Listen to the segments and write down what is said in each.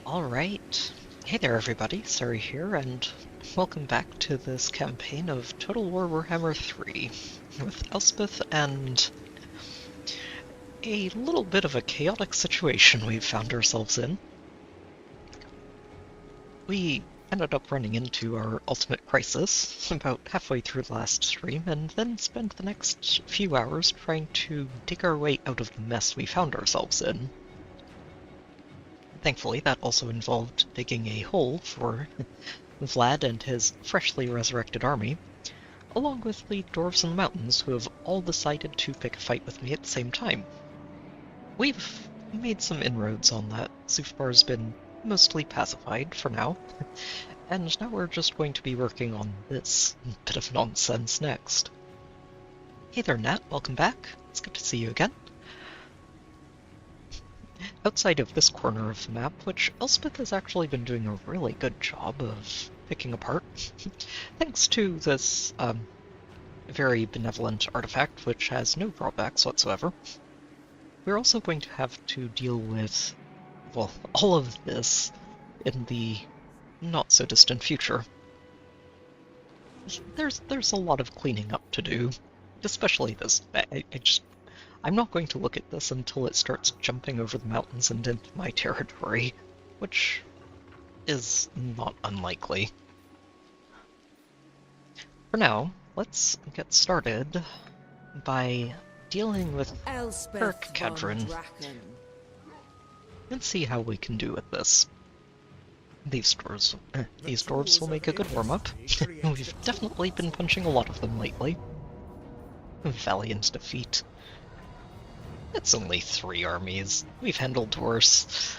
Alright. Hey there everybody, Sari here, and welcome back to this campaign of Total War Warhammer 3 with Elspeth and a little bit of a chaotic situation we've found ourselves in. We ended up running into our ultimate crisis about halfway through the last stream, and then spent the next few hours trying to dig our way out of the mess we found ourselves in. Thankfully, that also involved digging a hole for Vlad and his freshly resurrected army, along with the dwarves in the mountains who have all decided to pick a fight with me at the same time. We've made some inroads on that. Zhufbar's been mostly pacified for now, and now we're just going to be working on this bit of nonsense next. Hey there, Nat, welcome back. It's good to see you again. Outside of this corner of the map, which Elspeth has actually been doing a really good job of picking apart, thanks to this very benevolent artifact which has no drawbacks whatsoever, we're also going to have to deal with, well, all of this in the not-so-distant future. There's a lot of cleaning up to do, especially this. I'm not going to look at this until it starts jumping over the mountains and into my territory, which is not unlikely. For now, let's get started by dealing with Elspeth Draken and see how we can do with this. These dwarves will make a good warm-up. We've definitely been punching a lot of them lately. Valiant defeat. It's only 3 armies. We've handled worse.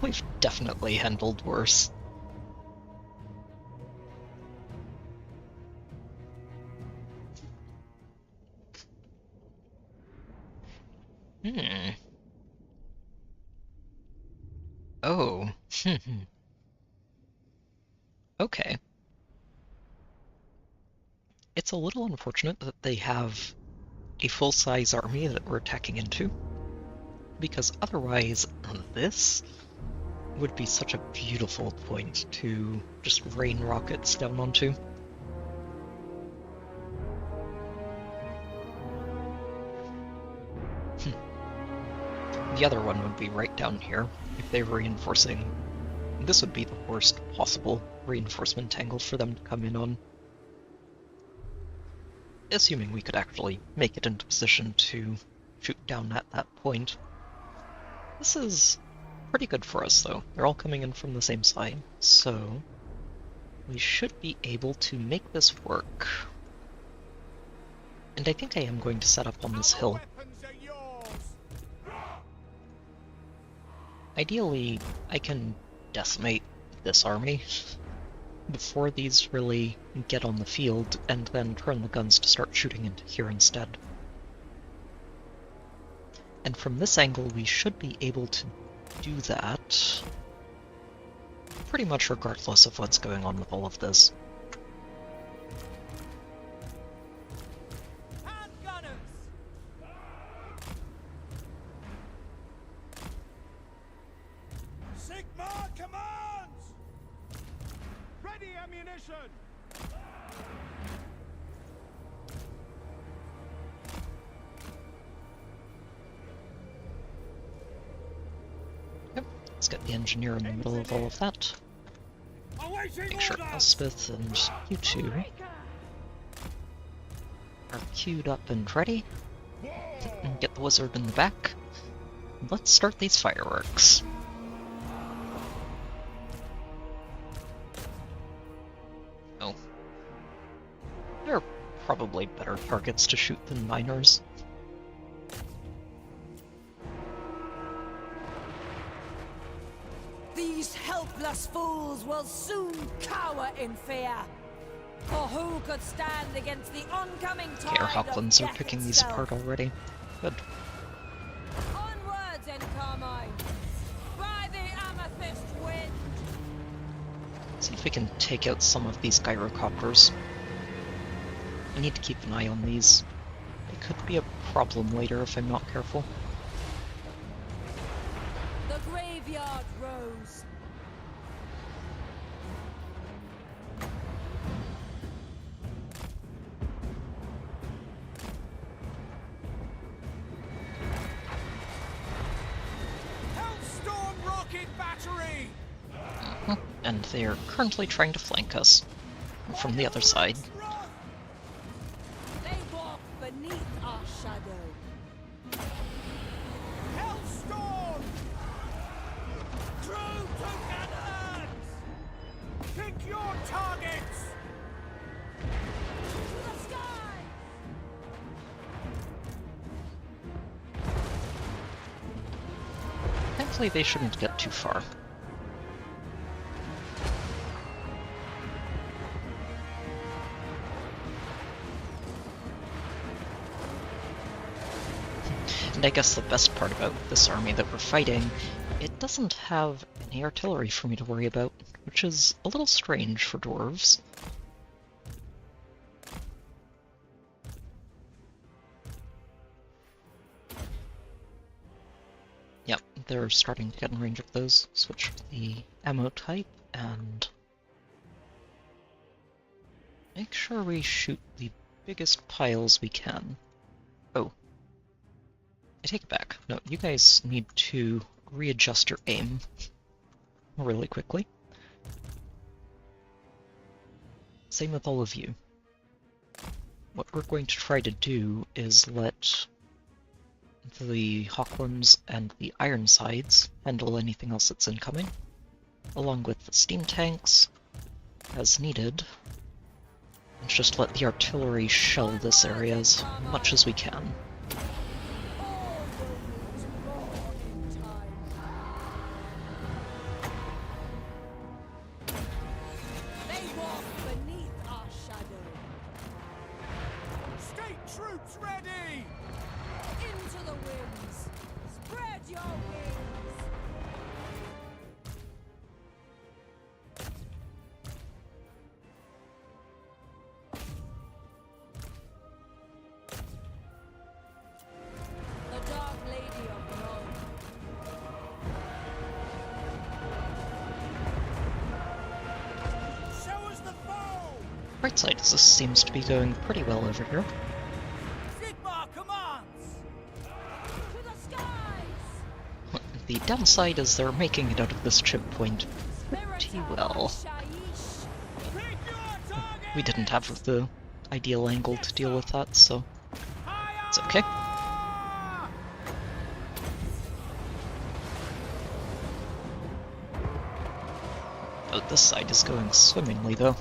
We've definitely handled worse. Oh. Okay. It's a little unfortunate that they have a full-size army that we're attacking into, because otherwise this would be such a beautiful point to just rain rockets down onto. The other one would be right down here. If they were reinforcing, this would be the worst possible reinforcement angle for them to come in on. Assuming we could actually make it into position to shoot down at that point. This is pretty good for us, though. They're all coming in from the same side, so we should be able to make this work. And I think I am going to set up on this hill. Ideally, I can decimate this army before these really get on the field, and then turn the guns to start shooting into here instead. And from this angle we should be able to do that pretty much regardless of what's going on with all of this. Let's get the engineer in the middle of all of that. Make sure Elspeth and you two are queued up and ready. And get the wizard in the back. Let's start these fireworks. Oh. There are probably better targets to shoot than miners. Helpless fools will soon cower in fear. For who could stand against the oncoming tide Our Hoplands of are picking death these itself? apart already. Good. Onwards in Carmine, by the amethyst wind. See if we can take out some of these gyrocopters. I need to keep an eye on these. They could be a problem later if I'm not careful. The grave graveyard rose. Hellstorm rocket battery! And they are currently trying to flank us from the other side. They walk beneath our shadow. Hellstorm! True to cannons! Pick your targets! To the sky! Thankfully, they shouldn't get too far. And I guess the best part about this army that we're fighting, it doesn't have any artillery for me to worry about, which is a little strange for dwarves. Yep, they're starting to get in range of those. Switch the ammo type and make sure we shoot the biggest piles we can. Oh. I take it back. No, you guys need to readjust your aim really quickly. Same with all of you. What we're going to try to do is let the Hawkworms and the Ironsides handle anything else that's incoming, along with the steam tanks, as needed, and just let the artillery shell this area as much as we can. Troops ready! Into the winds! Spread your wings! The Dark Lady of Rome. Show us the foe! Right side, this seems to be going pretty well over here. The downside is they're making it out of this choke point pretty well. We didn't have the ideal angle to deal with that, so it's okay. Oh, this side is going swimmingly, though.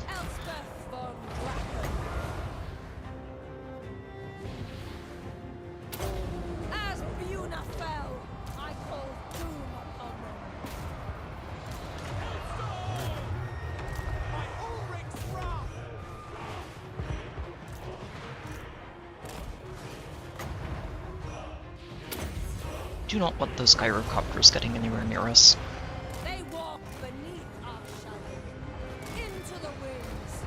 Do not want those gyrocopters getting anywhere near us. They walk beneath our shadow, into the winds.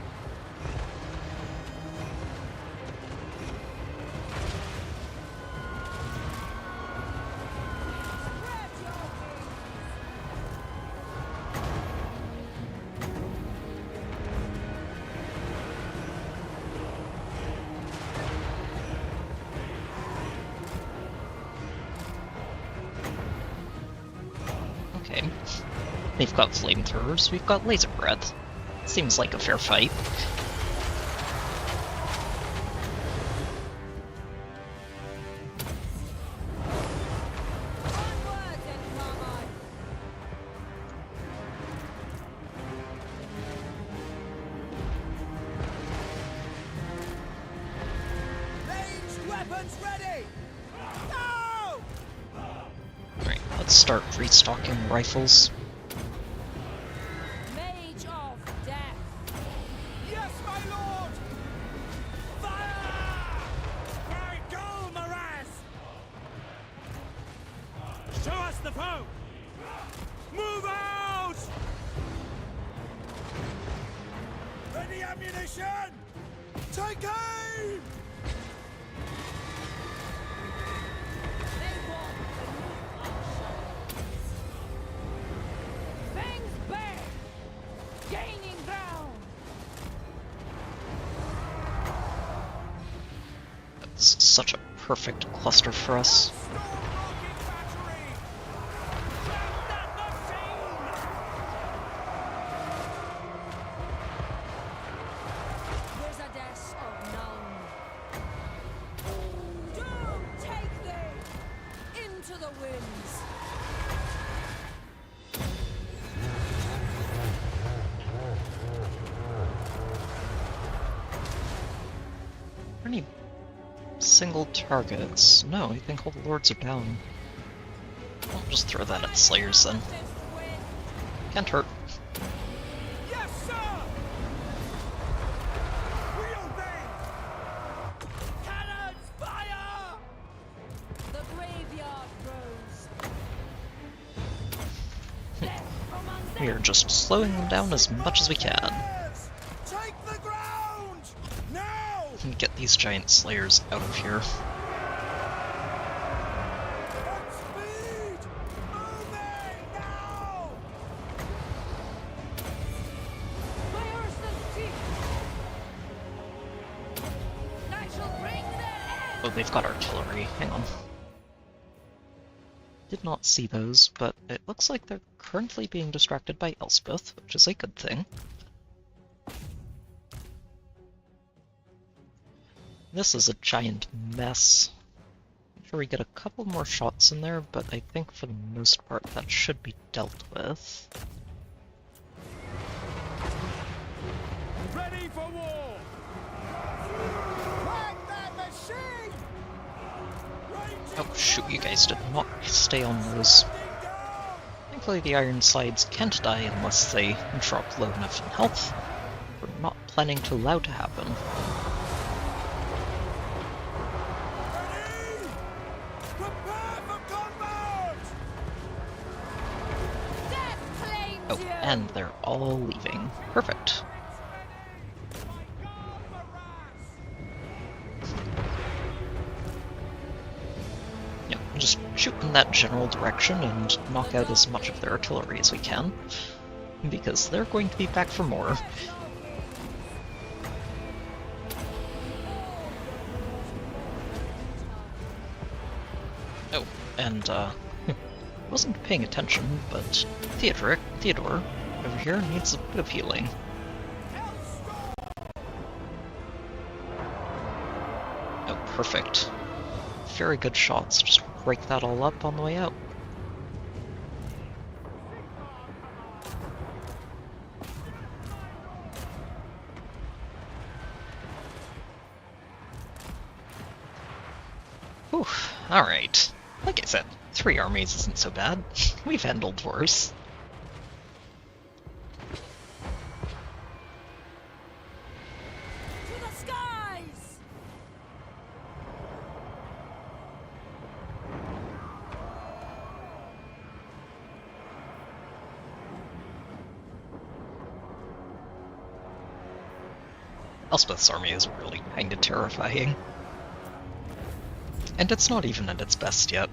Spread your Okay. They've got flamethrowers, we've got laser breath. Seems like a fair fight. Ranged weapons ready! Go! Alright, let's start restocking rifles. Mage of Death. Yes, my lord! Fire! Right, go, Miraz! Show us the foe! Move out! Ready ammunition! Take aim! They walk beneath our shadow. such a perfect cluster for us. Any single targets? No, I think all the lords are down. I'll just throw that at Slayers then. Can't hurt. Yes, sir! Wheel them! Cannons fire! The graveyard grows. We are just slowing them down as much as we can. Take the ground! Now! And get these giant Slayers out of here. At speed! Moving now! Fire the I shall bring their end. Oh, they've got artillery. Hang on. Did not see those, but it looks like they're currently being distracted by Elspeth, which is a good thing. This is a giant mess. I'm sure we get a couple more shots in there, but I think for the most part that should be dealt with. Ready for war! Crack that machine! Oh shoot, you guys did not stay on those. Thankfully the Ironsides can't die unless they drop low enough in health. We're not planning to allow to happen. Ready! Prepare for combat! Death claims Oh, you. and they're all leaving. Perfect. Yeah, just shoot in that general direction and knock out as much of their artillery as we can, because they're going to be back for more. Oh, and wasn't paying attention, but Theodore over here needs a bit of healing. Oh, perfect. Very good shots. Just break that all up on the way out. Whew, alright. Like I said, 3 armies isn't so bad. We've handled worse. To the skies. Elspeth's army is really kinda terrifying. And it's not even at its best yet.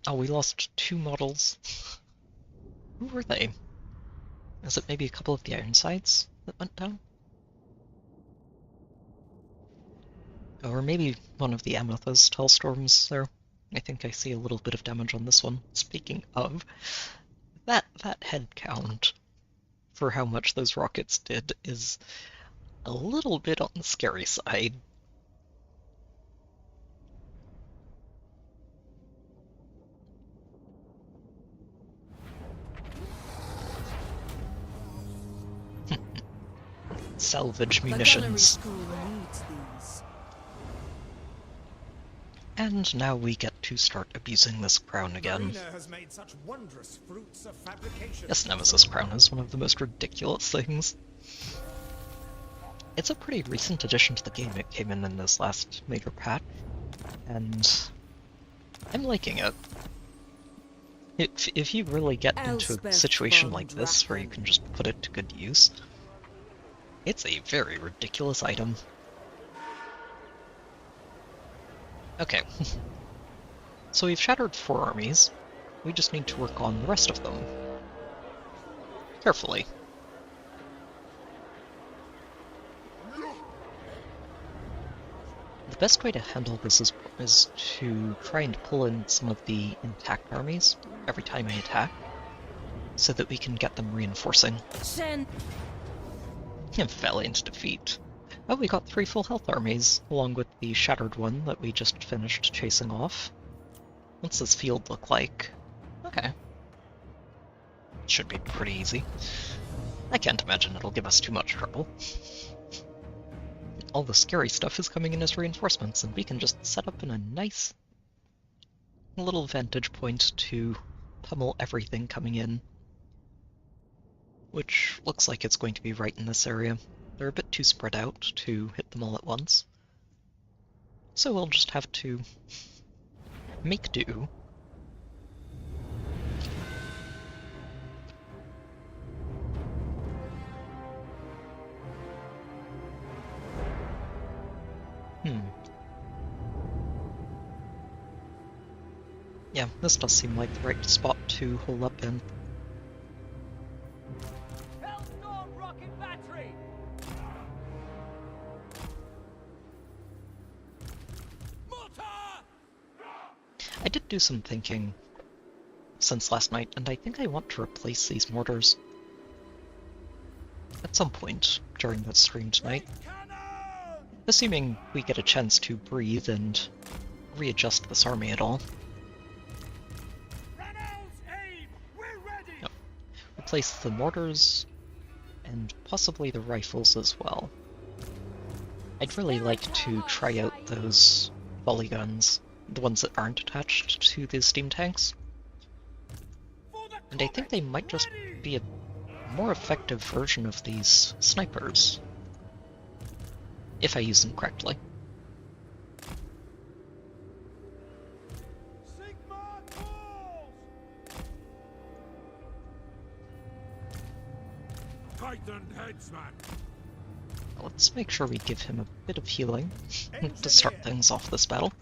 Oh, we lost 2 models. Who were they? Is it maybe a couple of the Ironsides that went down? Or maybe one of the Amethyst Hellstorms there. I think I see a little bit of damage on this one. Speaking of, that head count for how much those rockets did is a little bit on the scary side. Salvage munitions. The gunnery school needs these. And now we get to start abusing this crown again. Marina has made such wondrous fruits of fabrication. Yes, Nemesis Crown is one of the most ridiculous things. It's a pretty recent addition to the game. It came in this last major patch, and I'm liking it. If you really get into a Elspeth situation von like this where you Draken. can just put it to good use, it's a very ridiculous item. Okay. So we've shattered 4 armies. We just need to work on the rest of them. Carefully. best way to handle this is to try and pull in some of the intact armies every time I attack, so that we can get them reinforcing. Send. Valiant defeat. Oh, we got 3 full health armies, along with the shattered one that we just finished chasing off. What's this field look like? Okay. Should be pretty easy. I can't imagine it'll give us too much trouble. All the scary stuff is coming in as reinforcements, and we can just set up in a nice little vantage point to pummel everything coming in. Which looks like it's going to be right in this area. They're a bit too spread out to hit them all at once. So we'll just have to make do. Yeah, this does seem like the right spot to hole up in. I did do some thinking since last night, and I think I want to replace these mortars at some point during the stream tonight. Assuming we get a chance to breathe and readjust this army at all. Yep. Replace the mortars, and possibly the rifles as well. I'd really like to try out those volley guns, the ones that aren't attached to the steam tanks. And I think they might just be a more effective version of these snipers, if I use them correctly. Let's make sure we give him a bit of healing to start things off this battle.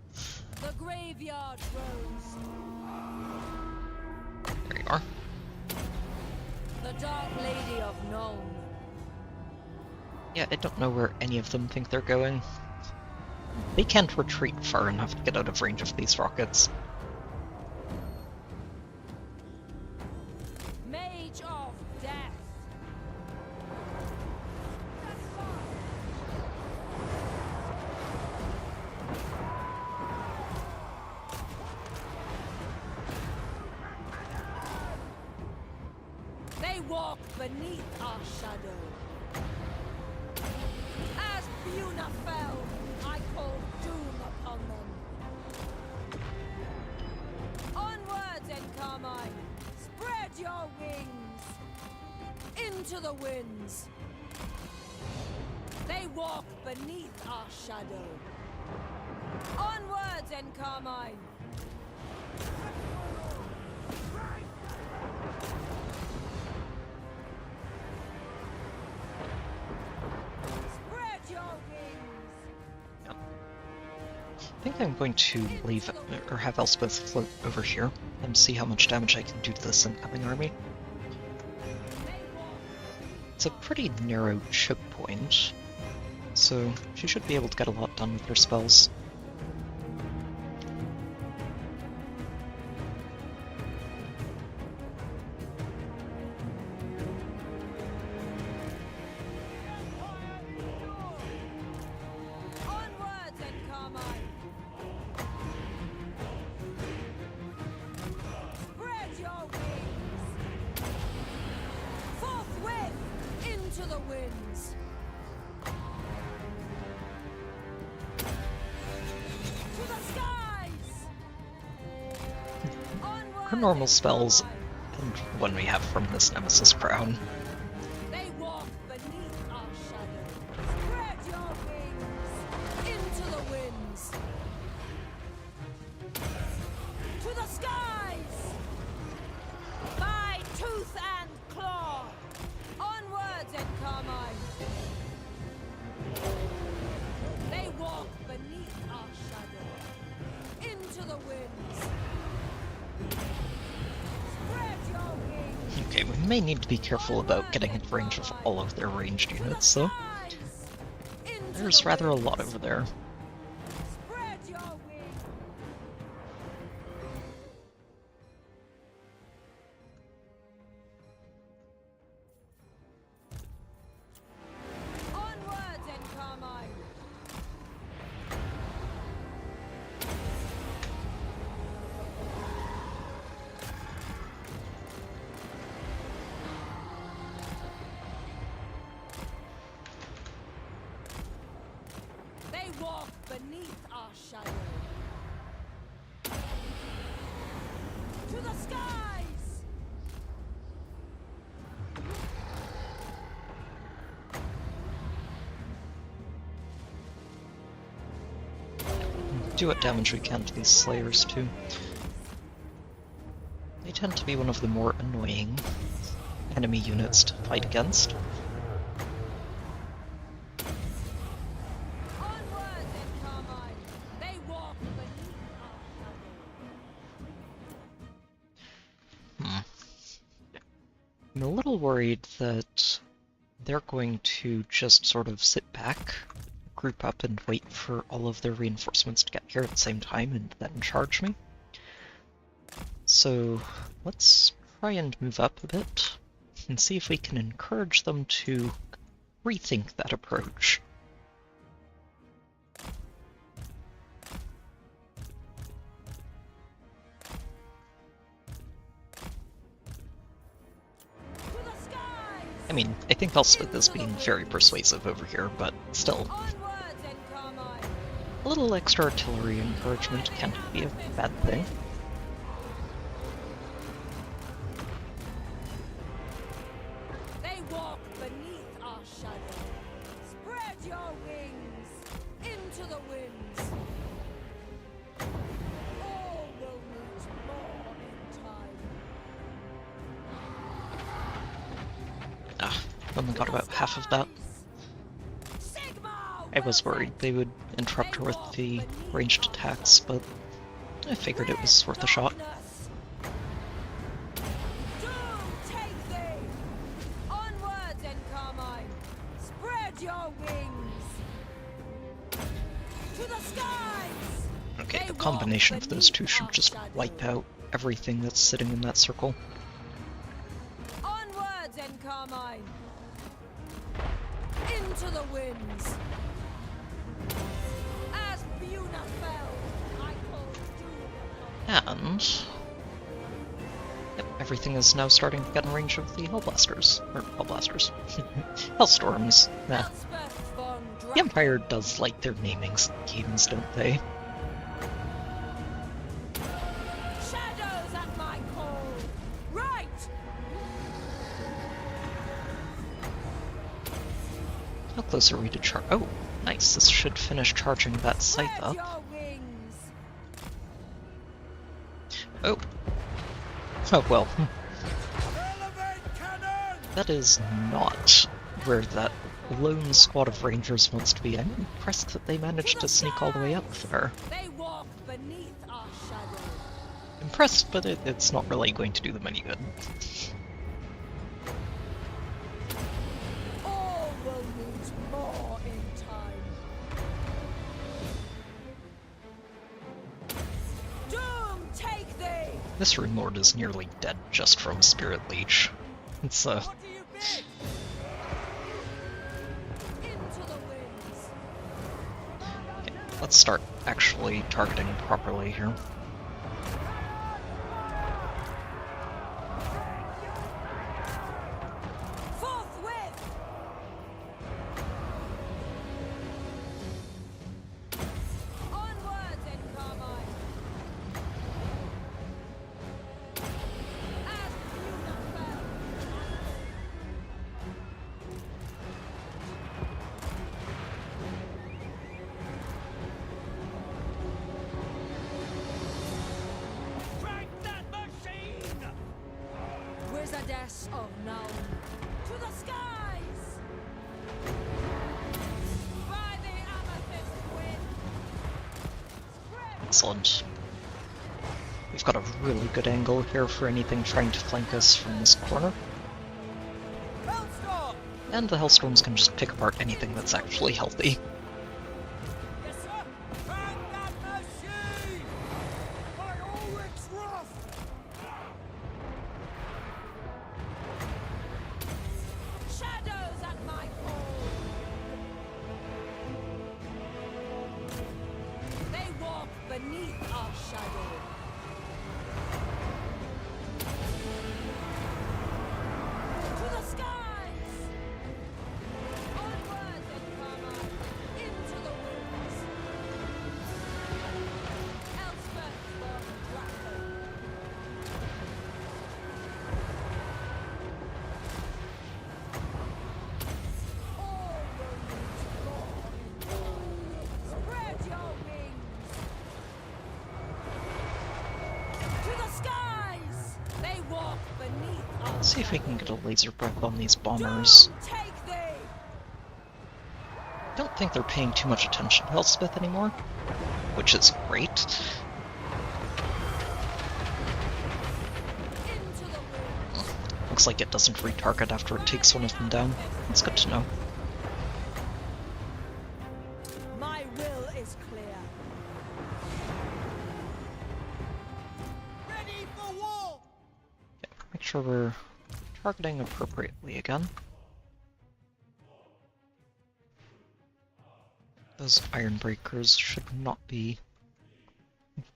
The graveyard rose. There you are. The Dark Lady of Nome. Yeah, I don't know where any of them think they're going. They can't retreat far enough to get out of range of these rockets. Mage of Death. They walk beneath our shadow. As Buna fell, I call doom upon them. Onwards, Encarmine! Spread your wings! Into the winds! They walk beneath our shadow. Onwards, Encarmine! Spread your wings! I think I'm going to leave, or have Elspeth float over here and see how much damage I can do to this incoming army. It's a pretty narrow choke point, so she should be able to get a lot done with her spells. Onwards, Encarmine! Spread your wings! Forthwith, into the winds! To the skies! Onwards, Her normal spells, Encarmine! and one we have from this Nemesis Crown. They walk beneath our shadow. Spread your wings into the winds. To the skies! By tooth and claw! Onwards, Encarmine! They walk beneath our shadow. Into the winds. Spread your wings. Okay, we may need to be careful about getting in range of all of their ranged units, though. There's rather a lot over there. walk beneath our shadow. To the skies! Do what damage we can to these slayers too. They tend to be one of the more annoying enemy units to fight against. Onwards in Carmine! They walk beneath our shadow. I'm a little worried that they're going to just sort of sit back, group up, and wait for all of their reinforcements to get here at the same time and then charge me. So let's try and move up a bit and see if we can encourage them to rethink that approach. To the skies! I mean, I think Elspeth is being very persuasive over here, but still, Onwards in Carmine! a little extra artillery encouragement can't be a bad thing. They walk beneath our shadow. Spread your wings into the winds. All will meet more in time. Ah, only got about half of that. Sigma! I was worried they would interrupt her with the ranged attacks, but I figured it was worth a shot. Doom take thee! Onwards in Carmine! Spread your wings! To the skies! Okay, They the walk combination of those two beneath should our just shadow. wipe out everything that's sitting in that circle. Onwards in Carmine! Into the winds! As Buna fell, I called doom upon And yep, everything is now starting to get in range of the Hellblasters. Or Hellblasters. Hellstorms. Nah. Elspeth von The Draken. Empire does like their namings schemes, don't they? Shadows at my call! Right! How close are we to charge? Oh, nice. This should finish charging that scythe Spread up. your wings! Oh. Oh well. Elevate cannon! That is not where that lone squad of rangers wants to be. I'm impressed that they managed to sneak all the way up there. They walk beneath our shadow. Impressed, but it's not really going to do them any good. All will meet more in time. Doom take thee! This Rune Lord is nearly dead just from Spirit Leech. It's What do you bid? Into the winds. okay, let's start actually targeting properly here. Forthwith! Onwards in Carmine! As Buna fell, Crank that machine! Wizardess of Nuln, to the skies! By the amethyst wind! Spread Excellent. We've got a really good angle here for anything trying to flank us from this corner. Hellstorm! And the Hellstorms can just pick apart anything that's actually healthy. Yes, sir! Crank that machine! By Ulrich's wrath! shadows at my call! They walk beneath our shadow. To the skies! Onwards in Carmine! See if we can get a laser breath on these bombers. Take thee! Don't think they're paying too much attention to Elspeth anymore, which is great. Into the wind! Looks like it doesn't retarget after it takes one of them down. That's good to know. My will is clear. Ready for war! Yeah, make sure we're targeting appropriately again. Those iron breakers should not be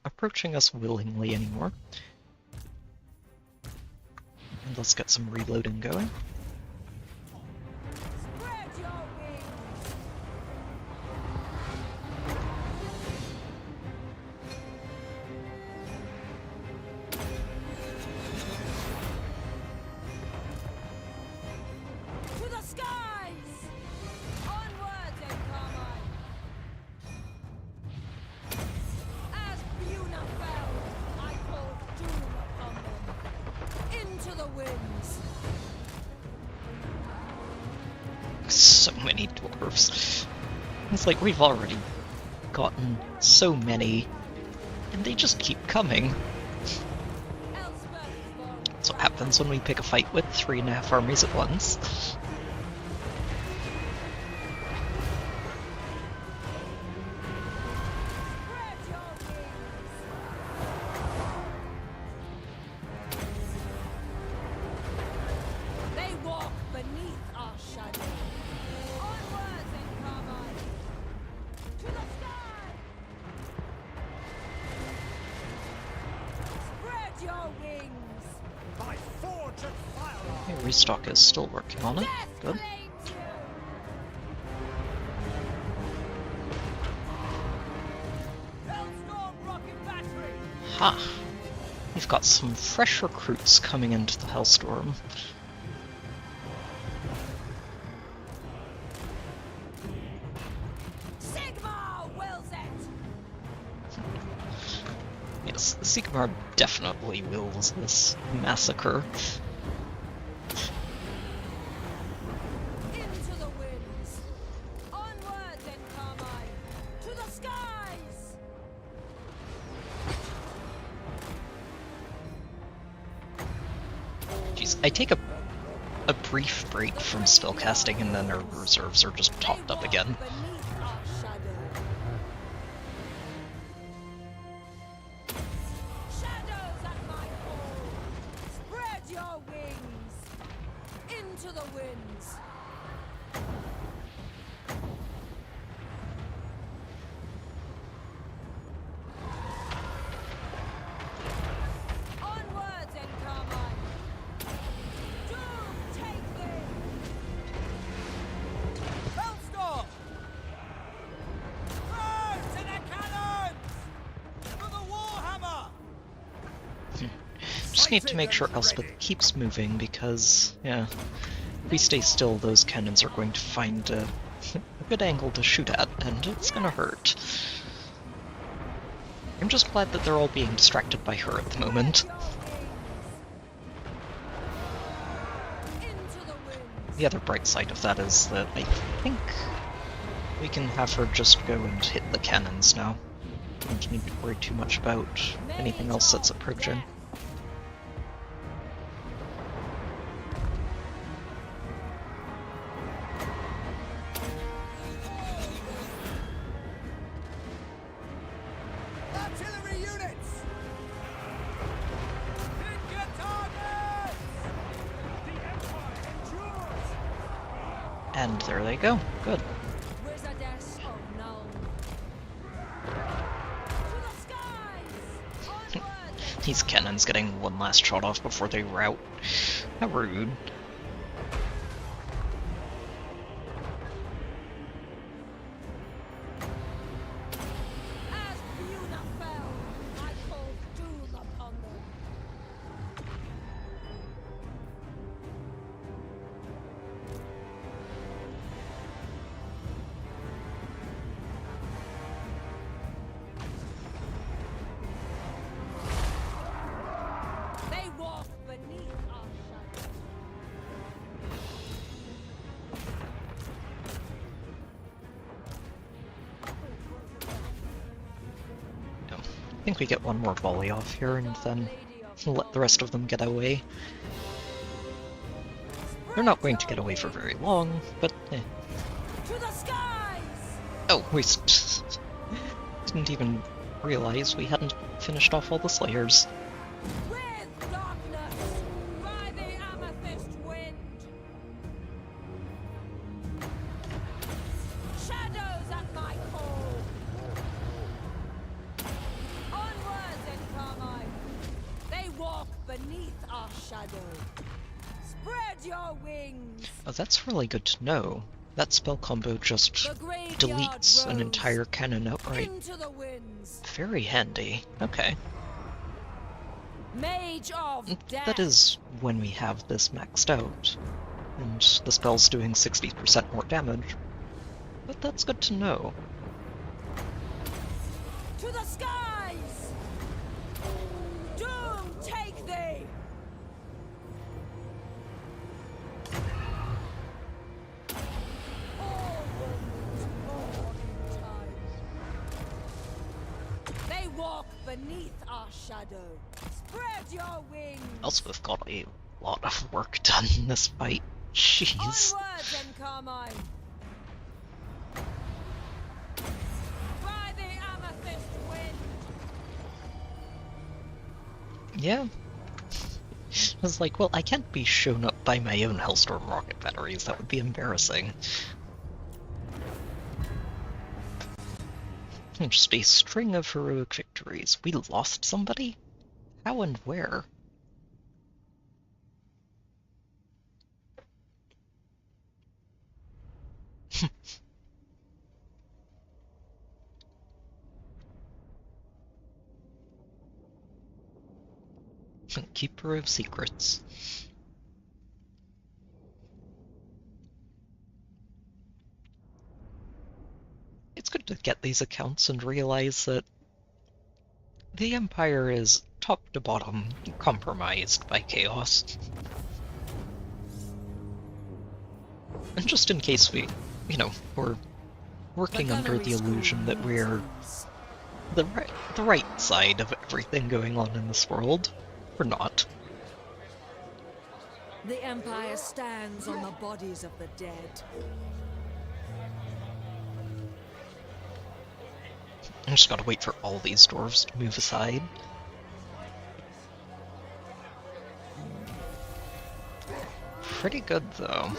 approaching us willingly anymore. And let's get some reloading going. Spread your wings! To the skies! Onwards, Carmine! As Buna fell, I called doom upon them. Into the winds! So many dwarves. It's like we've already gotten so many, and they just keep coming. Elspeth is born. That's what happens when we pick a fight with 3.5 armies at once. Spread your wings! They walk beneath our shadow. Onwards, Carmine! To the sky! Spread your wings! My forge and firearm! Okay, Restock is still working on it. Death Good. claims you! Hellstorm rocket battery! Ha! We've got some fresh recruits coming into the Hellstorm. Sigma wills it! Yes, Sigmar definitely wills this massacre. Into the winds! Onwards, Carmine! To the skies! Jeez, I take a brief break from spellcasting and then our reserves are just topped up again. Beneath our shadow. Shadows at my call. Spread your wings. Into the winds. Onwards, Carmine. Doom take thee. Hellstorm! Fire to the cannons! For the Warhammer! Just need to make sure Elspeth keeps moving because, yeah, if we stay still, those cannons are going to find a good angle to shoot at, and it's gonna hurt. I'm just glad that they're all being distracted by her at the moment. Your wings. Into the winds. The other bright side of that is that I think we can have her just go and hit the cannons now. Don't need to worry too much about anything else that's approaching. Artillery units! Hit your targets! The Empire endures! And there they go. Good. Wizardess of Null. To the skies! Onwards! These cannons getting one last shot off before they rout. How rude. As Buna fell, I called doom upon them. They walk beneath our shadow. I think we get one more volley off here, and then let the rest of them get away. They're not going to get away for very long, but eh. To the skies! Oh, we didn't even realize we hadn't finished off all the slayers. With darkness, by the amethyst wind. Shadows at my call. Onwards in carmine. They walk beneath our shadow. Spread your wings. Oh, that's really good to know. That spell combo just The graveyard deletes an rose entire cannon outright. into the winds. Very handy. Okay. Mage of death. That is when we have this maxed out, and the spell's doing 60% more damage. But that's good to know. To the skies! Doom take thee! All wounds born in time. They walk beneath our shadow. Spread your wings! Elspeth got a lot of work done in this fight. Jeez. Onwards in carmine! By the amethyst wind! Yeah. I was like, well, I can't be shown up by my own Hellstorm rocket batteries. That would be embarrassing. Just a string of heroic victories. We lost somebody? How and where? Keeper of secrets. It's good to get these accounts and realize that the Empire is top to bottom compromised by chaos. And just in case we're working under the illusion that we're the right side of everything going on in this world, we're not. The Empire stands on the bodies of the dead. I just gotta wait for all these dwarves to move aside. Pretty good, though.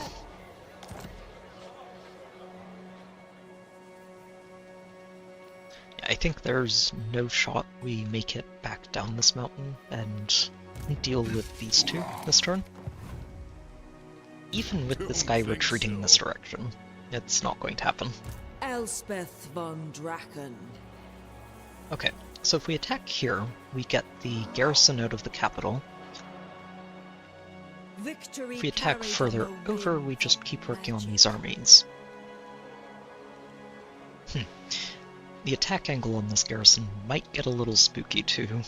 I think there's no shot we make it back down this mountain and deal with these two this turn. Even with this guy retreating in this direction, it's not going to happen. Elspeth von Draken. Okay, so if we attack here, we get the garrison out of the capital. Victory If we attack carried further on the over, wings we just of keep working on legend. these armies. The attack angle on this garrison might get a little spooky too.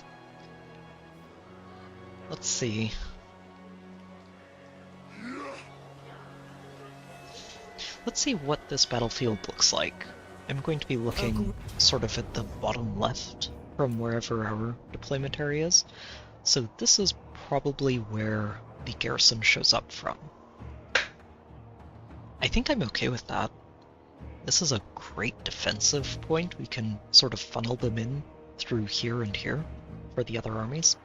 Let's see. Let's see what this battlefield looks like. I'm going to be looking sort of at the bottom left from wherever our deployment area is. So this is probably where the garrison shows up from. I think I'm okay with that. This is a great defensive point. We can sort of funnel them in through here and here for the other armies.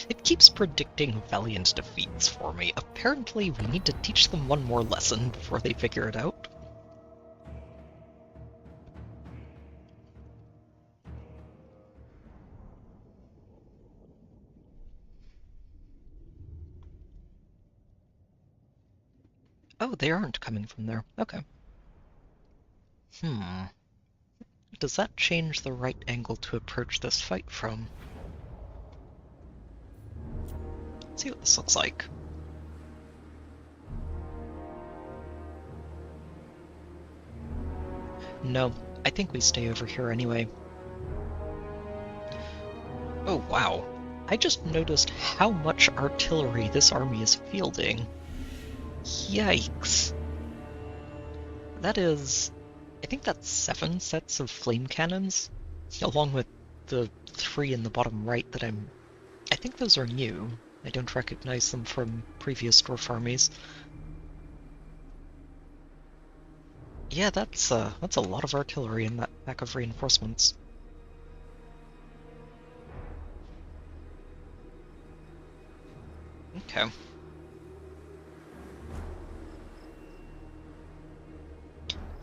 It keeps predicting valiant defeats for me. Apparently, we need to teach them one more lesson before they figure it out. Oh, they aren't coming from there. Okay. Does that change the right angle to approach this fight from? Let's see what this looks like. No, I think we stay over here anyway. Oh wow, I just noticed how much artillery this army is fielding. Yikes. That is I think that's 7 sets of flame cannons, along with the 3 in the bottom right that I think those are new. I don't recognize them from previous dwarf armies. Yeah, that's a lot of artillery in that pack of reinforcements. Okay.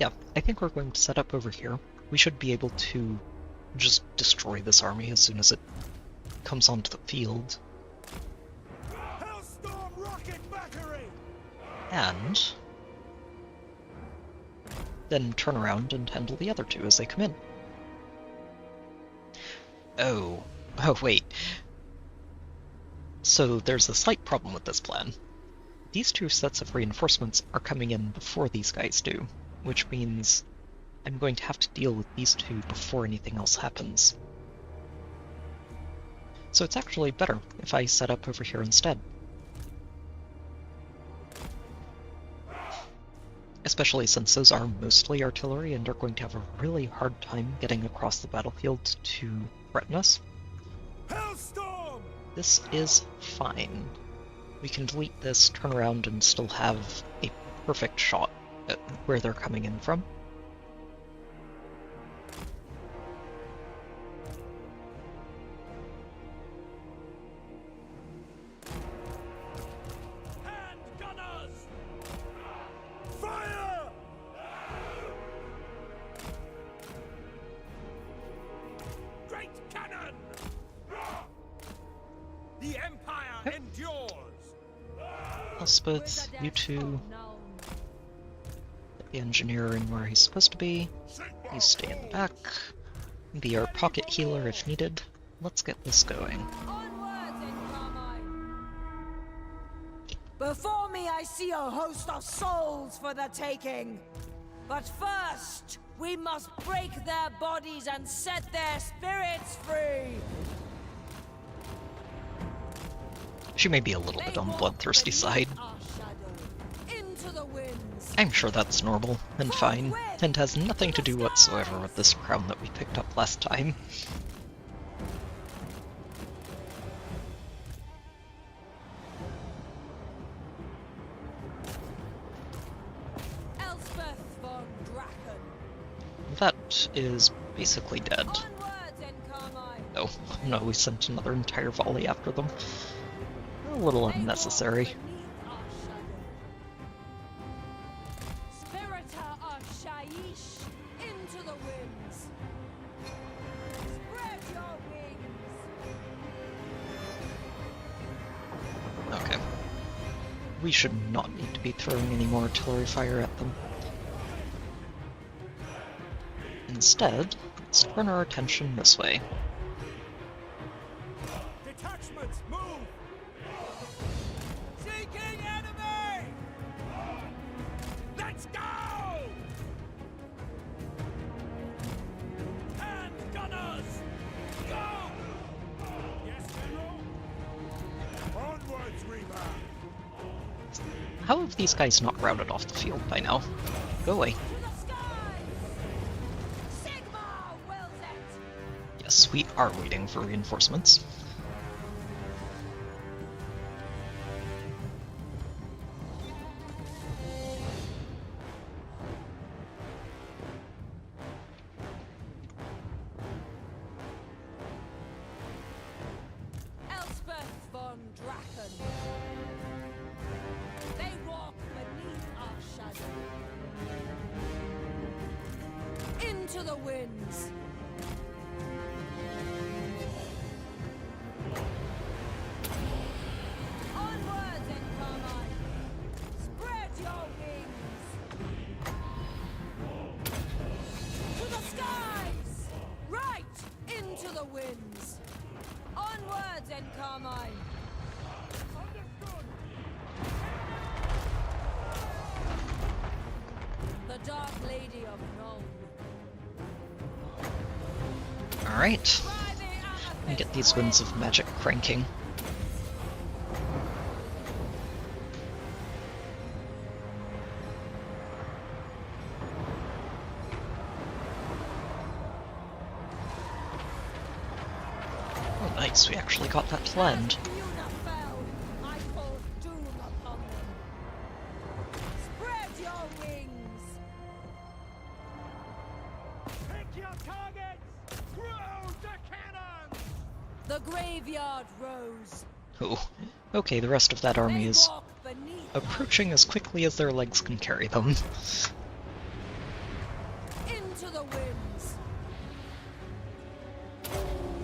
Yeah, I think we're going to set up over here. We should be able to just destroy this army as soon as it comes onto the field. Hellstorm rocket battery! And then turn around and handle the other 2 as they come in. Oh wait. So there's a slight problem with this plan. These 2 sets of reinforcements are coming in before these guys do, which means I'm going to have to deal with these 2 before anything else happens. So it's actually better if I set up over here instead. Especially since those are mostly artillery and are going to have a really hard time getting across the battlefield to threaten us. Hellstorm! This is fine. We can delete this, turn around, and still have a perfect shot at where they're coming in from. Hand gunners! Fire! Great cannon! The Empire endures! Elspeth, you 2, get the engineer in where he's supposed to be. You stay in the back. Be our pocket healer if needed. Let's get this going. Onwards in Carmine. Before me I see a host of souls for the taking. But first, we must break their bodies and set their spirits free. She may be a little bit on the bloodthirsty side. Into the winds. I'm sure that's normal and fine, and has nothing to do whatsoever with this crown that we picked up last time. Elspeth von Draken. That is basically dead. Onwards in Carmine. Oh, no, we sent another entire volley after them. A little unnecessary. Spirita of Shaiish, into the winds. Spread your wings. Okay. We should not need to be throwing any more artillery fire at them. Instead, let's turn our attention this way. Detachments, move! Seeking enemy! Let's go! Hand gunners! Go! Yes, General? Onwards, Reaper! How have these guys not routed off the field by now? Go away. To the skies! Sigma wills it! Yes, we are waiting for reinforcements. Elspeth von Draken. They walk beneath our shadow. Into the winds. Onwards in Carmine. Spread your wings. To the skies. Right into the winds. Onwards in Carmine. The Dark Lady of Rome. Alright, and get these winds of magic cranking. Nice, we actually got that to land. I call doom upon them. Spread your wings. Pick your targets! Throw the cannons! The graveyard rose. Oh, okay, the rest of that army They is walk beneath approaching as quickly as their legs can carry them. into the winds.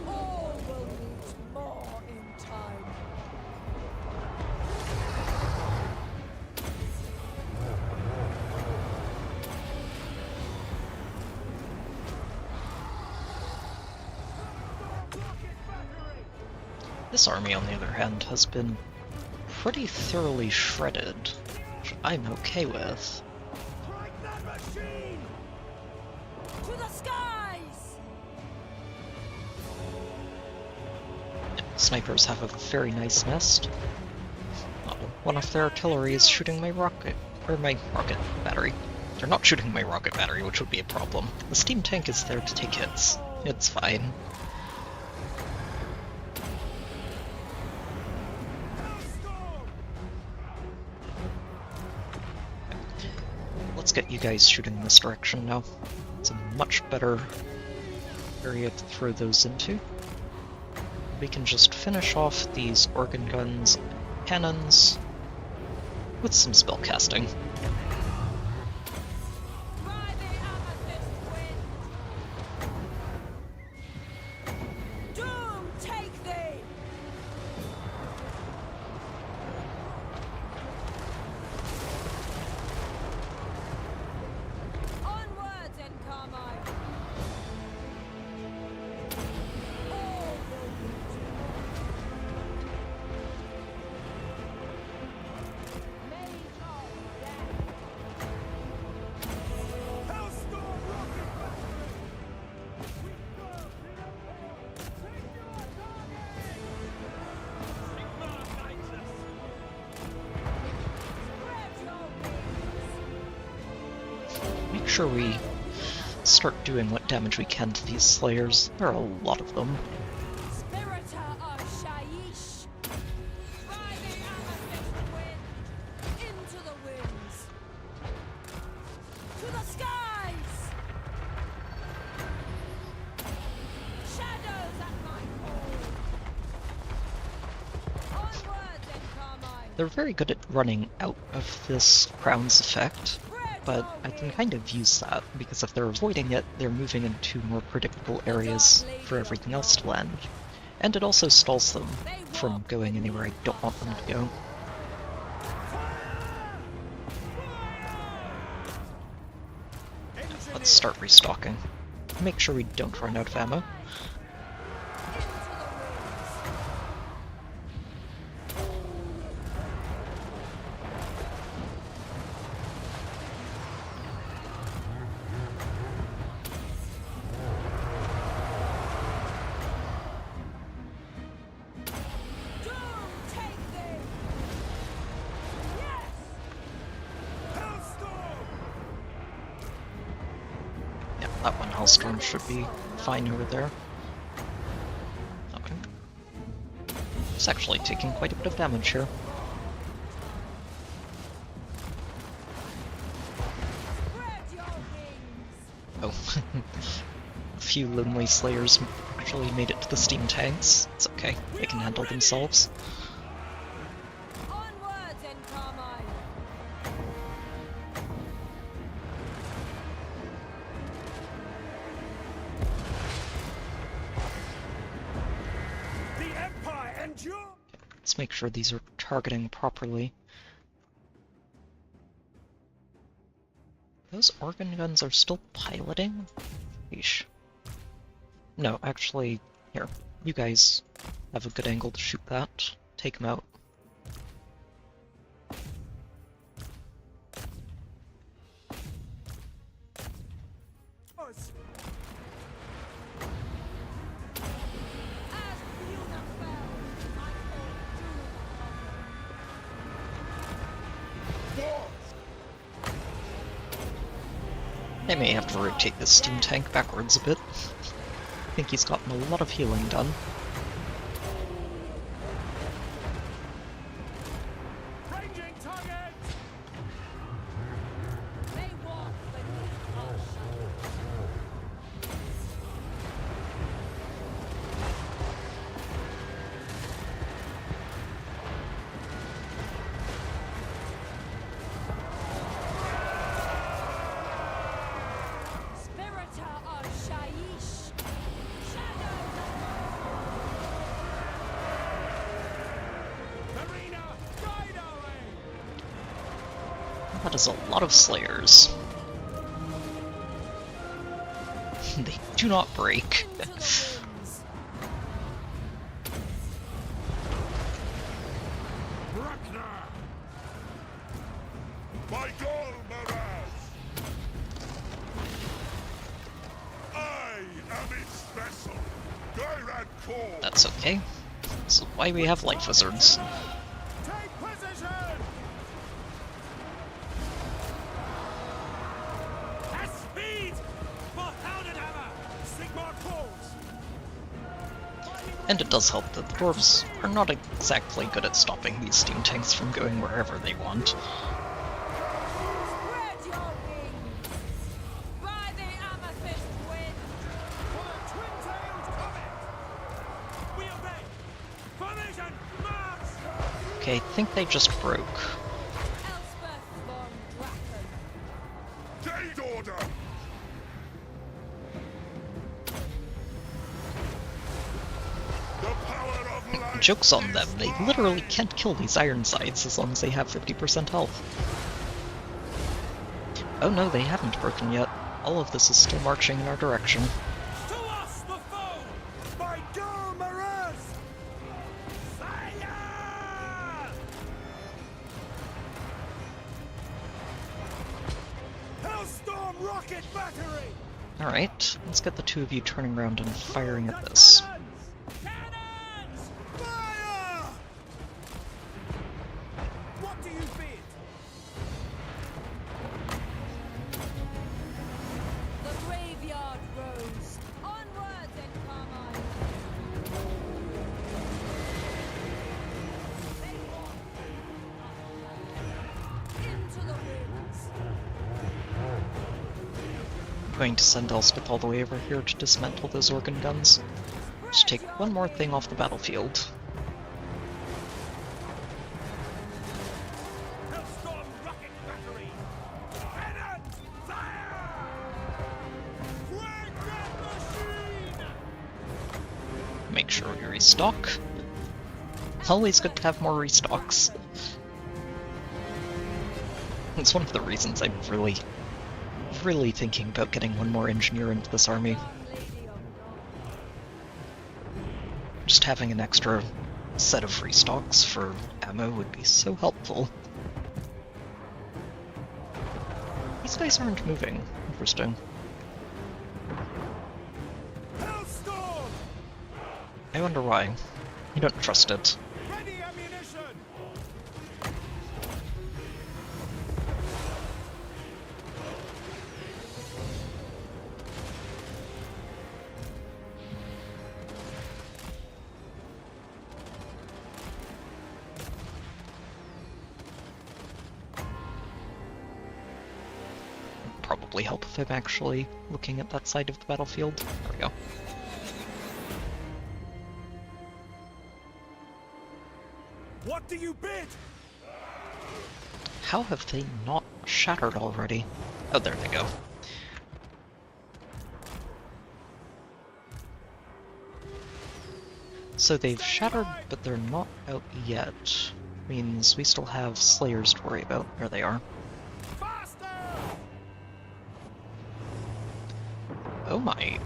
All will meet more in time. This army, on the other hand, has been pretty thoroughly shredded, which I'm okay with. Strike that machine! To the skies! Snipers have a very nice nest. Oh, one of their artillery is shooting my rocket battery. They're not shooting my rocket battery, which would be a problem. The steam tank is there to take hits. It's fine. Let's get you guys shooting in this direction now. It's a much better area to throw those into. We can just finish off these organ guns, cannons, with some spellcasting. By the amethyst wind. Doom take thee! Onwards and Carmine. All will meet. Mage of death. Hellstorm rocket battery! We go to the pole! Pick your targets! Sigma Nexus! Spread your wings. Make sure we start doing what damage we can to these slayers. There are a lot of them. Spirita of Shaiish. By the amethyst wind. Into the winds. To the skies. Shadows at my call. Onwards and Carmine. They're very good at running out of this crown's effect, but I can kind of use that, because if they're avoiding it, they're moving into more predictable areas for everything else to land. And it also stalls them from going anywhere I don't want them to go. Let's start restocking. Make sure we don't run out of ammo. Into the winds. Doom take thee. Yes. Hellstorm! Yeah, that one Hellstorm should be fine over there. Okay. It's actually taking quite a bit of damage here. Spread your wings. Oh. A few lonely slayers actually made it to the steam tanks. It's okay, they can handle themselves. Onwards and Carmine. The Empire endure! Let's make sure these are targeting properly. Those organ guns are still piloting? Yeesh. No, actually, here. You guys have a good angle to shoot that. Take them out. Us! As Fiona fell, I call doom upon them. I may have to rotate this steam tank backwards a bit. I think he's gotten a lot of healing done. That is a lot of slayers. They do not break. That's okay. This is why we have life wizards. Take position! At speed! For Heldenhammer! Sigmar calls! And it does help that the dwarves are not exactly good at stopping these steam tanks from going wherever they want. Spread your wings! By the amethyst wind! For the twin-tailed comet! We obey! Formation! March! Okay, I think they just broke. Elspeth von Draken! Gate order! The power of light! Joke's on them, they literally can't kill these Ironsides as long as they have 50% health. Oh no, they haven't broken yet. All of this is still marching in our direction. To us, the foe! By Dur Maraz! Fire! Hellstorm rocket battery! Alright, let's get the two of you turning around and firing at this. Cannons! Fire! What do you bid? The graveyard rose! Onwards and Carmine! They walk into the winds! I'm going to send Elspeth all the way over here to dismantle those organ guns. Just take one more thing off the battlefield. Hellstorm rocket battery! Cannons! Fire! Fragment machine! Make sure we restock. Always good to have more restocks. It's one of the reasons I'm really thinking about getting one more engineer into this army. Just having an extra set of restocks for ammo would be so helpful. These guys aren't moving. Interesting. Hellstorm! I wonder why. You don't trust it. Ready ammunition! Probably help if I'm actually looking at that side of the battlefield. There we go. What do you bid? How have they not shattered already? Oh, there they go. So they've shattered, but they're not out yet. Means we still have Slayers to worry about. There they are. Faster! Oh my.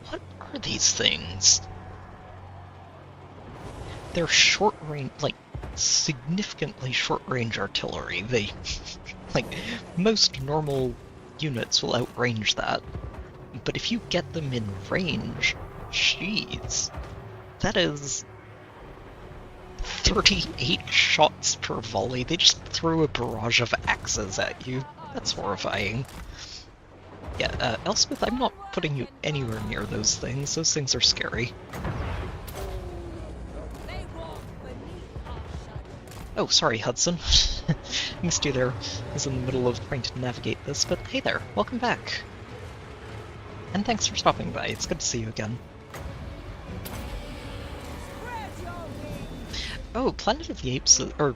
What are these things? They're short range, like, significantly short range artillery. They, like, most normal units will outrange that. But if you get them in range, jeez, that is 38 shots per volley. They just threw a barrage of axes at you. That's horrifying. Yeah, Elspeth, I'm not putting you anywhere near those things. Those things are scary. They walk beneath our shadow! Oh, sorry, Hudson. Missed you there. I was in the middle of trying to navigate this, but hey there, welcome back. And thanks for stopping by. It's good to see you again. Spread your wings! Oh, Planet of the Apes, or...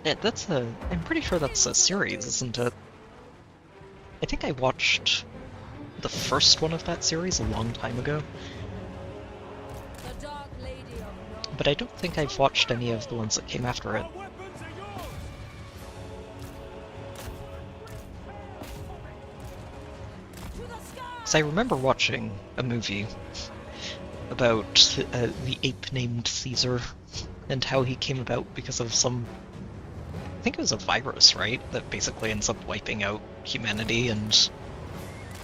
that's a... I'm pretty sure that's a series, isn't it? I think I watched the first one of that series a long time ago, The Dark Lady of North. but I don't think I've watched any of the ones that came after it. Our weapons are yours! Because I remember watching a movie about the ape named Caesar and how he came about because of some, I think it was a virus, right? That basically ends up wiping out humanity, and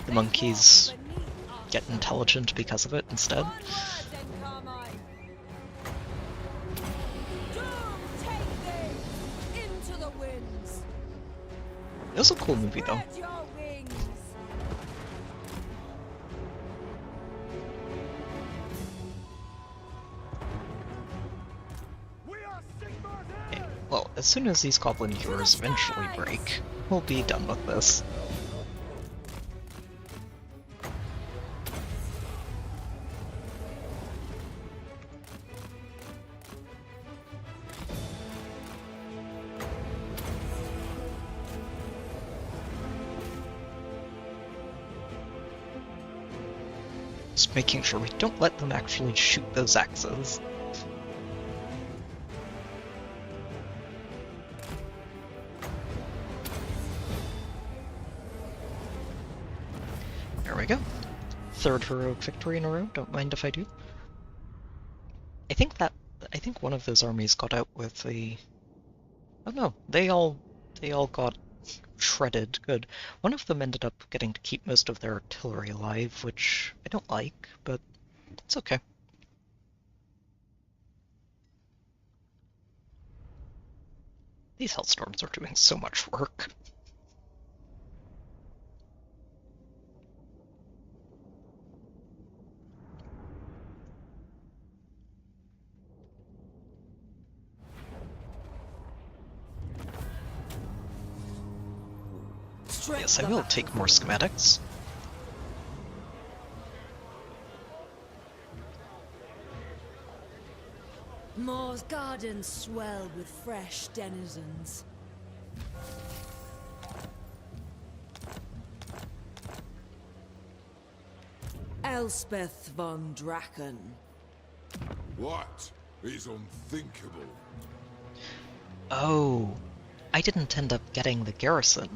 the monkeys get intelligent because of it instead. It was a cool movie, though. Okay, well, as soon as these goblin heroes eventually break, we'll be done with this. Just making sure we don't let them actually shoot those axes. There we go. Third heroic victory in a row, don't mind if I do. I think one of those armies got out with a... Oh no, they all got shredded. Good. One of them ended up getting to keep most of their artillery alive, which I don't like, but it's okay. These Hellstorms are doing so much work. Yes, I will take more schematics. Moore's gardens swell with fresh denizens. Elspeth von Draken. What is unthinkable? Oh, I didn't end up getting the garrison.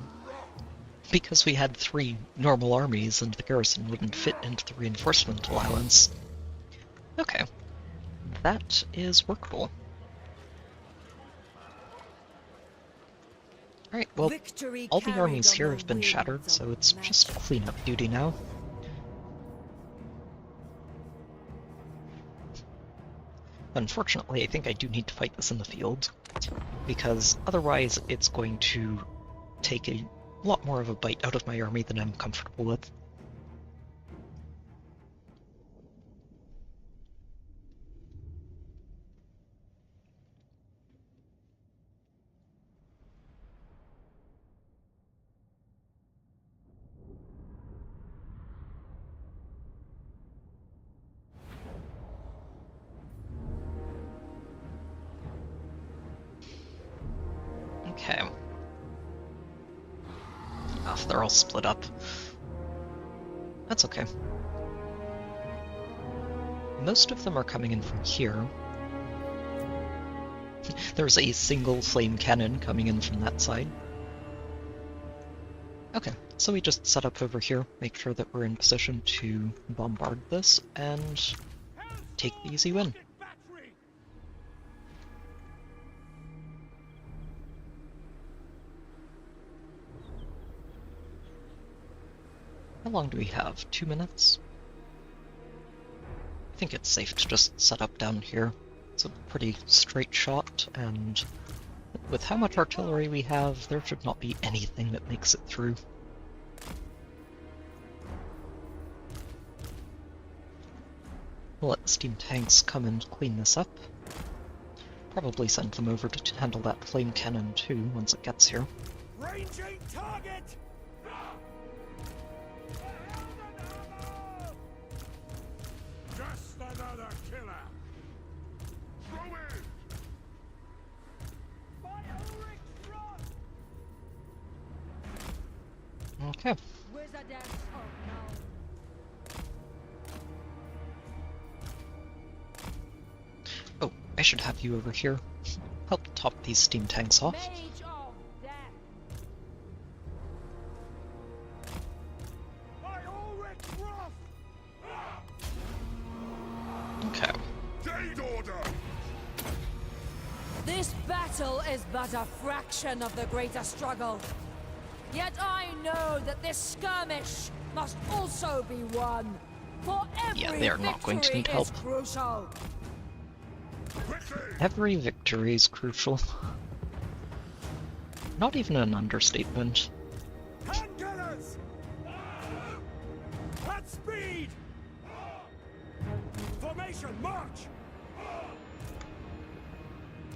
Because we had 3 normal armies and the garrison wouldn't fit into the reinforcement allowance. Okay. That is workable. Alright, well, all the armies here have been shattered, so it's just cleanup duty now. Unfortunately, I think I do need to fight this in the field, because otherwise it's going to take a lot more of a bite out of my army than I'm comfortable with. Okay. Oh, they're all split up. That's okay. Most of them are coming in from here. There's a single flame cannon coming in from that side. Okay, so we just set up over here, make sure that we're in position to bombard this, and take the easy win. How long do we have? 2 minutes? I think it's safe to just set up down here. It's a pretty straight shot, and with how much artillery we have, there should not be anything that makes it through. We'll let the steam tanks come and clean this up. Probably send them over to handle that flame cannon too, once it gets here. Ranging target! Just another killer! Throw in! Okay. Oh, I should have you over here. Help top these steam tanks off. battle is but a fraction of the greater struggle. Yet I know that this skirmish must also be won. For every they are not going to need victory help. is crucial. Every victory is crucial. Not even an understatement. Handgunners! At speed! Formation, march!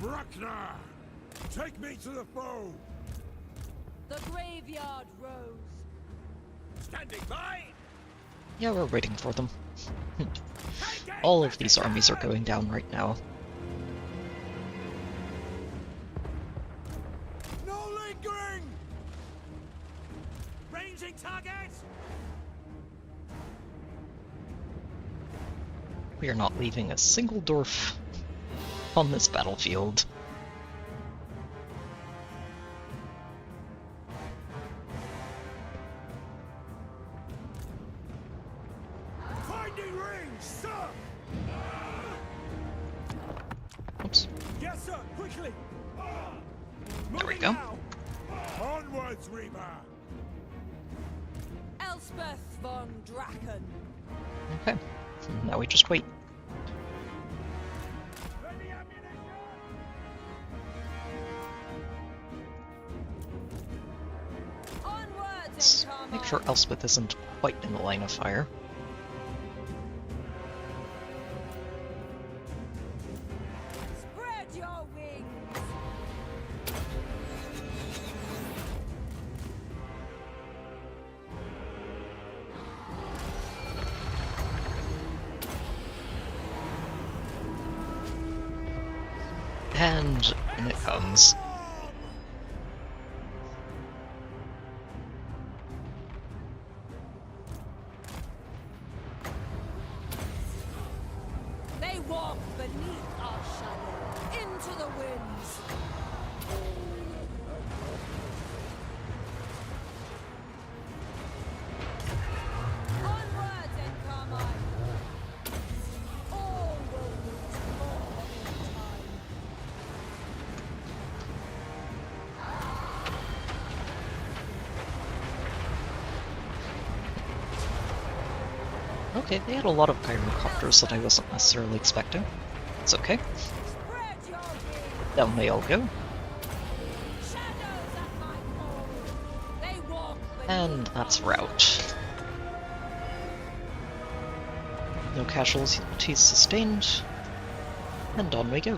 Bruckner! Take me to the foe! The graveyard rose. Standing by! Yeah, we're waiting for them. All of these armies are going down right now. No lingering! Ranging target! We are not leaving a single dwarf on this battlefield. Finding range, sir! Oops. Yes, sir, quickly! There we Moving go. now. Onwards, Reaper! Elspeth von Draken. Okay. Now we just wait. Ready ammunition! Onwards, Let's make sure Elspeth isn't quite in the line of fire. Spread your wings. And in it comes. They walk beneath our shadow, into the winds. Onwards in Carmine. All will meet more in time. Okay, they had a lot of gyrocopters that I wasn't necessarily expecting. It's okay. Spread your wings. Down they all go. Shadows at my call. They walk beneath And that's our rout. No casualties sustained. And on we go.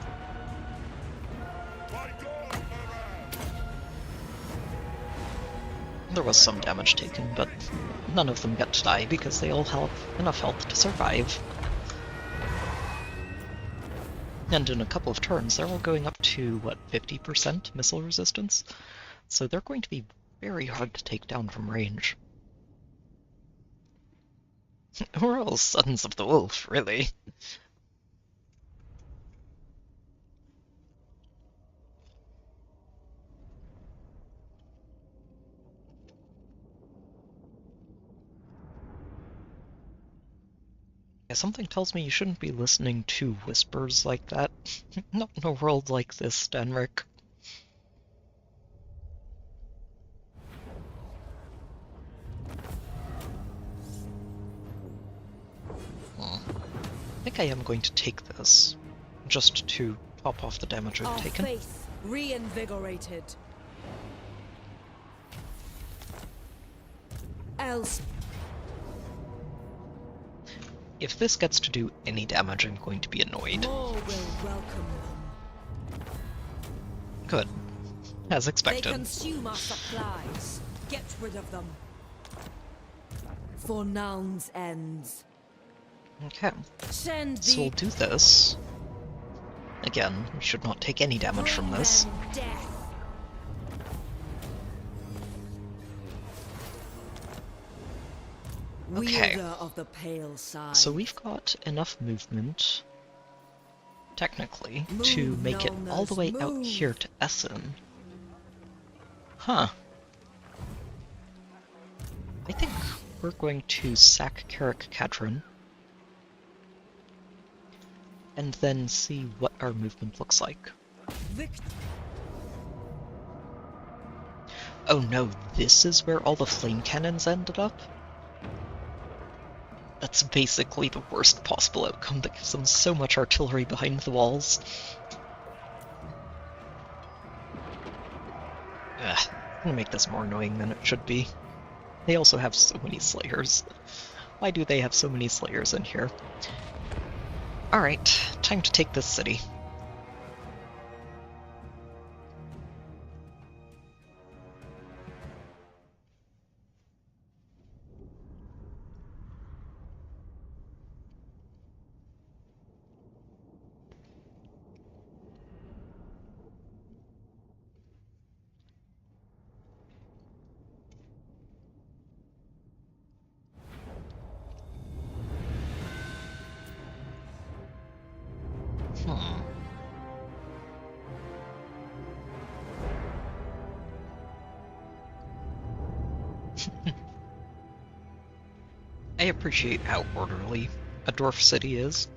By God, There was some damage taken, but none of them got to die because they all have enough health to survive. And in a couple of turns, they're all going up to, what, 50% missile resistance? So they're going to be very hard to take down from range. We're all sons of the wolf, really. Yeah, something tells me you shouldn't be listening to whispers like that. Not in a world like this, Denric. I think I am going to take this, just to top off the damage I've Our taken. faith reinvigorated. Else, If this gets to do any damage, I'm going to be annoyed. more will welcome them. Good. As They expected. consume our supplies. Get rid of them. For Noun's ends. Okay, Send so we'll the do this. Again, we should not take any damage from this. them death. Okay. Wielder of the pale side. So we've got enough movement, technically, to Move, make it all the way Nonas, out move. here to Essen. Huh. I think we're going to sack Carrick Cadron, and then see what our movement looks like. Victory. Oh no, this is where all the flame cannons ended up? That's basically the worst possible outcome that gives them so much artillery behind the walls. Ugh, I'm gonna make this more annoying than it should be. They also have so many slayers. Why do they have so many slayers in here? Alright, time to take this city. I appreciate how orderly a dwarf city is.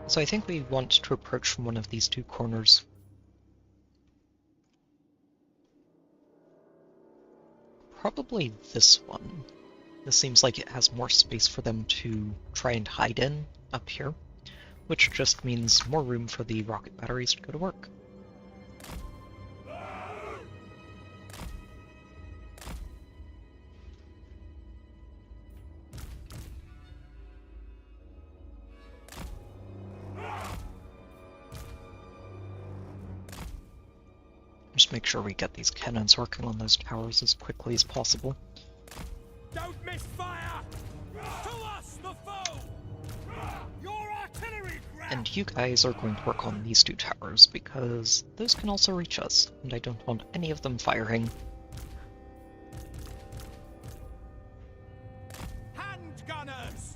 So I think we want to approach from one of these two corners. Probably this one. This seems like it has more space for them to try and hide in up here, which just means more room for the rocket batteries to go to work. Just make sure we get these cannons working on those towers as quickly as possible. Don't miss fire! To us, the foe! Your artillery ground! And you guys are going to work on these two towers, because those can also reach us, and I don't want any of them firing. Handgunners!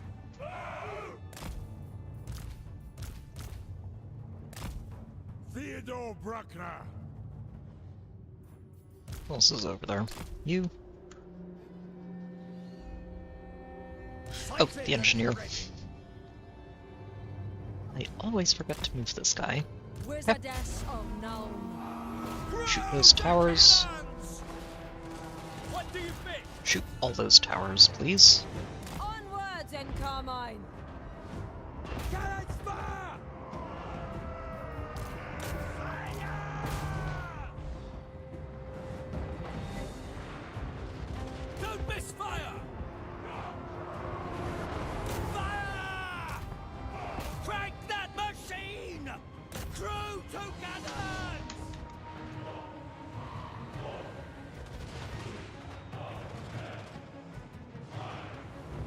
Theodore Bruckner. Who else is over there? You? Oh, the engineer. I always forget to move this guy. Wizardess of Nome. Shoot those towers. What do you think? Shoot all those towers, please. Onwards and Carmine. Cannons fire! Don't miss fire! Fire! Crank that machine! Crew to cannons!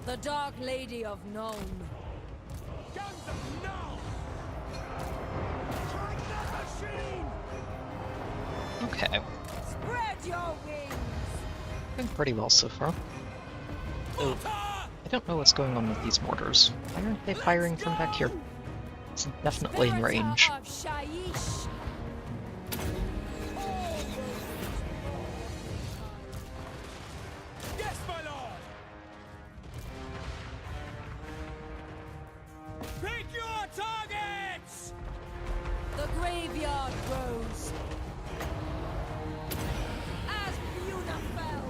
The Dark Lady of Nome. Guns of Null! Crank that machine! Okay, Spread your wings. doing pretty well so far. Oh, I don't know what's going on with these mortars. Why aren't they firing from back here? It's definitely in range. Spirits of Shaiish. Yes, my lord! Pick your targets! The graveyard grows. As Buna fell,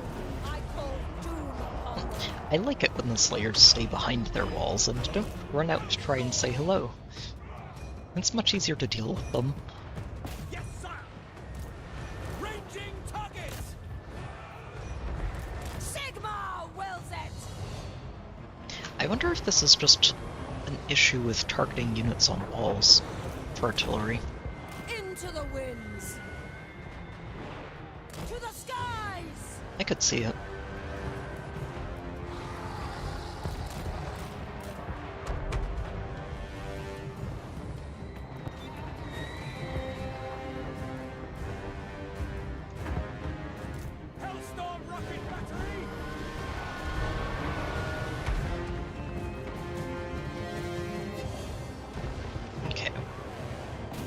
I call doom upon them. I like it when the Slayers stay behind their walls and don't run out to try and say hello. It's much easier to deal with them. Yes, sir! Ranging targets! Sigma wills it. I wonder if this is just an issue with targeting units on walls for artillery. Into the winds. To the skies. I could see it. Hellstorm rocket battery! Okay,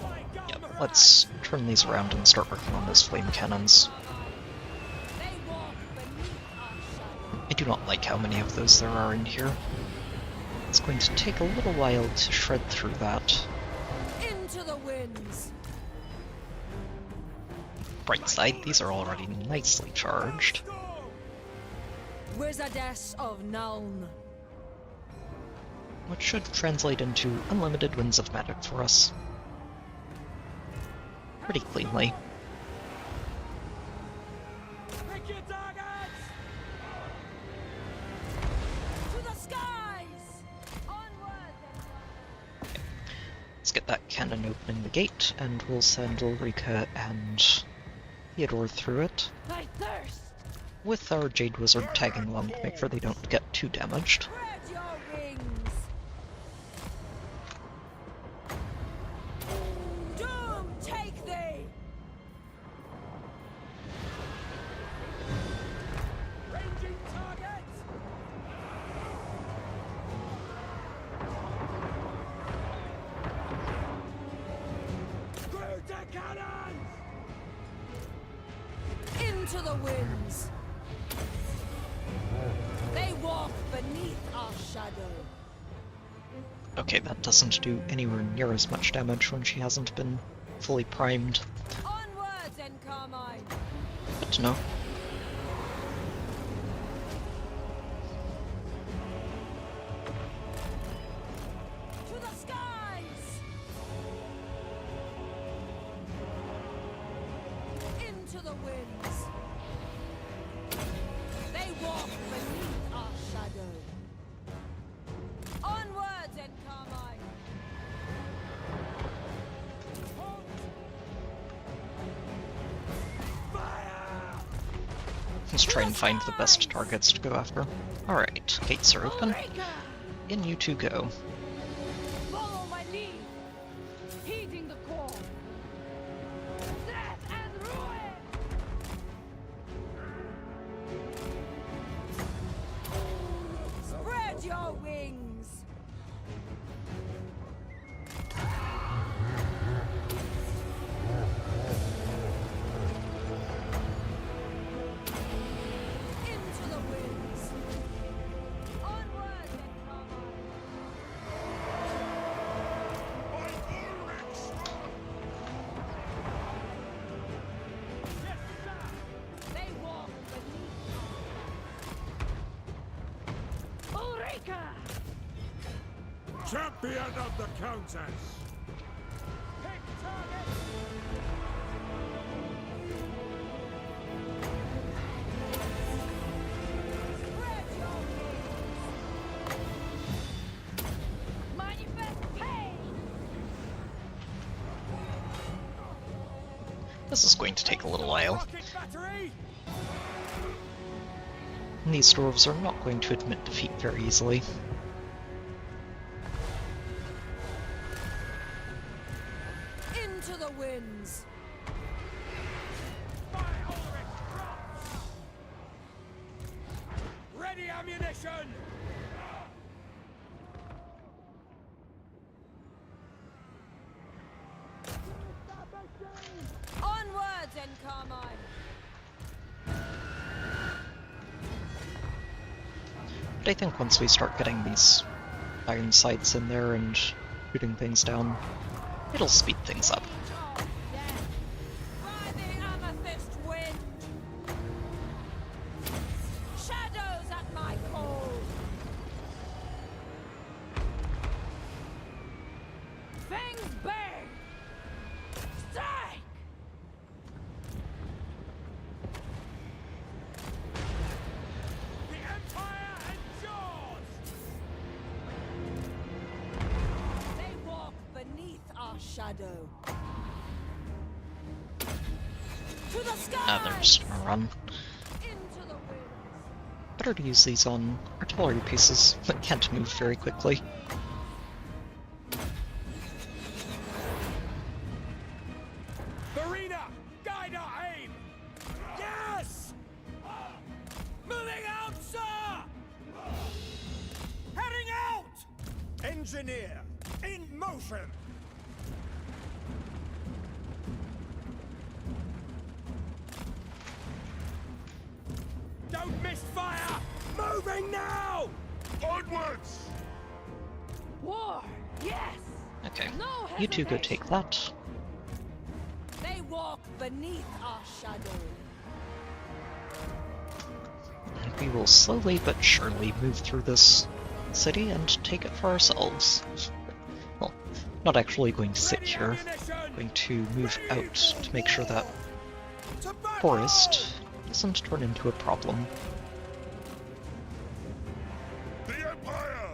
My gun yep, barrage! let's turn these around and start working on those flame cannons. They walk beneath our shadow. I do not like how many of those there are in here. It's going to take a little while to shred through that. Into Into the winds. Bright side, these are already nicely charged. Wizardess of Nuln. Which should translate into unlimited winds of magic for us. Pretty cleanly. Pick your targets! To the skies! Onward! Let's get that cannon opening the gate, and we'll send Ulrika and Theodore through it, I thirst! with our Jade Wizard tagging along to make sure they don't get too damaged. Spread your wings! Doom take thee! Ranging target! Through to cannons! Into the winds! They walk beneath our shadow. Okay, that doesn't do anywhere near as much damage when she hasn't been fully primed. Onwards and Carmine! Good to know. To the skies! Into the winds! They walk beneath our shadow. Onwards and Carmine! Let's try and find the best targets to go after. Alright, gates are open. Ulrika! In you two go. Follow my lead! Heeding the call! Death and ruin! Spread your wings! Into the winds! Onward and Carmine! They walk beneath our Ulrika! Champion of the Countess! Pick target! Spread your wings! Manifest pain! This is going to take a little while. Rocket battery! And these dwarves are not going to admit defeat very easily. Into the winds! Fire Ulrich! Ready ammunition! Onwards and Carmine! But I think once we start getting these iron sights in there and shooting things down, it'll speed things up. Of death! By the amethyst wind! Shadows at my call! Fangs bang! Strike! The Empire endures! They walk beneath our shadow. To the sky! Ah, they're just gonna run. Into the winds! Better to use these on artillery pieces that can't move very quickly. Verena! Guide our aim! Yes! Moving out, sir! Heading out! Engineer, in motion! Don't miss fire! Moving now! Onwards! War! Yes! Okay, No you two go hesitation. take that. They walk beneath our shadow. And we will slowly but surely move through this city and take it for ourselves. Well, not actually going to sit Ready here. ammunition! Going to move Ready out for to make sure that war! To battle! forest doesn't turn into a problem. The Empire!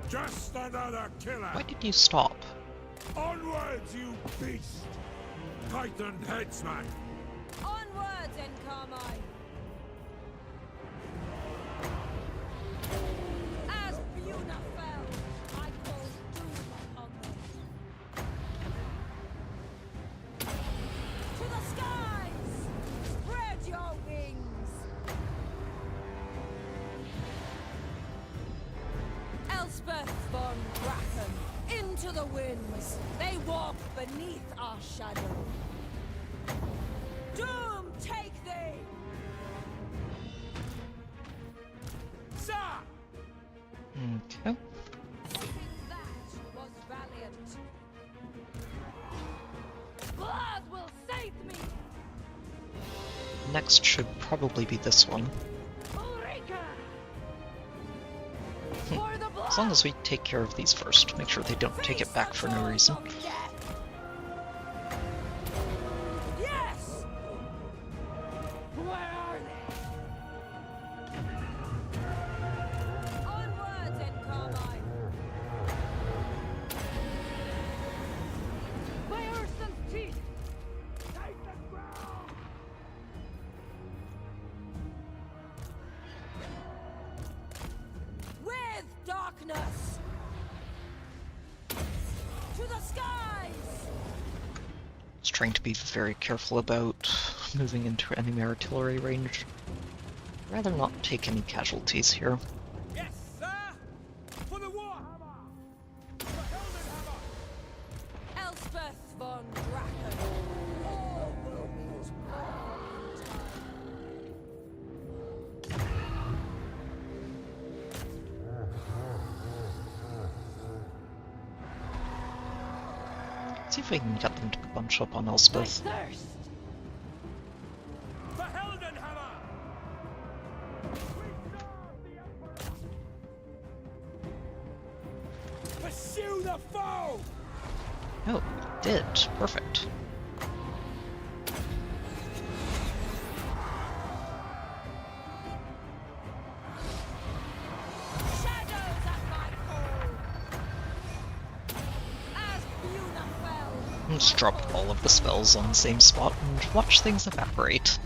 Just another killer! Why did you stop? Onwards, you beast! Titan headsman! Onwards, in Carmine. As Buna fell, I call doom upon them. To the skies! Spread your wings! Elspeth von Draken, into the winds! They walk beneath our shadow. Doom take thee! Sir! Okay. That was valiant. Blood will save me! Next should probably be this one. Ulrika! For the blood! As long as we take care of these first, make sure they don't take it back for no reason. Yes! Where are they? Onwards, in Carmine! My Urson's teeth! Take the ground! With darkness! To the skies! Just trying to be very careful about moving into enemy artillery range. Rather not take any casualties here. Yes, sir! For the Warhammer! The Helmet Hammer! Elspeth von Draken. All will meet all in time. See if we can get them to bunch up on My Elspeth. thirst! The Helden Hammer! We serve the Emperor! Pursue the foe! Oh, did. Perfect. Shadows at my call! As Buna fell! Just drop all of the spells on the same spot and watch things evaporate.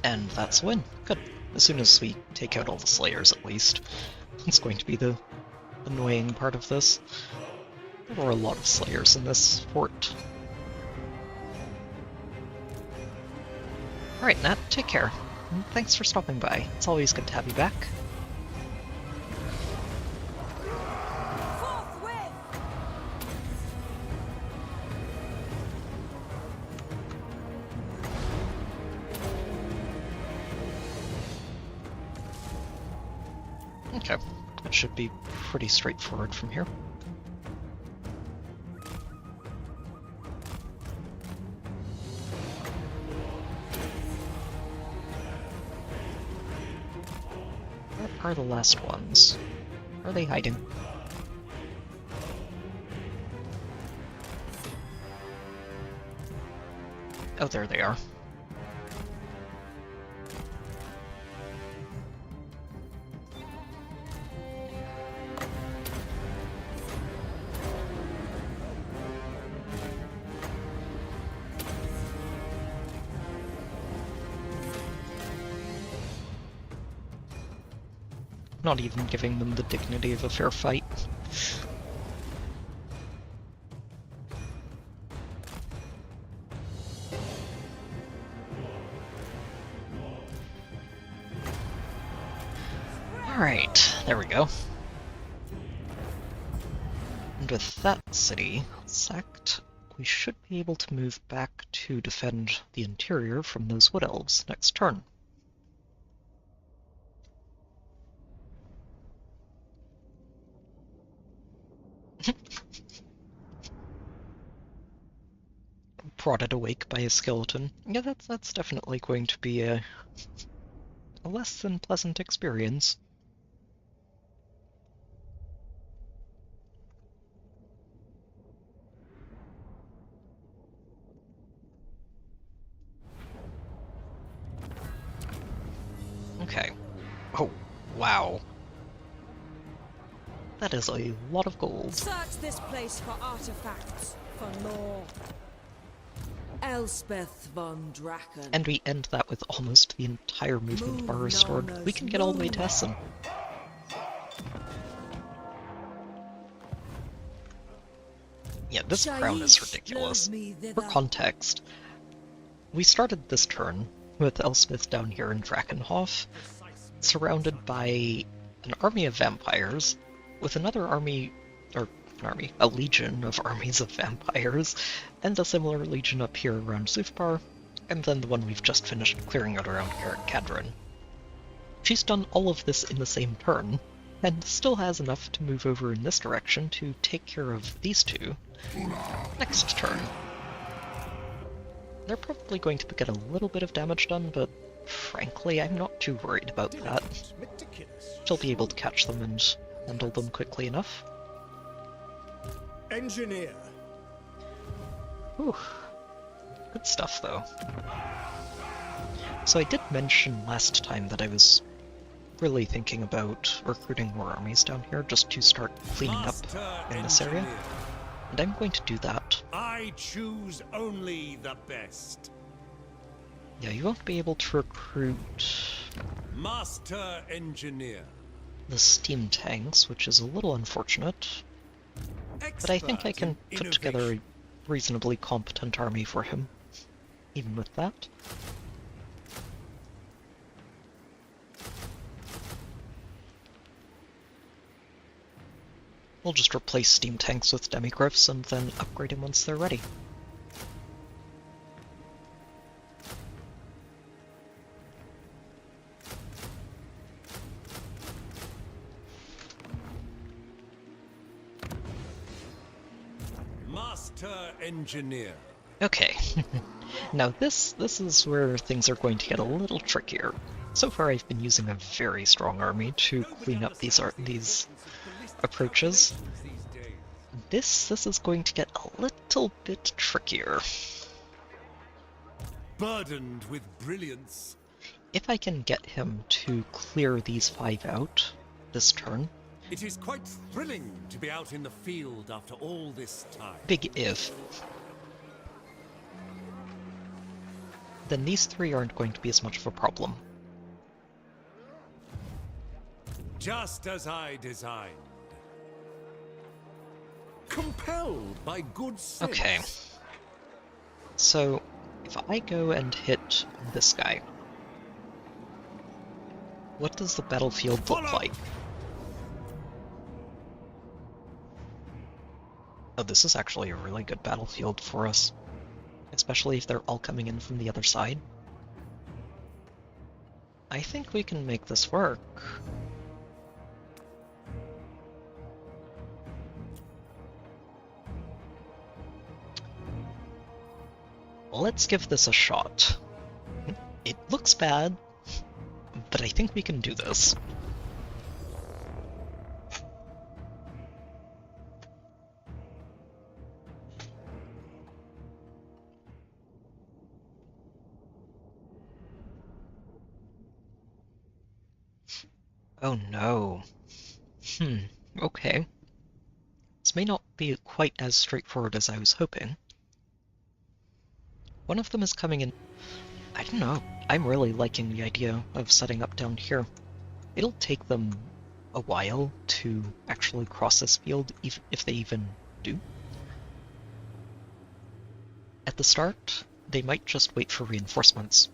And that's a win. Good. As soon as we take out all the slayers at least. It's going to be the annoying part of this. There were a lot of slayers in this fort. Alright, Nat, take care. And thanks for stopping by. It's always good to have you back. Forthwith! Okay, that should be pretty straightforward from here. Where are the last ones? Where are they hiding? Oh, there they are. Not even giving them the dignity of a fair fight. Alright, there we go. And with that city sacked, we should be able to move back to defend the interior from those wood elves next turn. Prodded awake by a skeleton. Yeah, that's definitely going to be a less than pleasant experience. Okay. Oh, wow. That is a lot of gold. Search this place for artifacts, for lore. Elspeth von Draken. And we end that with almost the entire movement bar restored. We can get all the way to Essen. Yeah, this crown is ridiculous. For context, we started this turn with Elspeth down here in Drakenhof, surrounded by an army of vampires, with another army, or a legion of armies of vampires, and a similar legion up here around Zhufbar, and then the one we've just finished clearing out around Cadron. She's done all of this in the same turn, and still has enough to move over in this direction to take care of these two next turn. They're probably going to get a little bit of damage done, but frankly, I'm not too worried about that. She'll be able to catch them and handle them quickly enough. Engineer. Whew. Good stuff, though. So I did mention last time that I was really thinking about recruiting more armies down here just to start cleaning up in this area. And I'm going to do that. I choose only the best. Yeah, you won't be able to recruit Master Engineer. the steam tanks, which is a little unfortunate. But I think I can put together a reasonably competent army for him, even with that. We'll just replace steam tanks with demigryphs and then upgrade them once they're ready. Master Engineer. Okay, now this is where things are going to get a little trickier. So far I've been using a very strong army to clean up these approaches. This is going to get a little bit trickier. Burdened with brilliance. If I can get him to clear these 5 out this turn. It is quite thrilling to be out in the field after all this time. Big if. Then these 3 aren't going to be as much of a problem. Just as I designed. Compelled by good sense. Okay. So, if I go and hit this guy, what does the battlefield look like? Oh, this is actually a really good battlefield for us. Especially if they're all coming in from the other side. I think we can make this work. Let's give this a shot. It looks bad, but I think we can do this. Oh no. Okay. This may not be quite as straightforward as I was hoping. One of them is coming in. I don't know. I'm really liking the idea of setting up down here. It'll take them a while to actually cross this field, if they even do. At the start, they might just wait for reinforcements.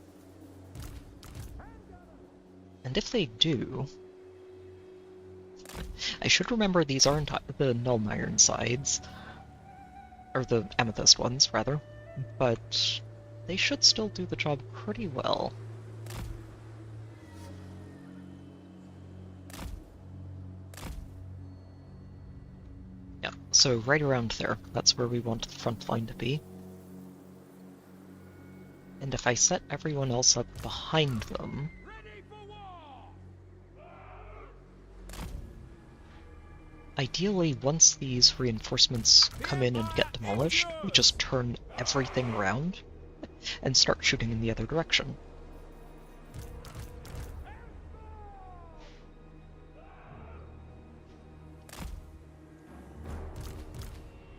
And if they do... I should remember these aren't the Null Iron sides, or the Amethyst ones, rather, but they should still do the job pretty well. Yeah, So right around there, that's where we want the front line to be. And if I set everyone else up behind them, Ready for war! ideally, once these reinforcements come in and get demolished, we just turn everything around and start shooting in the other direction.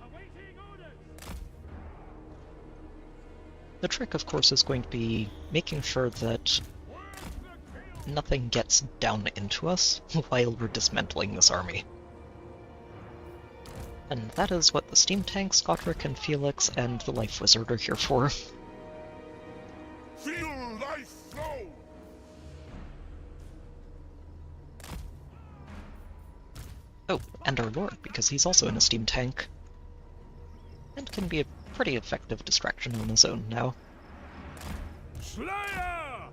Awaiting orders! The trick, of course, is going to be making sure that nothing gets down into us while we're dismantling this army. And that is what the steam tanks, Godric and Felix, and the Life Wizard are here for. Feel life flow! Oh, and our Lord, because he's also in a steam tank. And can be a pretty effective distraction on his own now. Slayer!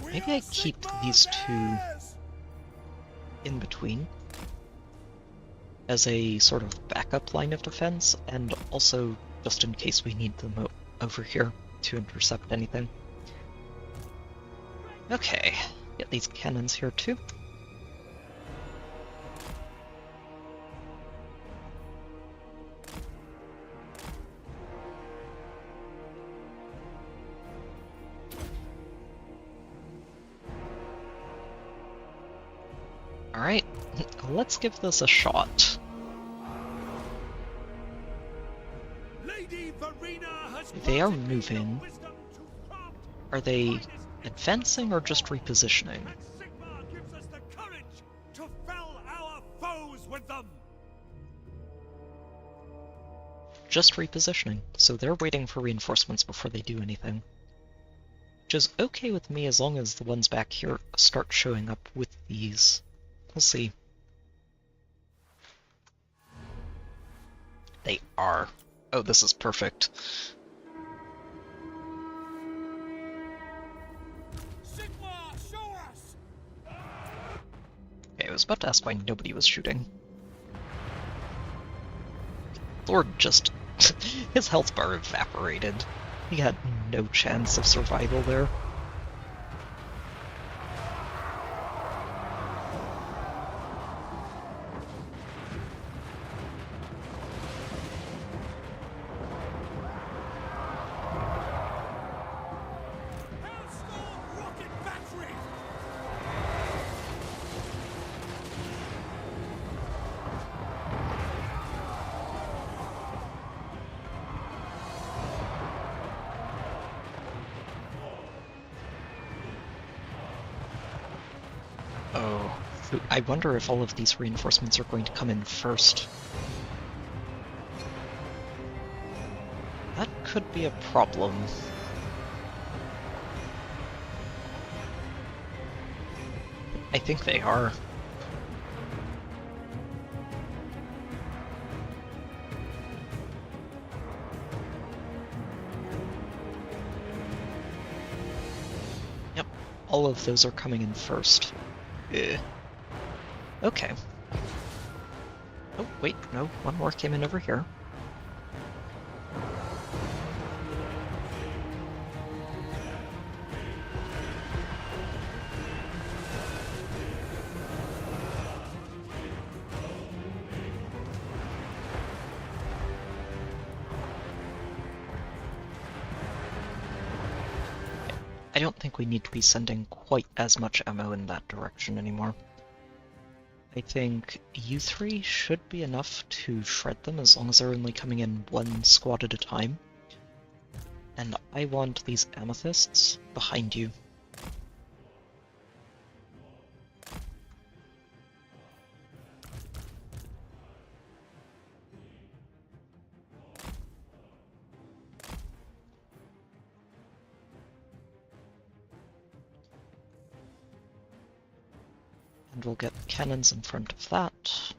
Maybe I keep these two in between as a sort of backup line of defense, and also just in case we need them over here to intercept anything. Okay, get these cannons here too. Alright, let's give this a shot. Lady Verena has They are granted me the moving. wisdom to craft Are they finest advancing or just repositioning? and Sigmar gives us the courage to fell our foes with them. Just repositioning, so they're waiting for reinforcements before they do anything. Which is okay with me as long as the ones back here start showing up with these. We'll see. They are. Oh, this is perfect. Sigmar, show us! Okay, I was about to ask why nobody was shooting. Lord just... his health bar evaporated. He had no chance of survival there. Hellstorm rocket battery! Oh, I wonder if all of these reinforcements are going to come in first. That could be a problem. I think they are. Yep, all of those are coming in first. Eh. Okay. Oh, wait, no, one more came in over here. I don't think we need to be sending quite as much ammo in that direction anymore. I think you three should be enough to shred them as long as they're only coming in one squad at a time. And I want these amethysts behind you. And we'll get cannons in front of that.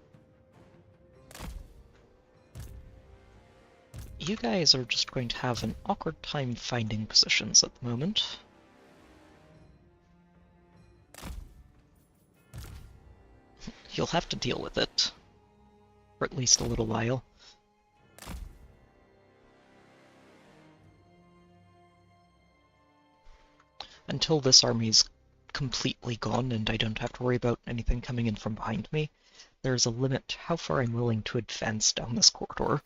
You guys are just going to have an awkward time finding positions at the moment. you'll have to deal with it. For at least a little while. Until this army's completely gone and I don't have to worry about anything coming in from behind me, there's a limit to how far I'm willing to advance down this corridor.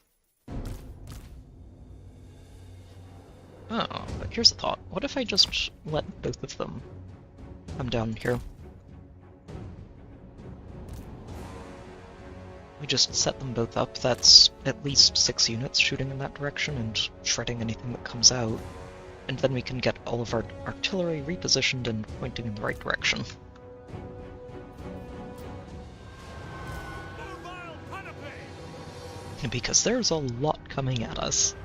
Oh, but here's a thought. What if I just let both of them come down here? We just set them both up. That's at least 6 units shooting in that direction and shredding anything that comes out. And then we can get all of our artillery repositioned and pointing in the right direction. Because there's a lot coming at us.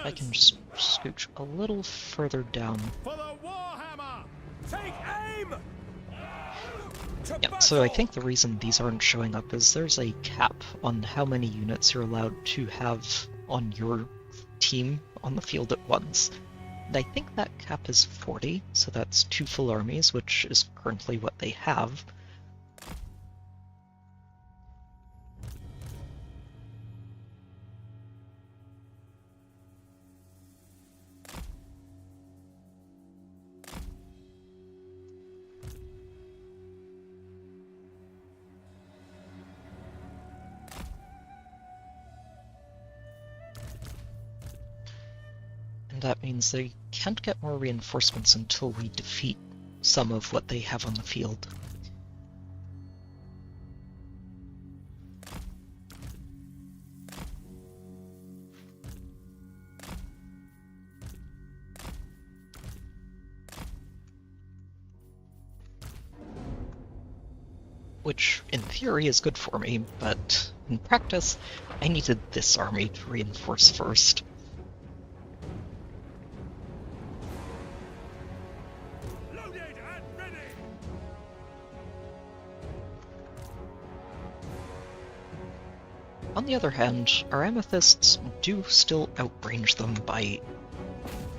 I can just scooch a little further down. For the Warhammer! Take aim! Yeah, so I think the reason these aren't showing up is there's a cap on how many units you're allowed to have on your team on the field at once. And I think that cap is 40, so that's 2 full armies, which is currently what they have. That means they can't get more reinforcements until we defeat some of what they have on the field. Which, in theory, is good for me, but in practice, I needed this army to reinforce first. On the other hand, our amethysts do still outrange them by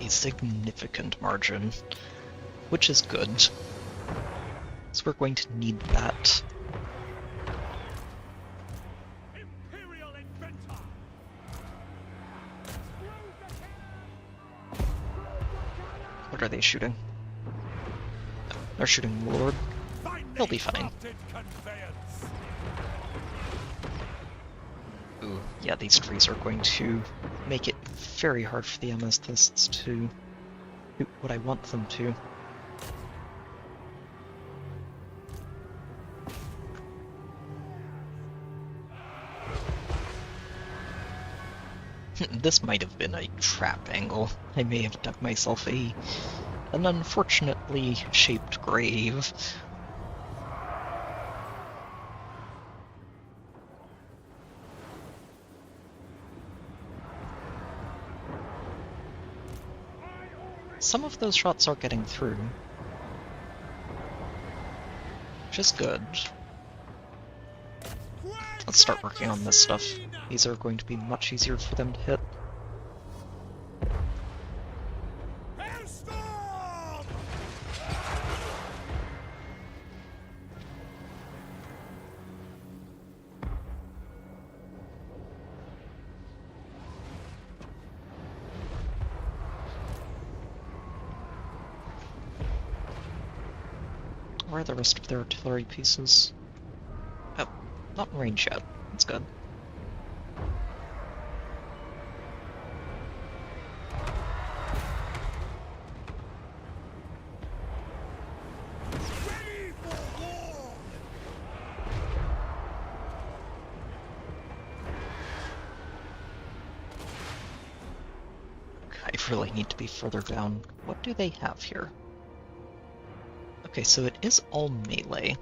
a significant margin, which is good. So we're going to need that. Imperial Inventor! What are they shooting? Oh, they're shooting Lord. They'll be fine. Ooh, yeah, these trees are going to make it very hard for the amethysts to do what I want them to. This might have been a trap angle. I may have dug myself an unfortunately shaped grave. Some of those shots are getting through, which is good. Let's start working on this stuff. These are going to be much easier for them to hit. Where are the rest of their artillery pieces? Oh, not in range yet. That's good. I really need to be further down. What do they have here? Okay, so it is all melee.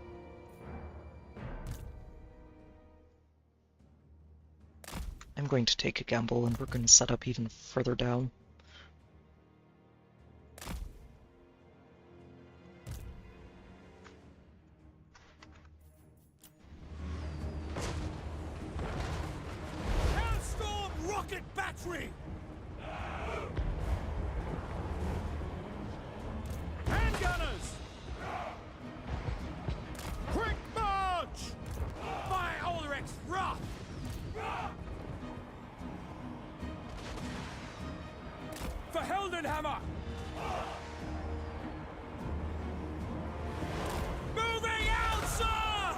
I'm going to take a gamble and we're going to set up even further down. rocket battery! Handgunners! Quick march! By Ulrich's wrath! For Heldenhammer! Moving out, sir!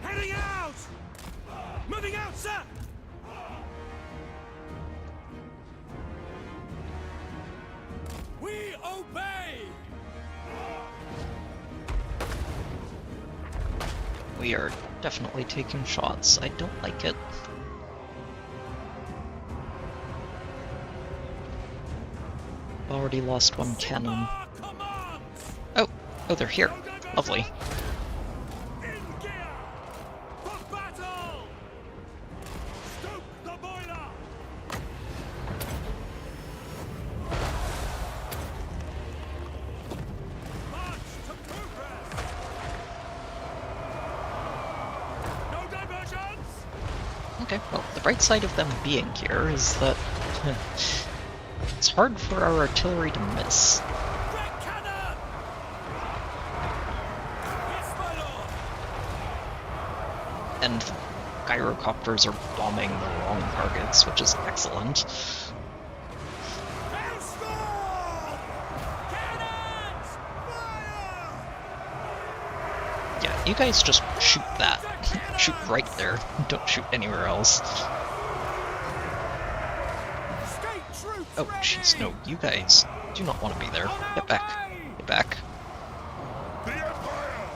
Heading out! Moving out, sir! We obey! We are definitely taking shots. I don't like it. Already lost one cannon. Our commands! Oh, they're here. Lovely. In gear! For battle! Stoke the boiler! March to progress! No diversions! Okay, well, the bright side of them being here is that it's hard for our artillery to miss. Red cannon! Yes, my lord! And gyrocopters are bombing the wrong targets, which is excellent. Hailstorm! Cannons! Fire! Yeah, you guys just shoot that. Shoot right there. Don't shoot anywhere else. State troops Oh, jeez, no, you guys do not want to be there. Get back. Get back. The Empire!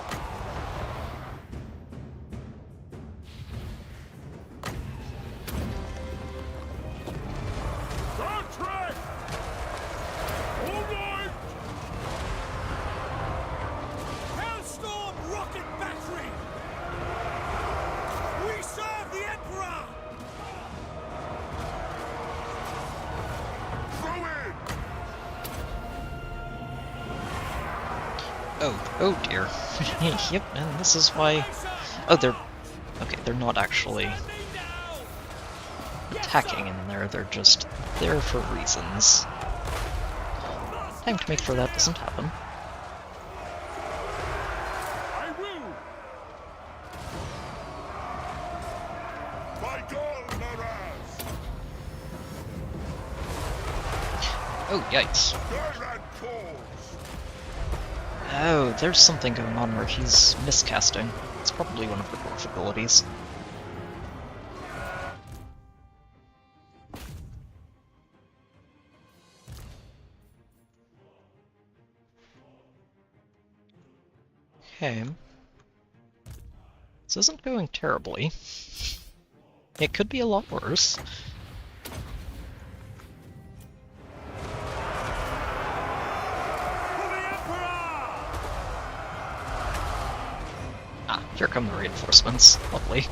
On track! All right! Hailstorm rocket battery! We serve the Emperor! Throw in! Oh dear. Yep, and this is why... Oh, they're not actually attacking in there, they're just there for reasons. Time to make sure that doesn't happen. I will! By God, Naraz! Oh, yikes. Tyrant calls! Oh, there's something going on where he's miscasting. It's probably one of the dwarf abilities. Okay. This isn't going terribly. It could be a lot worse. For the Emperor! Ah, here come the reinforcements. Lovely.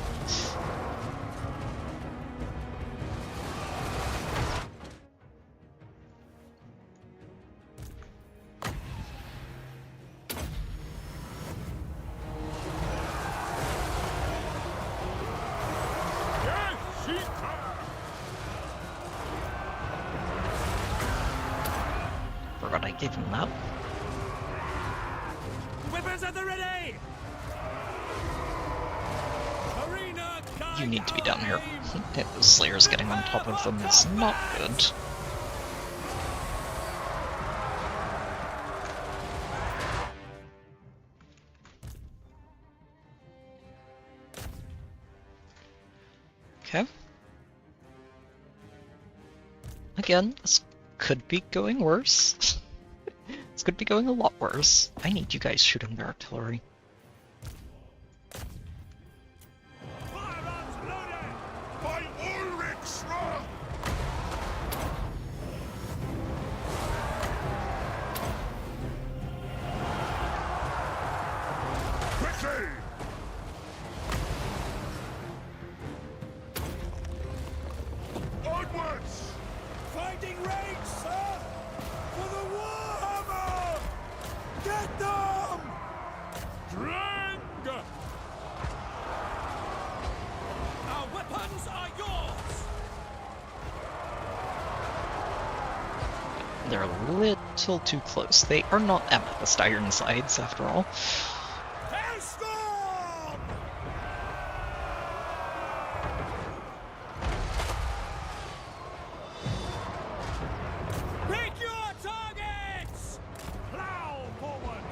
Yes, she comes! Forgot I gave him that. Weapons at the ready! Arena You need to be down here. The Slayers getting on top of them is not good. Okay. Again, this could be going worse. This could be going a lot worse. I need you guys shooting their artillery. Firearms loaded! By Ulrich's wrath! Quickly! Onwards! Finding range, sir! For the Warhammer! Get them! Drang! Our weapons They're a little too close. They are not Amethyst Ironsides, after all. Hailstorm! Pick your targets! Plow forward!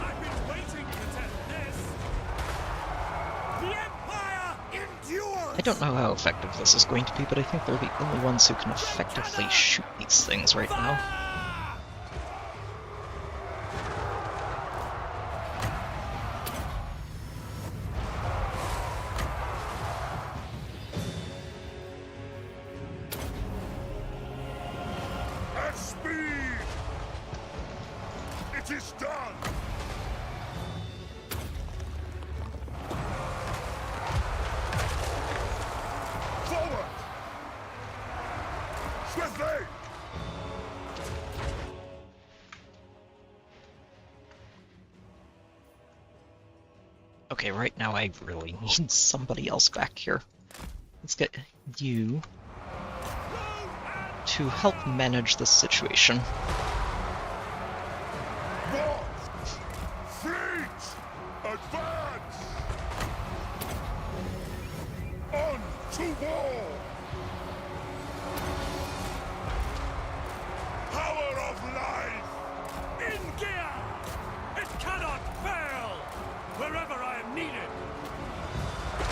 I've been waiting to test this. The Empire endures! I don't know how effective this is going to be, but I think they're the only ones who can effectively shoot these things right now. At speed! It is done! Forward! Swiftly! Okay, right now I really need somebody else back here. Let's get you to help manage this situation. March! Fleet! Advance! On to war! Power of life! In gear! It cannot fail! Wherever I am needed!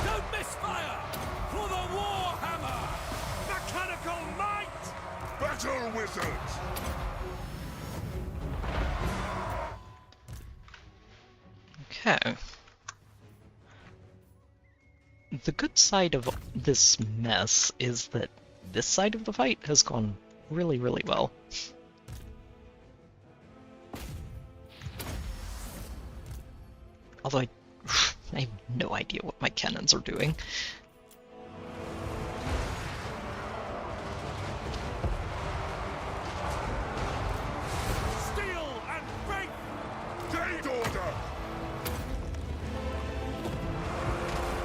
Don't misfire! For the Warhammer! Mechanical might! Battle wizards! Okay. The good side of this mess is that this side of the fight has gone really, really well. Although I have no idea what my cannons are doing. Steel and faith! Take order!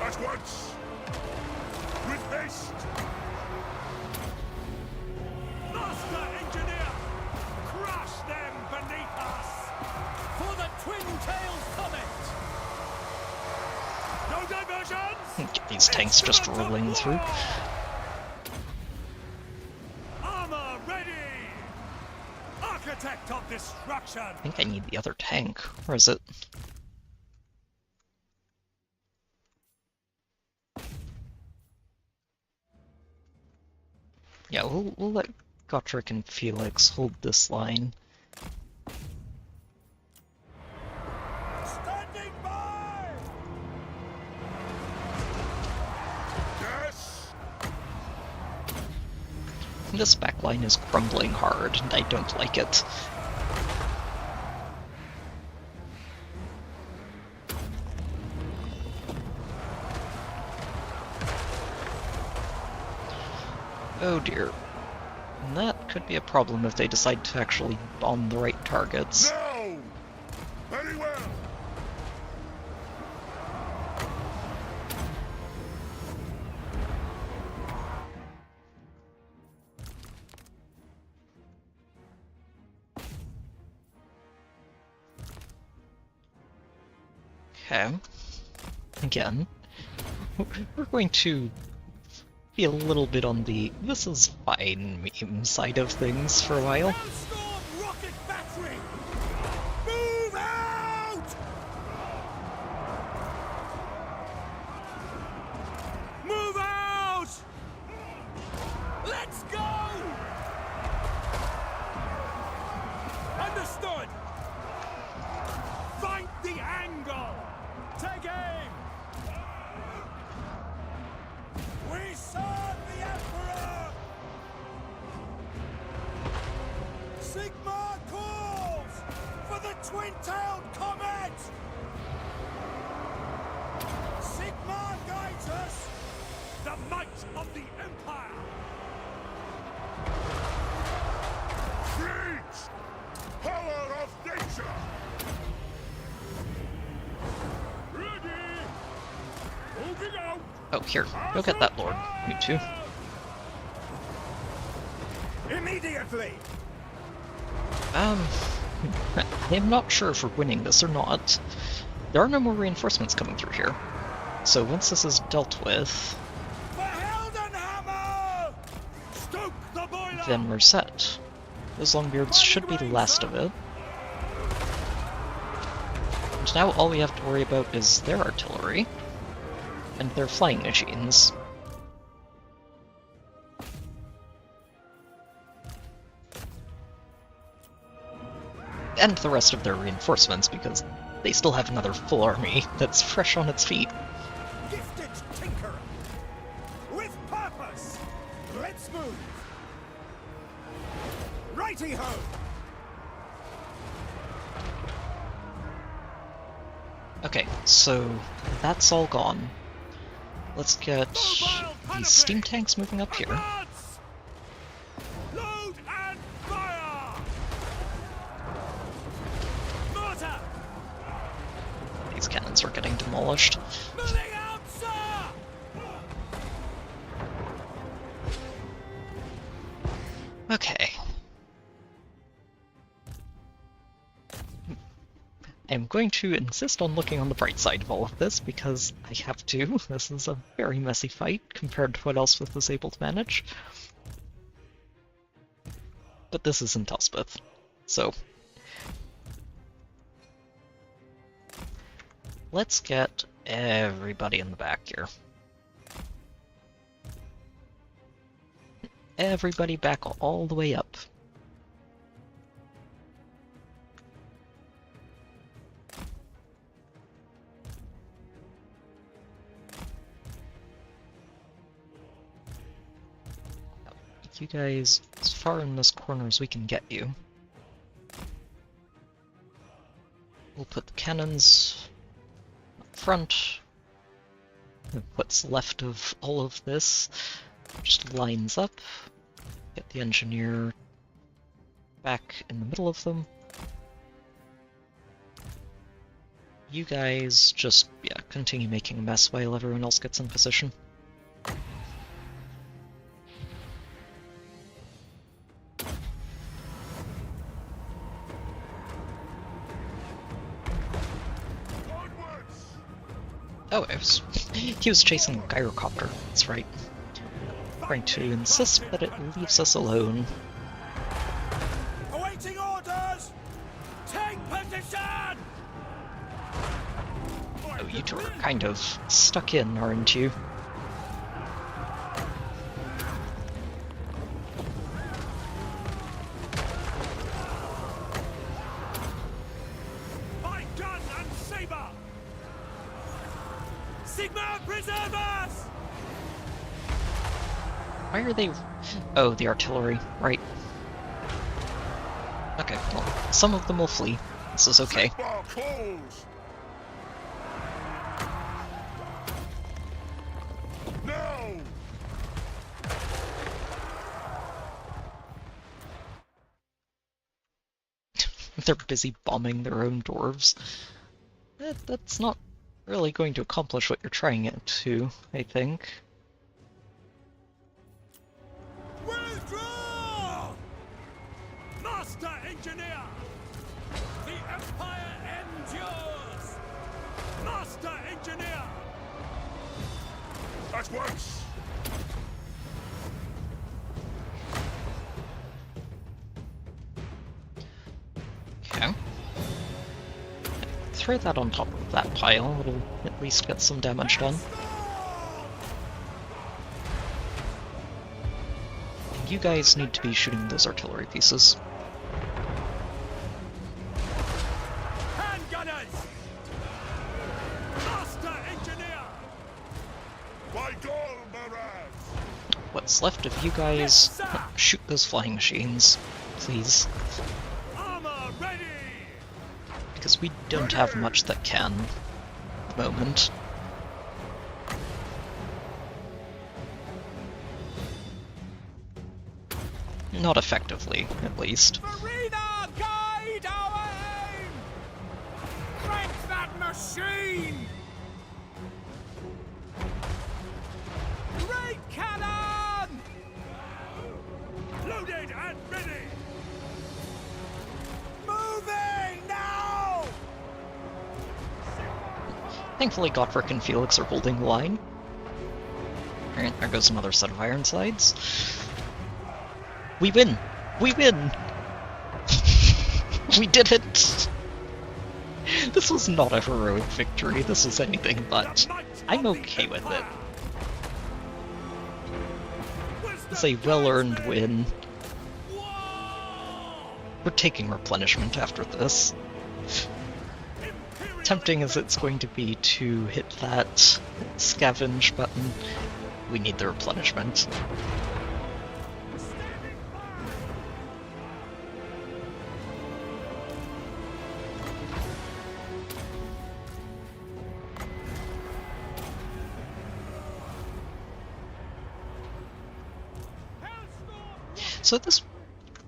At once! With haste! Master Engineer! Crush them beneath us! For the twin-tailed comet! No diversions! Get these tanks just rolling through. Armor ready! Architect of destruction! I think I need the other tank. Where is it? Yeah, we'll let Gotrek and Felix hold this line. Standing by! Yes! This backline is crumbling hard, and I don't like it. Oh dear. And that could be a problem if they decide to actually bomb the right targets. No! Very well! Okay. Again, we're going to be a little bit on the this is fine meme side of things for a while. Hailstorm rocket battery! Move out! Move out! Let's go! Understood! Find the angle! Take aim! We serve the Emperor! Sigmar calls for the twin-tailed comet! Sigmar guides us! The might of the Empire! Fleet! Power of nature! Ready! Moving out! Oh, here, go get that lord. You too. Immediately! I'm not sure if we're winning this or not. There are no more reinforcements coming through here. So once this is dealt with, For Heldenhammer! Stoke the boiler! then we're set. Those Longbeards should be the last of it. And now all we have to worry about is their artillery and their flying machines. And the rest of their reinforcements, because they still have another full army that's fresh on its feet. Gifted tinkerer! With purpose! Let's move! Righty-ho! Okay, so that's all gone. Let's get these steam tanks moving up here. Advance! Load and fire! Mortar! These cannons are getting demolished. Moving out, sir! Okay. I'm going to insist on looking on the bright side of all of this, because I have to. This is a very messy fight compared to what Elspeth was able to manage. But this isn't Elspeth, so... let's get everybody in the back here. Everybody back all the way up. You guys as far in this corner as we can get you. We'll put the cannons up front. What's left of all of this just lines up. Get the engineer back in the middle of them. You guys just, yeah, continue making a mess while everyone else gets in position. Oh, he was chasing a gyrocopter, that's right. Trying to insist that it leaves us alone. Awaiting orders! Take position! Oh, you two are kind of stuck in, aren't you? My gun and saber! Sigma, preserve us! Why are they... oh, the artillery, right. Okay, well, some of them will flee. This is okay. Zhufbar calls! No! They're busy bombing their own dwarves. That's not really going to accomplish what you're trying it to, I think. Withdraw! Master Engineer! The Empire endures! Master Engineer! At once! Okay. Throw that on top of that pile, it'll at least get some damage done. You guys need to be shooting those artillery pieces. Handgunners! Master Engineer! By Gol Baraz! What's left of you guys, shoot those flying machines, please. Armor ready! Because we don't have much that can at the moment. Not effectively, at least. Marina, guide our aim! Crank that machine! Great cannon! Loaded and Thankfully, Godric and Felix are holding the line. Alright, there goes another set of Ironsides. We win! We win! We did it! This was not a heroic victory, this was anything but. I'm okay with it. It's a well-earned win. We're taking replenishment after this. Tempting as it's going to be to hit that scavenge button, we need the replenishment. So this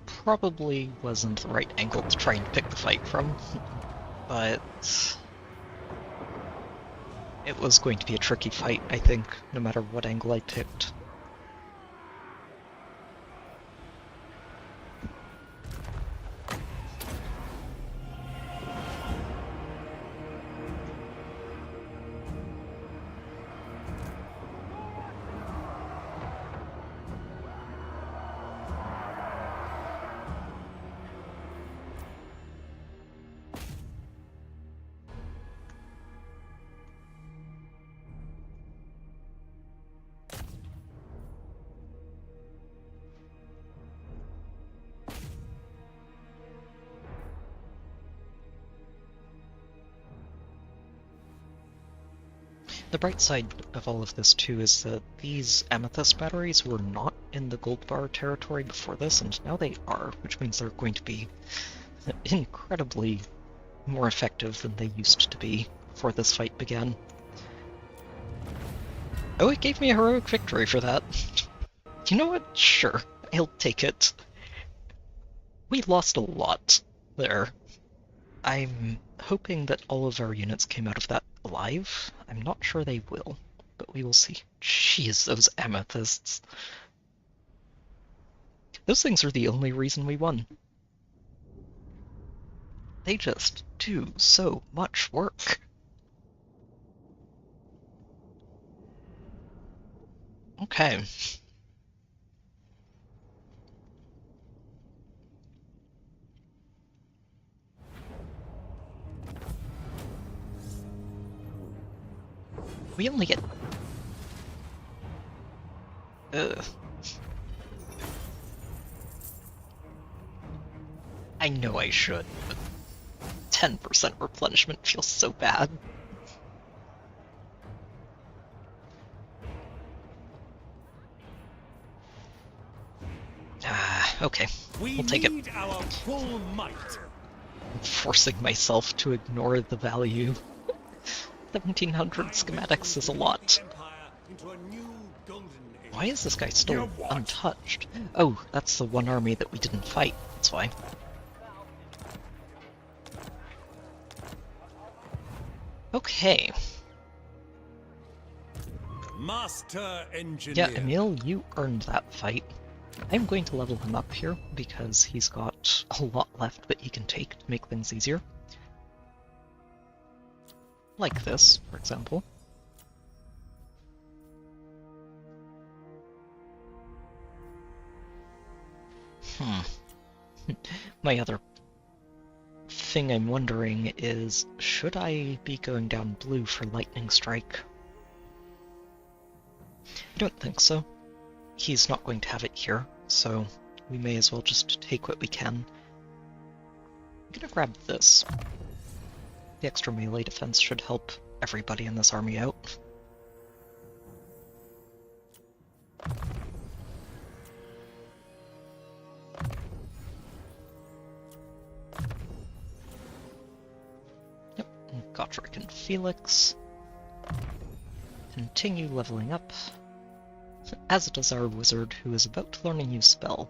probably wasn't the right angle to try and pick the fight from, but it was going to be a tricky fight, I think, no matter what angle I picked. The bright side of all of this, too, is that these amethyst batteries were not in the gold bar territory before this, and now they are, which means they're going to be incredibly more effective than they used to be before this fight began. Oh, it gave me a heroic victory for that. You know what? Sure, I'll take it. We lost a lot there. I'm hoping that all of our units came out of that alive. I'm not sure they will, but we will see. Jeez, those amethysts. Those things are the only reason we won. They just do so much work. Okay. We only get... I know I should, but 10% replenishment feels so bad. Okay. We'll take it. Our full might. I'm forcing myself to ignore the value. 1700 schematics is a lot. Why is this guy still untouched? Oh, that's the one army that we didn't fight, that's why. Okay. Master engineer. Yeah, Emil, you earned that fight. I'm going to level him up here because he's got a lot left that he can take to make things easier. Like this, for example. My other thing I'm wondering is, should I be going down blue for Lightning Strike? I don't think so. He's not going to have it here, so we may as well just take what we can. I'm gonna grab this. The extra melee defense should help everybody in this army out. Yep, Godric and Felix. Continue leveling up, as does our wizard, who is about to learn a new spell.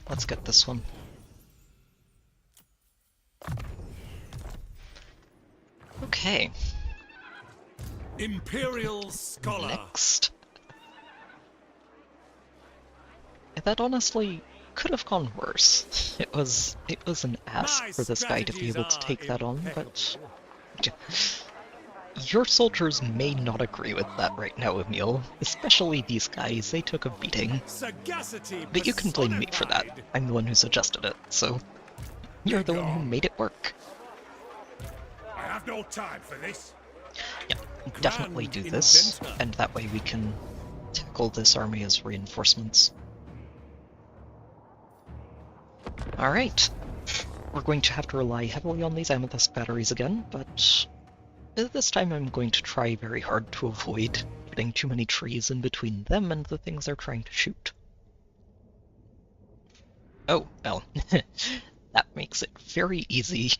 Let's get this one. Okay. Imperial Scholar. Next. That honestly could have gone worse. It was an ask My for this guy to be strategies able to are take that on, impeccable. but your soldiers may not agree with that right now, Emil. Especially these guys, they took a beating. Sagacity But you can blame me for that. personified. I'm the one who suggested it, so you're the one who made it work. I have no time for this. Yeah, definitely do this, inventor. and that way we can tackle this army as reinforcements. Alright, we're going to have to rely heavily on these amethyst batteries again, but this time I'm going to try very hard to avoid getting too many trees in between them and the things they're trying to shoot. Oh, well, that makes it very easy.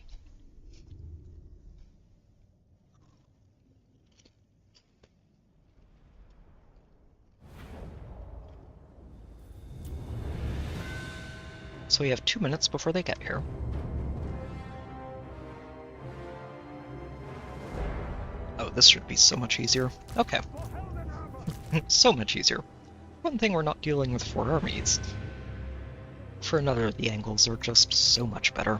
So we have 2 minutes before they get here. Oh, this should be so much easier. Okay. So much easier. One thing, we're not dealing with 4 armies. For another, the angles are just so much better.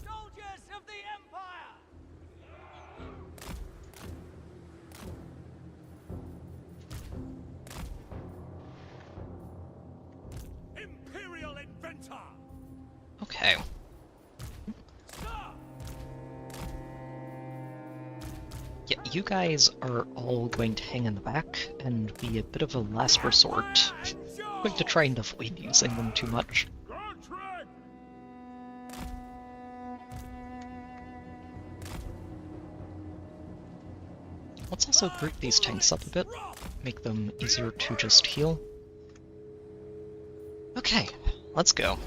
Soldiers of the Empire! Imperial inventor! Okay. Stop! Yeah, you guys are all going to hang in the back and be a bit of a last resort. I'm going to try and avoid using them too much. Contract! Let's also group these tanks up a bit, make them easier to just heal. Okay, let's go.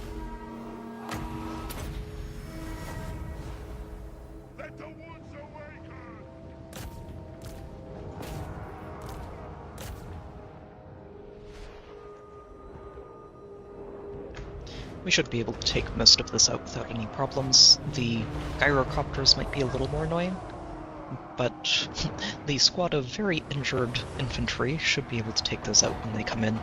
Let the woods awaken! We should be able to take most of this out without any problems. The gyrocopters might be a little more annoying, but the squad of very injured infantry should be able to take those out when they come in.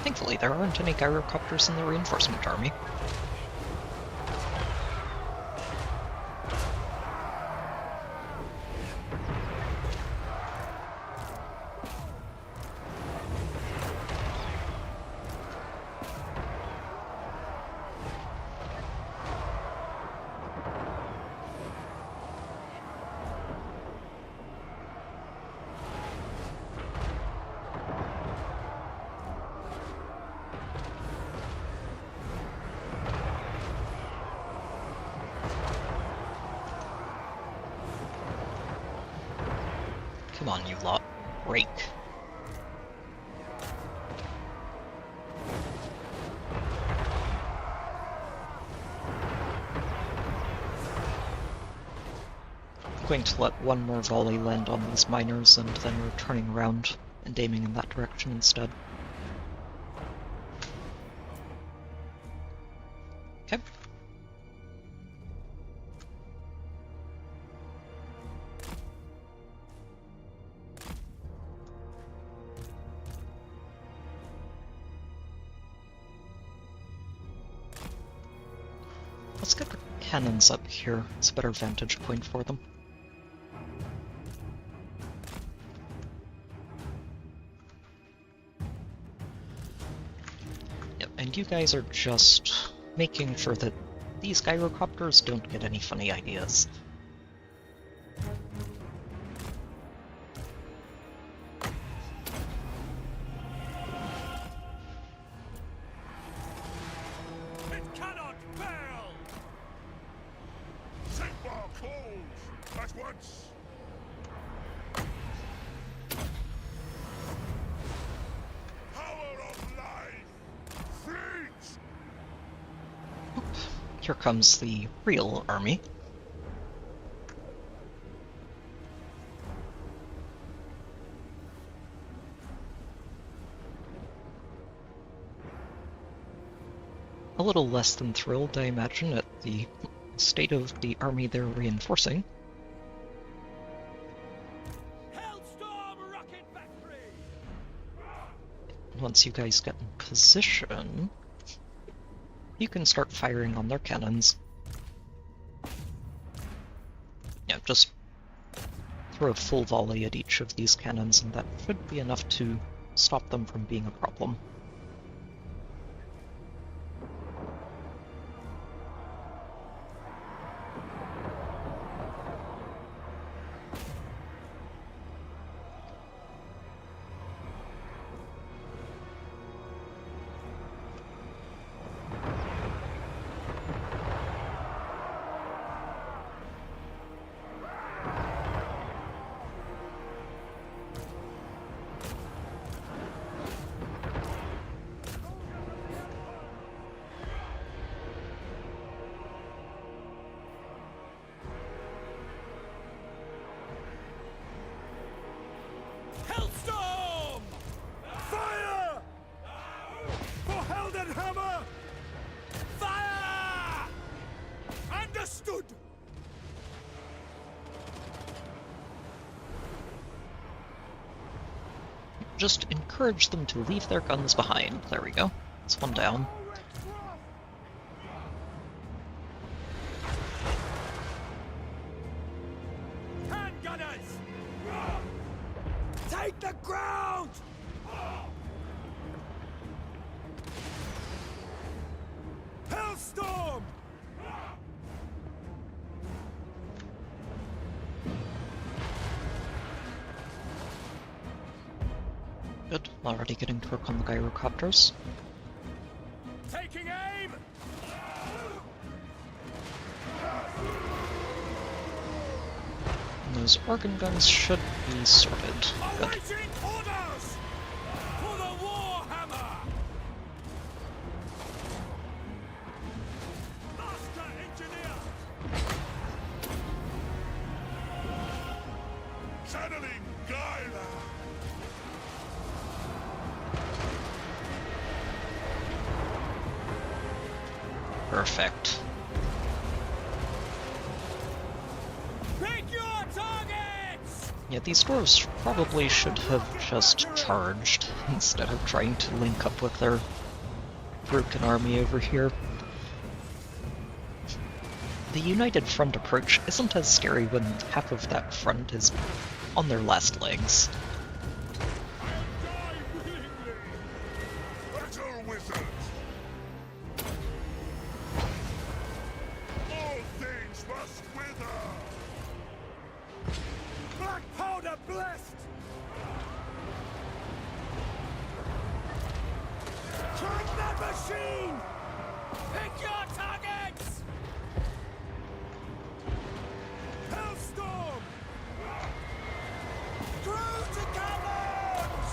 Thankfully, there aren't any gyrocopters in the reinforcement army. Come on, you lot. Break. I'm going to let one more volley land on these miners, and then we're turning around and aiming in that direction instead. Okay. Let's get the cannons up here. It's a better vantage point for them. Yep, and you guys are just making sure that these gyrocopters don't get any funny ideas. It cannot fail! Zhufbar calls at once! Power of life! Fleet! Here comes the real army. a little less than thrilled, I imagine, at the state of the army they're reinforcing. Hellstorm Rocket Factory! Once you guys get in position, you can start firing on their cannons. Yeah, just throw a full volley at each of these cannons, and that should be enough to stop them from being a problem. Hellstorm! Fire! For Heldenhammer! Fire! Understood! Just encourage them to leave their guns behind. There we go. That's one down. Handgunners! Take the ground! Hellstorm! Good. Already getting to work on the gyrocopters. Taking aim! And those organ guns should be sorted. Good. Awaiting orders! For the Warhammer! Master Engineer! Channeling Gyla! Perfect. Pick your targets! Yeah, these dwarves probably should have just charged instead of trying to link up with their broken army over here. The united front approach isn't as scary when half of that front is on their last legs. Die willingly! Battle wizards! All things must wither! Black powder blessed! Track that machine! Pick your targets! Hellstorm! Through to cannons!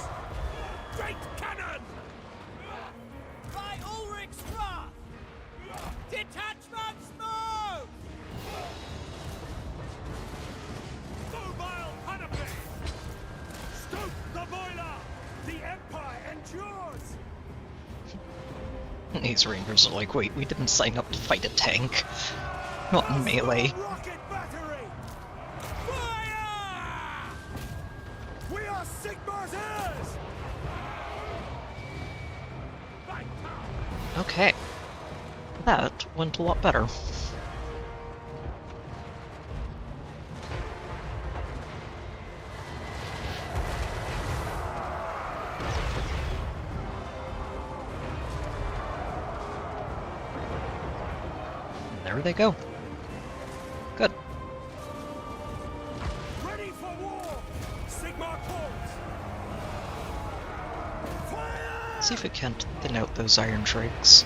Great cannon! By Ulrich's wrath! Detachments move! Mobile panoply! Stoke the boiler! The Empire endures! These rangers are like, wait, we didn't sign up to fight a tank. Not in melee. Rocket battery! Fire! We are Sigmar's heirs! Fight power! Okay. That went a lot better. There they go. Good. Ready for war! Sigmar calls! Fire! See if it can't thin out those iron shrikes.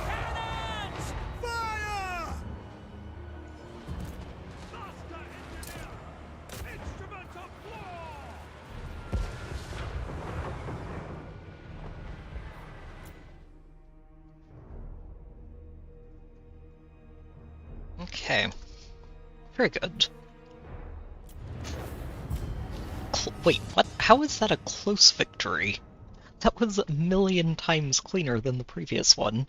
Cannons! Fire! Master Engineer! Instrument of war! Okay. Very good. Wait, what? How is that a close victory? That was a million times cleaner than the previous one.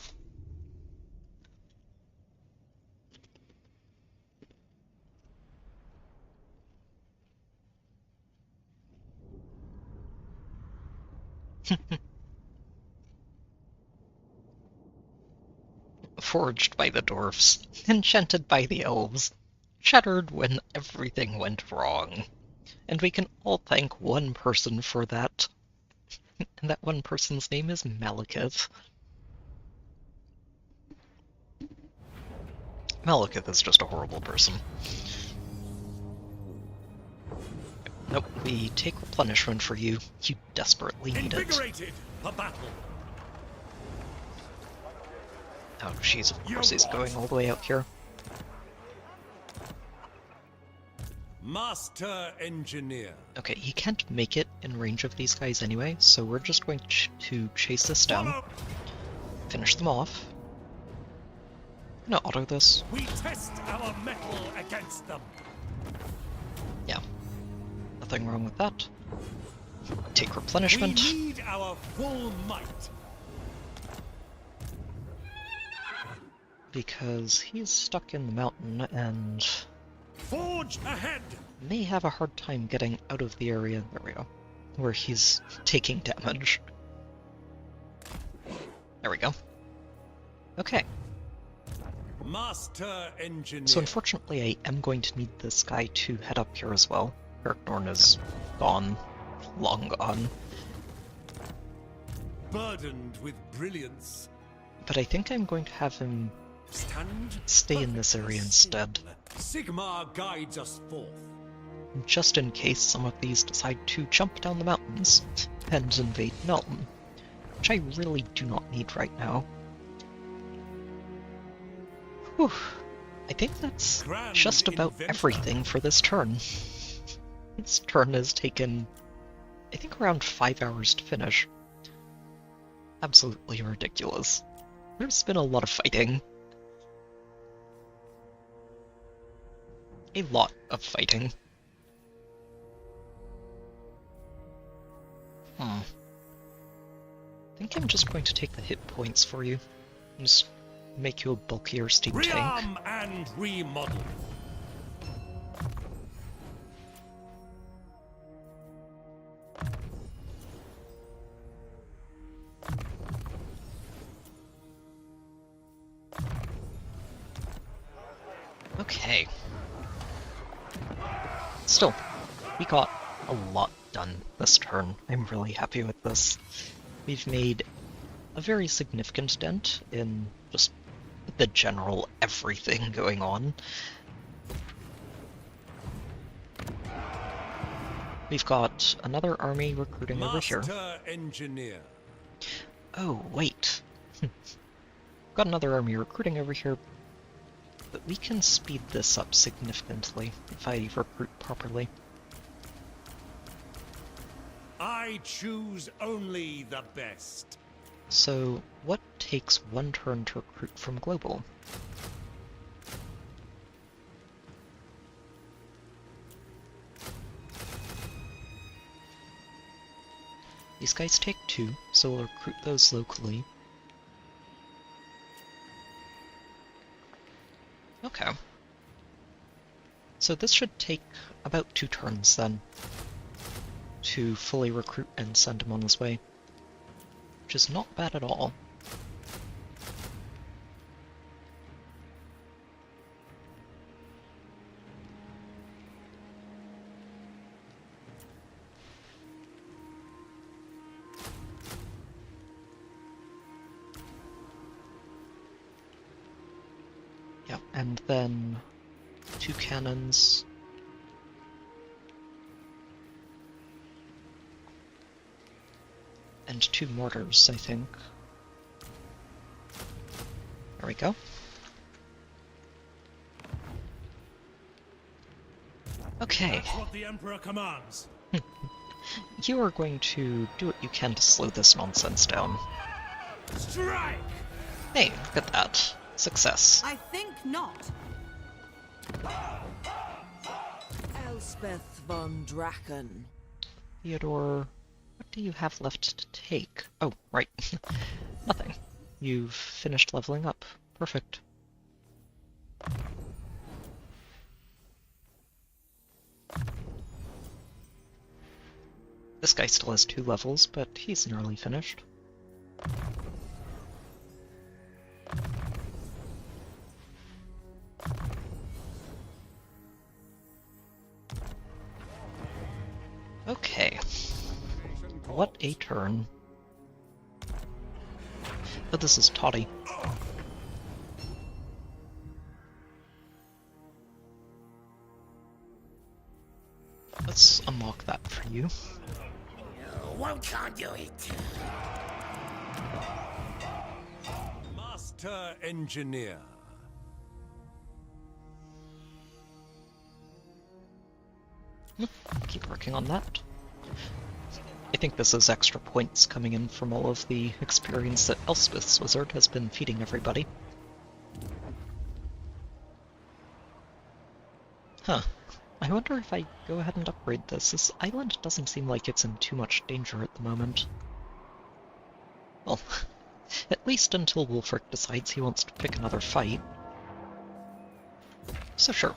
Forged by the dwarves, enchanted by the elves, shattered when everything went wrong. And we can all thank one person for that. And that one person's name is Malekith. Malekith is just a horrible person. Nope, we take replenishment for you. You desperately need it. Invigorated for battle. Oh, jeez, of course he's going all the way out here. Master Engineer. Okay, he can't make it in range of these guys anyway, so we're just going to chase this down, Follow. finish them off. I'm gonna auto this. We test our mettle against them. Yeah, nothing wrong with that. Take replenishment. We need our full might. Because he's stuck in the mountain and Forge ahead. may have a hard time getting out of the area, there we go, where he's taking damage. There we go. Okay, Master Engineer. so unfortunately I am going to need this guy to head up here as well. Erknorn is gone. Long gone. Burdened with brilliance. But I think I'm going to have him Stand stay in this area instead, Sigmar guides us forth. just in case some of these decide to jump down the mountains and invade Melton, which I really do not need right now. Whew. I think that's Grand just about inventor. everything for this turn. This turn has taken, I think, around 5 hours to finish. Absolutely ridiculous. There's been a lot of fighting. A lot of fighting. I think I'm just going to take the hit points for you. And just make you a bulkier steam tank. Rearm and remodel. Okay. Still, we got a lot done this turn. I'm really happy with this. We've made a very significant dent in just the general everything going on. We've got another army recruiting over here. Master Engineer. Oh, wait. Got another army recruiting over here, but we can speed this up significantly if I recruit properly. I choose only the best. So, what takes one turn to recruit from Global? These guys take 2, so we'll recruit those locally. Okay. So this should take about 2 turns then, to fully recruit and send him on his way. Which is not bad at all. Yeah, and then 2 cannons. And 2 mortars, I think. There we go. Okay. That's what the Emperor commands. You are going to do what you can to slow this nonsense down. Strike! Hey, look at that. Success. I think not. Elspeth von Draken. Theodore What do you have left to take? Oh, right. Nothing. You've finished leveling up. Perfect. This guy still has 2 levels, but he's nearly finished. Okay. What a turn. But this is Toddy. Let's unlock that for you. One can't do it. Master Engineer. Keep working on that. I think this is extra points coming in from all of the experience that Elspeth's wizard has been feeding everybody. Huh. I wonder if I go ahead and upgrade this. This island doesn't seem like it's in too much danger at the moment. Well, at least until Wulfric decides he wants to pick another fight. So sure.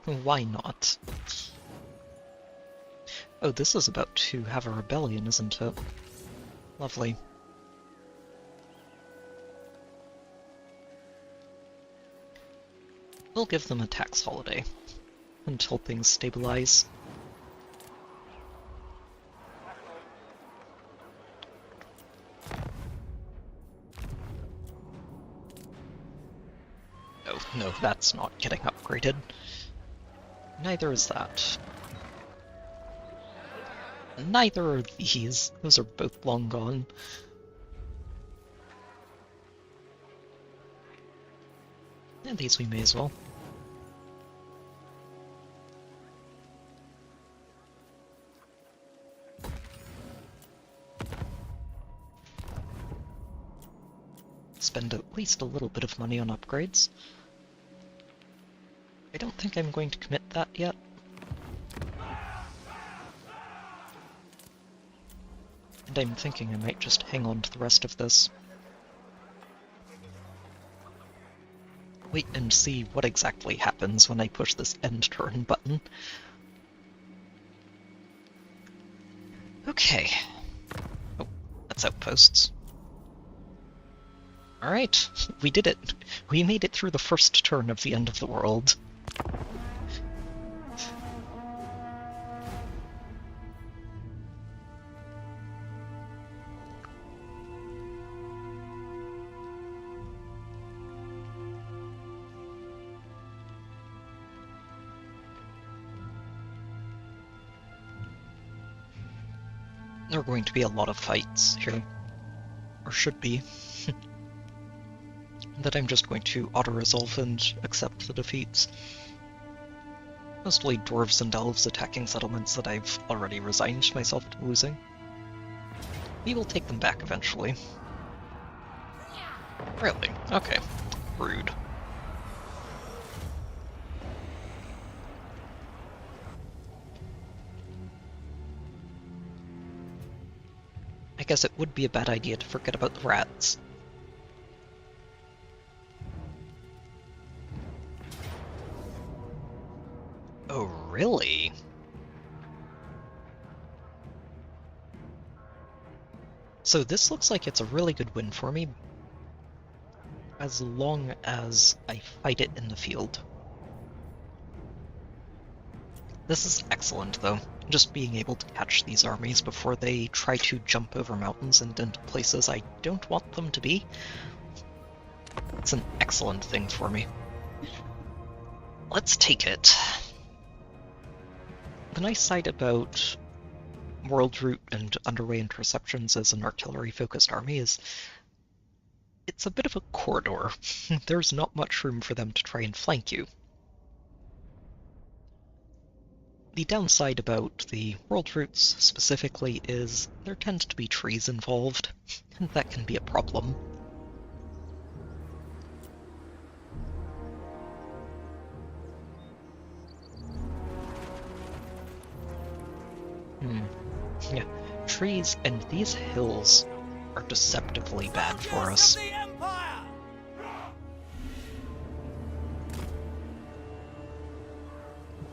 Why not? Oh, this is about to have a rebellion, isn't it? Lovely. We'll give them a tax holiday until things stabilize. Oh, no, that's not getting upgraded. Neither is that. Neither are these. Those are both long gone. And these we may as well. Spend at least a little bit of money on upgrades. I don't think I'm going to commit that yet. And I'm thinking I might just hang on to the rest of this. Wait and see what exactly happens when I push this end turn button. Okay. Oh, that's outposts. Alright, we did it. We made it through the first turn of the end of the world. There are going to be a lot of fights here. Or should be. That I'm just going to auto-resolve and accept the defeats. Mostly dwarves and elves attacking settlements that I've already resigned myself to losing. We will take them back eventually. Really? Okay. Rude. I guess it would be a bad idea to forget about the rats. Oh, really? So this looks like it's a really good win for me, as long as I fight it in the field. This is excellent, though. Just being able to catch these armies before they try to jump over mountains and into places I don't want them to be. It's an excellent thing for me. Let's take it. The nice side about World Route and Underway Interceptions as an artillery-focused army is it's a bit of a corridor. There's not much room for them to try and flank you. The downside about the world routes specifically is there tends to be trees involved, and that can be a problem. Yeah, trees and these hills are deceptively bad for us. The Empire!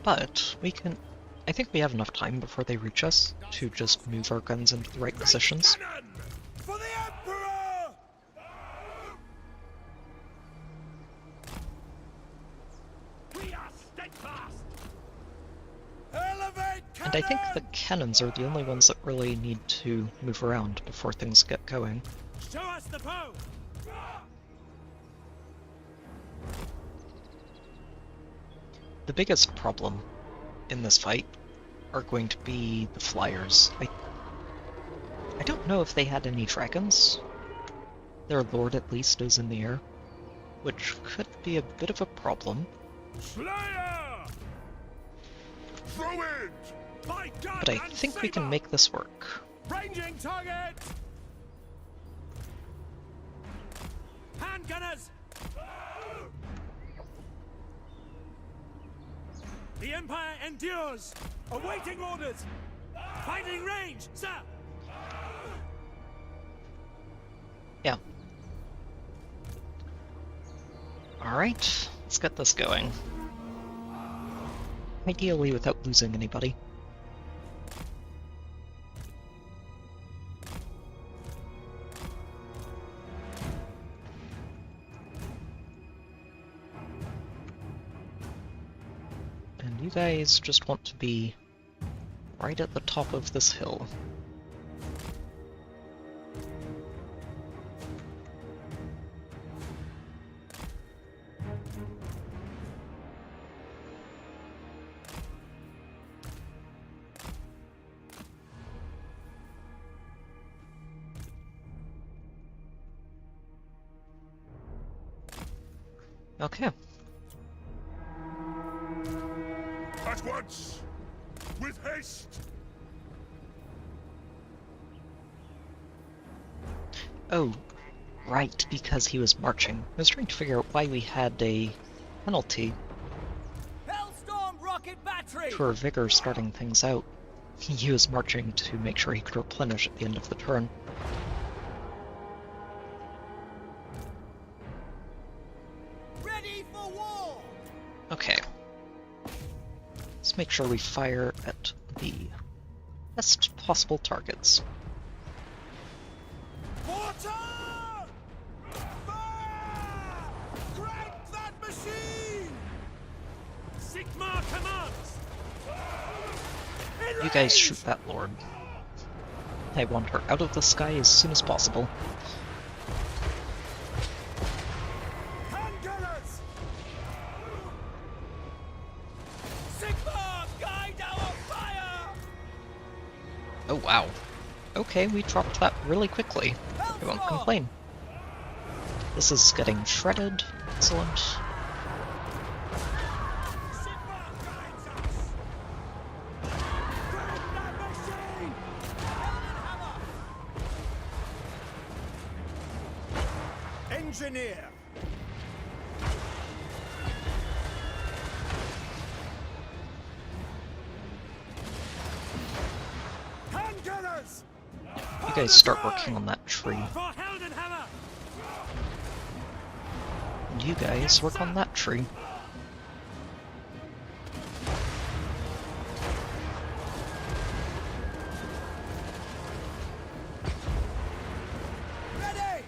But we can... I think we have enough time before they reach us to just move our guns into the right positions. Cannon! For the Emperor! We are steadfast! Elevate And I think the cannon! cannons are the only ones that really need to move around before things get going. Show us the bow! The biggest problem in this fight are going to be the flyers. I don't know if they had any dragons. Their lord at least is in the air, which could be a bit of a problem. Slayer! Throw it! By God But I think we can make this work. Ranging target! Handgunners! The Empire endures! Awaiting orders! Finding range, sir! Yeah. Alright, let's get this going. Ideally without losing anybody. And you guys just want to be right at the top of this hill. Okay. At once! With haste! Oh, right, because he was marching. I was trying to figure out why we had a penalty Hellstorm rocket battery! to our vigor starting things out. He was marching to make sure he could replenish at the end of the turn. Ready for war! Okay. Let's make sure we fire at the best possible targets. Water! Fire! Crank that machine! Sigmar commands! You guys shoot that lord. I want her out of the sky as soon as possible. Handgunners! Sigmar, guide our fire! Oh wow. Okay, we dropped that really quickly. I won't complain. This is getting shredded. Excellent. Sigmar guides us! Crank that machine! Engineer! Handgunners! You guys start working on that tree. For Heldenhammer! And you guys work on that tree. Ready!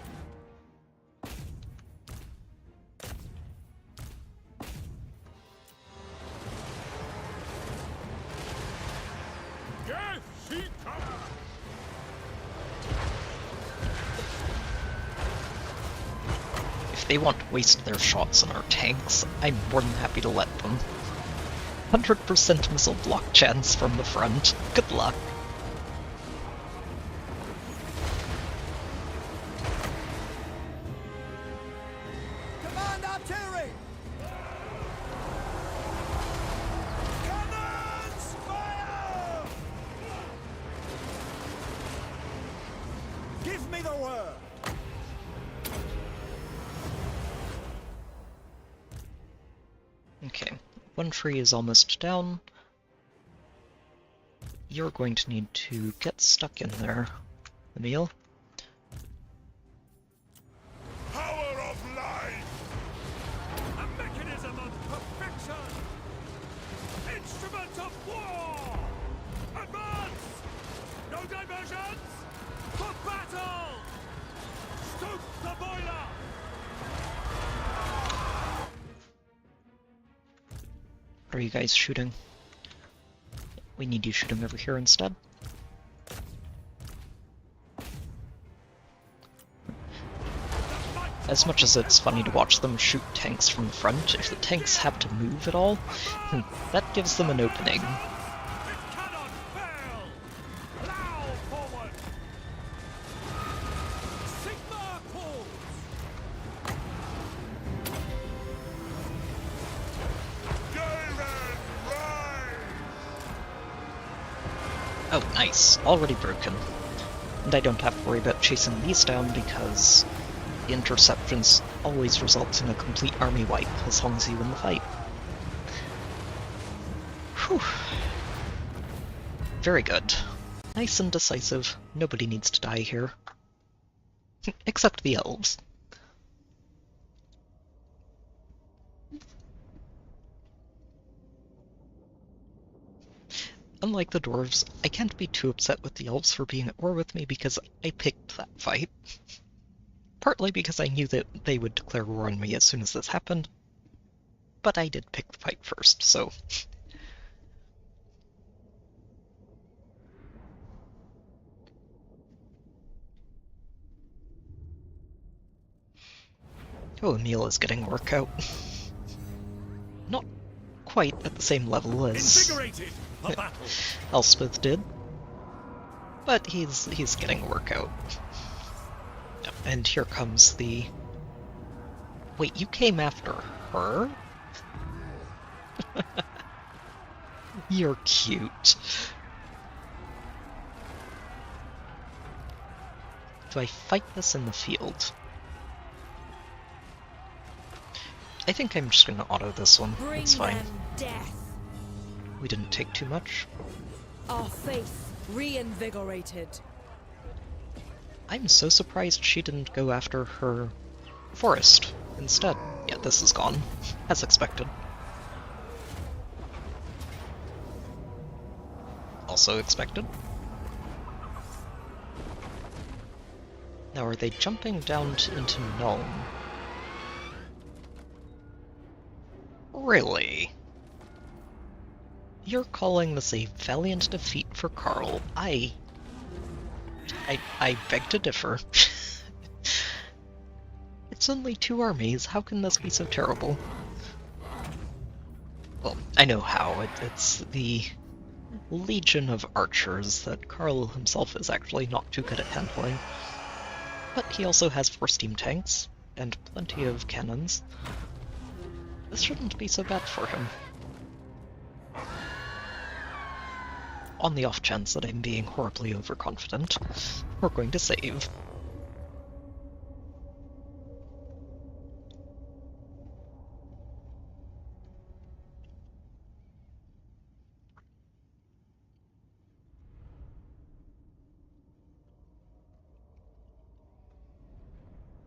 Yes, she comes! If they want to waste their shots on our tanks, I'm more than happy to let them. 100% missile block chance from the front. Good luck. Command artillery! Cannons fire! Give me the word! Okay, one tree is almost down. you're going to need to get stuck in there, Emil. Power of life! A mechanism of perfection! Instrument of war! Advance! No diversions! For battle! Stoke the boiler! What are you guys shooting? We need you shooting over here instead. As much as it's funny to watch them shoot tanks from the front, if the tanks have to move at all, that gives them an opening. It cannot fail! Plow forward! Sigma calls! Galen, rise! Oh, nice. Already broken. And I don't have to worry about chasing these down because interceptions always results in a complete army wipe as long as you win the fight. Whew. Very good. Nice and decisive. Nobody needs to die here. Except the elves. Unlike the dwarves, I can't be too upset with the elves for being at war with me because I picked that fight. Partly because I knew that they would declare war on me as soon as this happened, but I did pick the fight first, so... Oh, Emil is getting a workout. Not quite at the same level as Invigorated for battle! Elspeth did, but he's getting a workout. And here comes the... Wait, you came after her? You're cute. Do I fight this in the field? I think I'm just gonna auto this one. Bring It's fine. them death. We didn't take too much. Our faith reinvigorated. I'm so surprised she didn't go after her forest instead. Yeah, this is gone, as expected. Also expected. Now, are they jumping down into Nuln? Really? You're calling this a valiant defeat for Karl. I beg to differ. It's only 2 armies, how can this be so terrible? Well, I know how. It's the legion of archers that Karl himself is actually not too good at handling. But he also has 4 steam tanks, and plenty of cannons. This shouldn't be so bad for him. On the off chance that I'm being horribly overconfident, we're going to save.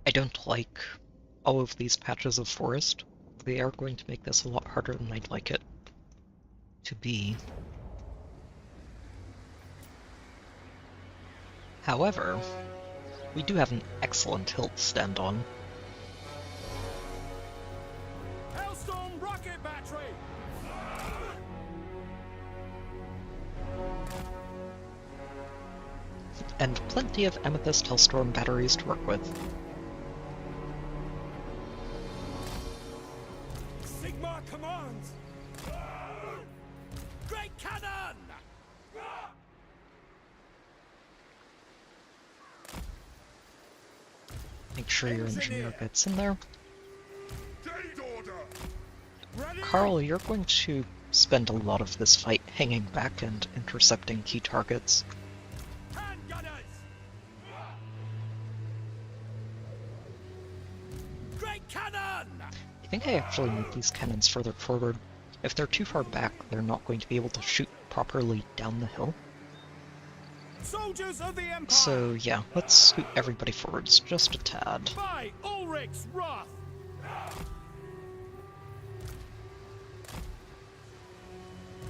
I don't like all of these patches of forest. They are going to make this a lot harder than I'd like it to be. However, we do have an excellent hill to stand on. Hellstorm rocket battery! And plenty of Amethyst Hellstorm batteries to work with. Sigma commands! Great cannon! Make sure your engineer gets in there. Date order! Ready? Karl, you're going to spend a lot of this fight hanging back and intercepting key targets. Handgunners! Great cannon! I think I actually move these cannons further forward. If they're too far back, they're not going to be able to shoot properly down the hill. Soldiers of the Empire! So yeah, let's scoot everybody forwards just a tad. By Ulrich's wrath!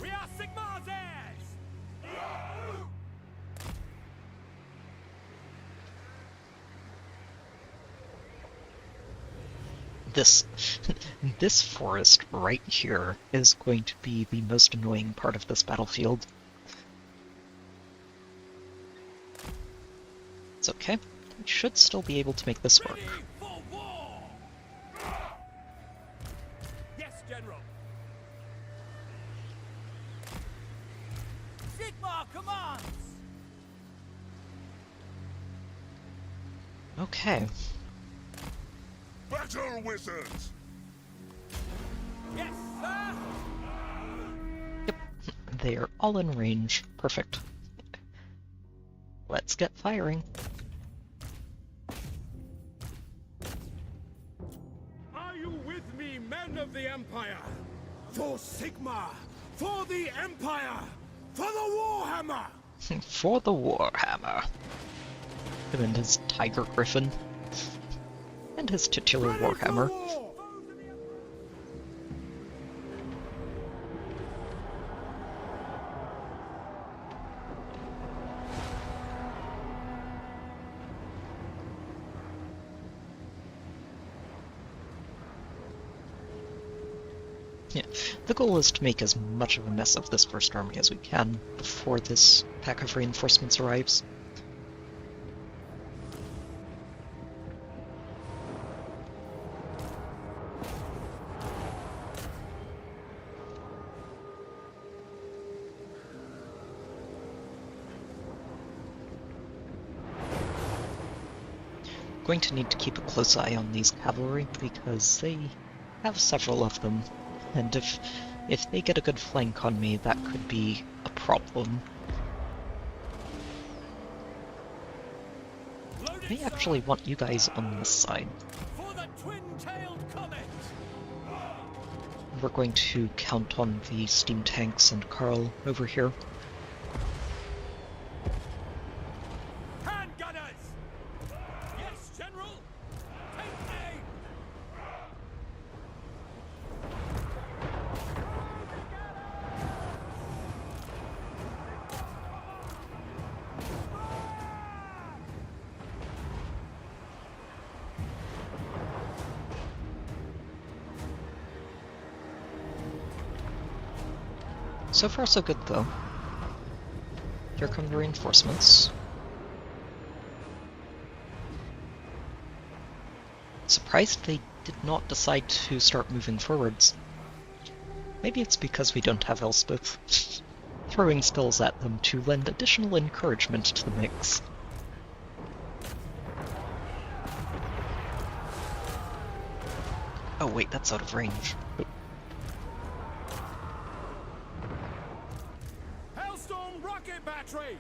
We are Sigmar's heirs! This forest right here is going to be the most annoying part of this battlefield. It's okay. We should still be able to make this work. Ready for war! Yes, General. Sigmar commands! Okay. Battle wizards! Yes, sir! Yep. They are all in range. Perfect. Let's get firing. Are you with me, men of the Empire? For Sigmar! For the Empire! For the Warhammer! For the Warhammer. Him and his Tiger Griffin. And his titular Ready for Warhammer. war! Yeah, the goal is to make as much of a mess of this first army as we can before this pack of reinforcements arrives. Going to need to keep a close eye on these cavalry because they have several of them, and if they get a good flank on me, that could be a problem. I actually want you guys on this side. For the twin-tailed comet! We're going to count on the steam tanks and Carl over here. Handgunners! Yes, General! Take aim! So far so good though. Here come the reinforcements. Surprised they did not decide to start moving forwards. Maybe it's because we don't have Elspeth. Throwing spells at them to lend additional encouragement to the mix. Oh wait, that's out of range. Hailstorm rocket battery!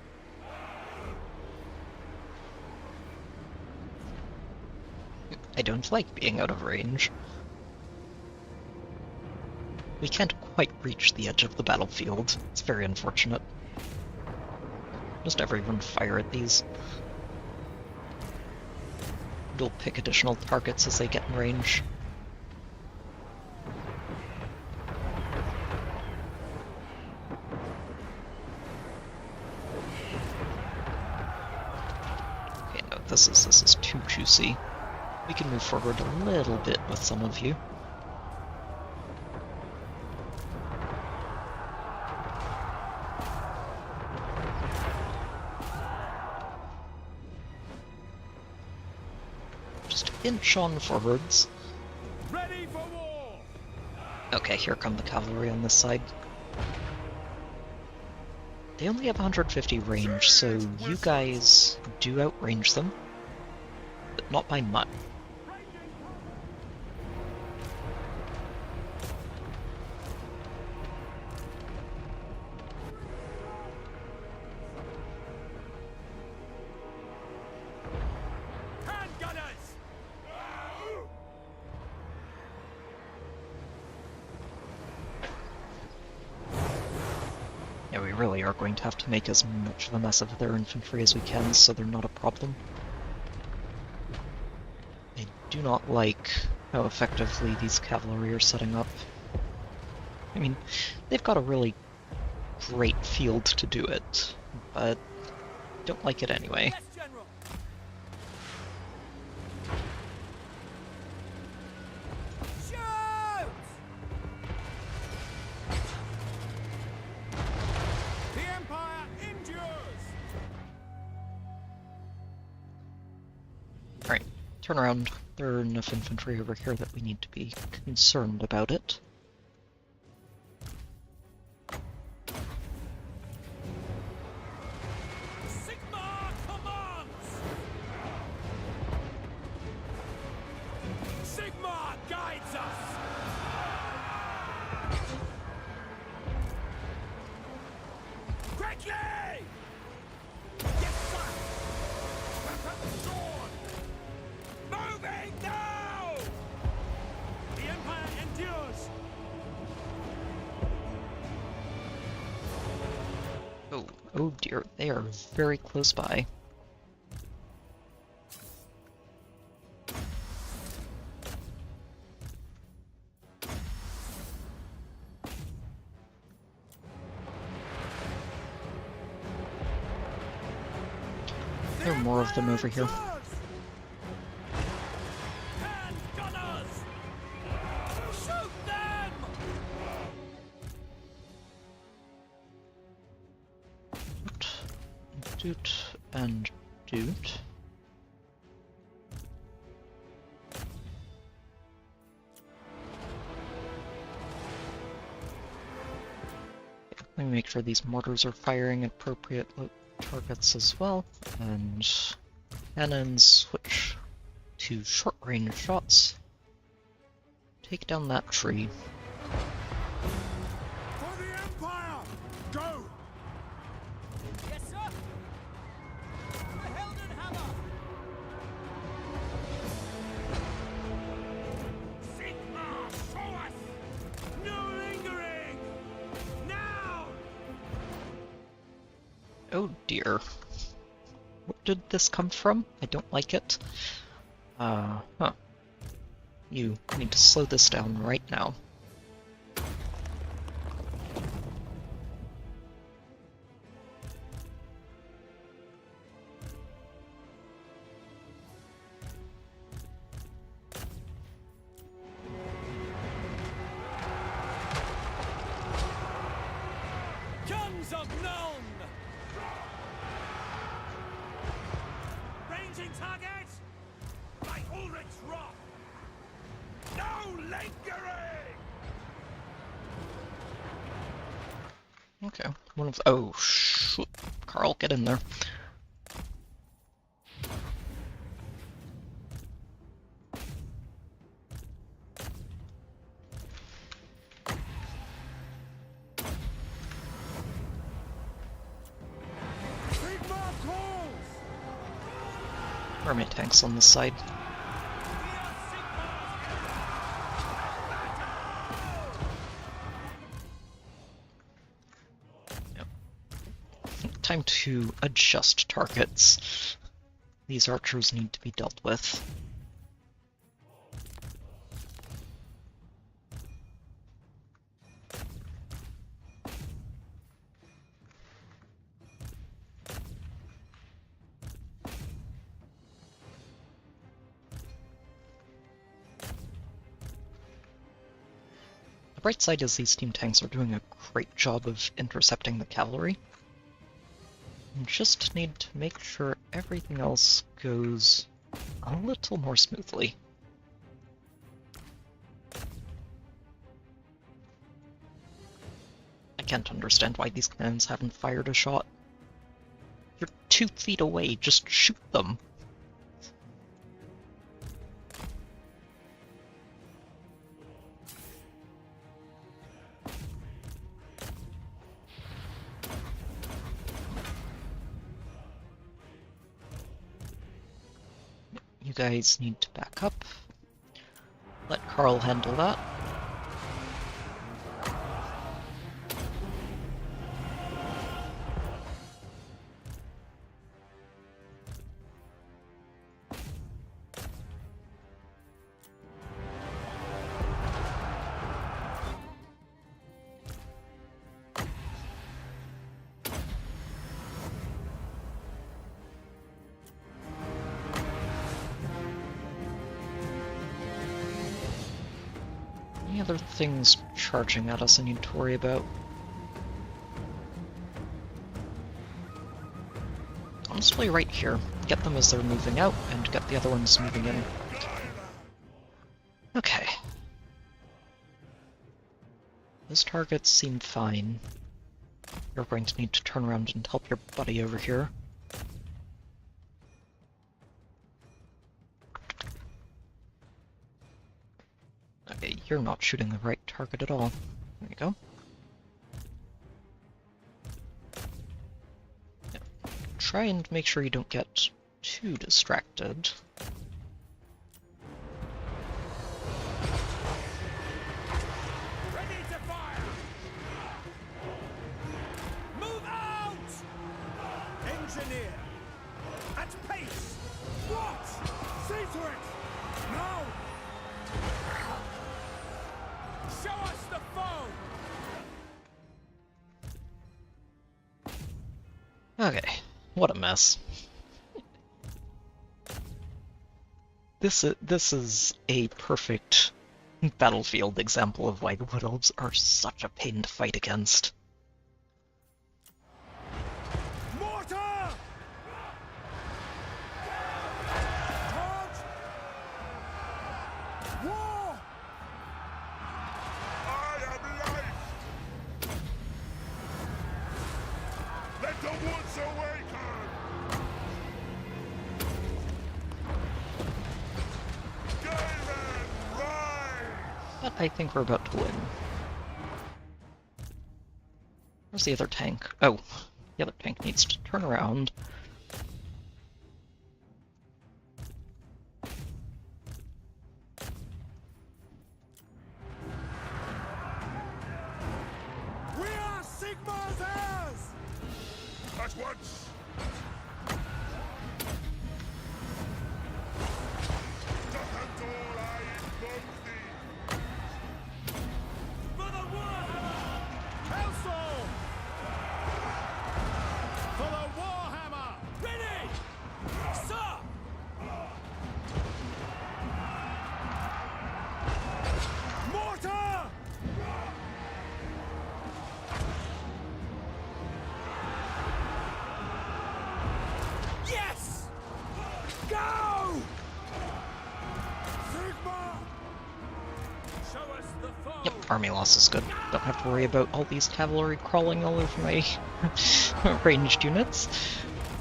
I don't like being out of range. We can't quite reach the edge of the battlefield. It's very unfortunate. Just everyone fire at these. We'll pick additional targets as they get in range. Okay, no, this is too juicy. We can move forward a little bit with some of you. Just inch on forwards. Ready for war! Okay, here come the cavalry on this side. They only have 150 range, so you guys do outrange them, but not by much. Handgunners! Yeah, we really are going to have to make as much of a mess of their infantry as we can so they're not a problem. I do not like how effectively these cavalry are setting up. I mean, they've got a really great field to do it, but don't like it anyway. Yes, General. Shoot! The Empire endures. Alright, turn around. There are enough infantry over here that we need to be concerned about it. Sigmar commands. Sigmar guides us. Quickly! Yes, sir. Weapon sword. Moving now! The Empire endures! Oh dear, they are very close by. There are more of them over here. Hand gunners! Shoot them! Doot and doot. Let me make sure these mortars are firing appropriate targets as well, and cannons switch to short-range shots. Take down that tree. For the Empire! Go! Yes, sir! The Heldenhammer! Sigmar, show us! No lingering! Now! Oh dear. Where did this come from? I don't like it. Huh. You need to slow this down right now. Guns of Nuln! Ranging target! By Ulrich's Rock! No lingering! Okay, one of oh shoot. Carl, get in there. Sigmar calls! Army tanks on this side. Yep. Time to adjust targets. These archers need to be dealt with. The bright side is these steam tanks are doing a great job of intercepting the cavalry. You just need to make sure everything else goes a little more smoothly. I can't understand why these cannons haven't fired a shot. You're 2 feet away, just shoot them. You guys need to back up. Let Carl handle that. other things charging at us I need to worry about? Honestly, right here. Get them as they're moving out, and get the other ones moving in. Okay. Those targets seem fine. You're going to need to turn around and help your buddy over here. Okay, you're not shooting the right target at all. There you go. Yeah. Try and make sure you don't get too distracted. Ready to fire! Move out! Engineer! At pace! What? See to it! Now! Show us the foe! Okay, what a mess. This is a perfect battlefield example of why the Wood Elves are such a pain to fight against. Mortar! Charge! War! I am life! Let the woods awaken! Gaiman, rise! But I think we're about to win. Where's the other tank? Oh, the other tank needs to turn around. We are Sigmar's heirs! At once! For the Warhammer! Hellsoul! For the Warhammer! Ready! Sir! Mortar! Yes! Go! Sigmar! Show us the foe! Yep, army loss is good. Don't have to worry about all these cavalry crawling all over my ranged units.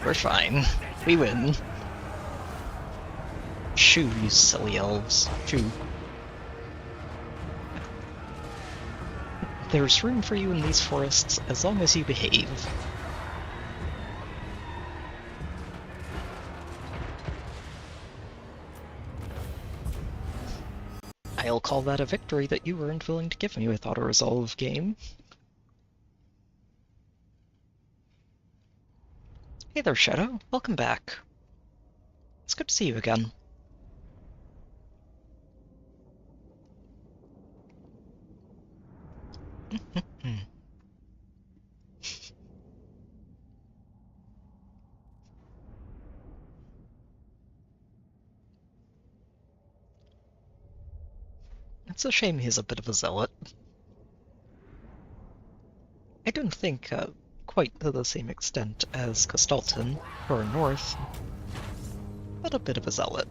We're fine. We win. Shoo, you silly elves. Shoo. There's room for you in these forests as long as you behave. I'll call that a victory that you weren't willing to give me with auto-resolve game. Hey there, Shadow. Welcome back. It's good to see you again. It's a shame he's a bit of a zealot. I don't think quite to the same extent as Castalton or North, but a bit of a zealot.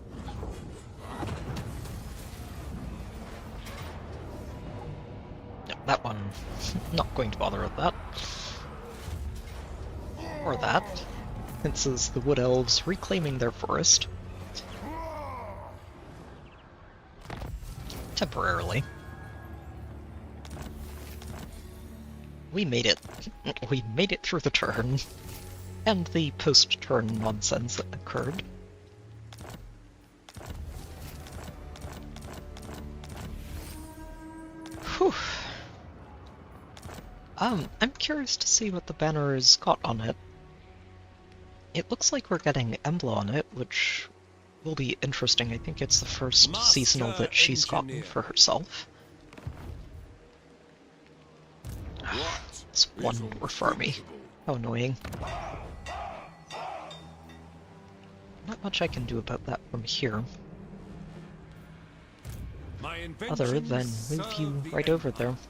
No, that one, not going to bother with that. Or that. This is the Wood Elves reclaiming their forest. Temporarily. We made it. We made it through the turn. And the post-turn nonsense that occurred. Whew. I'm curious to see what the banner's got on it. It looks like we're getting Embla on it, which will be interesting. I think it's the first Master seasonal that she's gotten Engineer. for herself. It's one more for me. How annoying. Not much I can do about that from here. My other than inventions move you serve the right over there. Empire.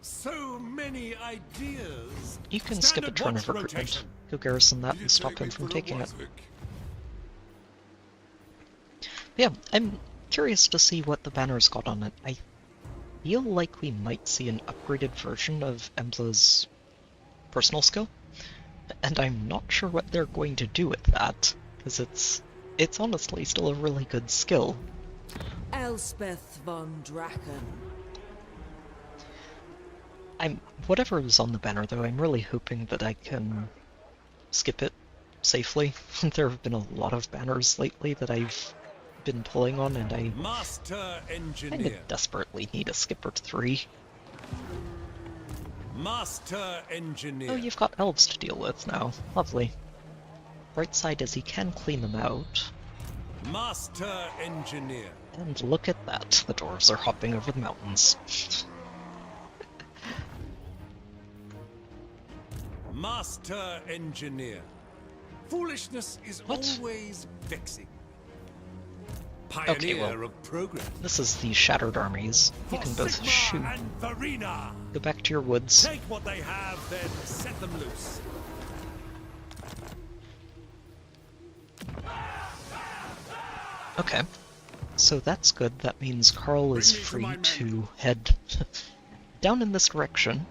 So many ideas. You can skip a Standard turn watch of recruitment. rotation. Go garrison that You and stop take him me from for a taking it. Wyzvik. Yeah, I'm curious to see what the banner's got on it. I feel like we might see an upgraded version of Embla's personal skill, and I'm not sure what they're going to do with that, because it's honestly still a really good skill. Elspeth von Draken. Whatever is on the banner, though, I'm really hoping that I can skip it safely. There have been a lot of banners lately that I've been pulling on, and I Master kind Engineer. of desperately need a skipper 3. Master Engineer. Oh, you've got elves to deal with now. Lovely. Bright side is he can clean them out. Master Engineer. And look at that, the dwarves are hopping over the mountains. Master Engineer. Foolishness is What? always vexing. Pioneer well, of progress. This is the Shattered Armies. You can both Sigmar shoot. and Varina. Go back to your woods. Take what they have, then set them loose. Okay. So that's good. That means Carl is Bring me to free my men. to head down in this direction.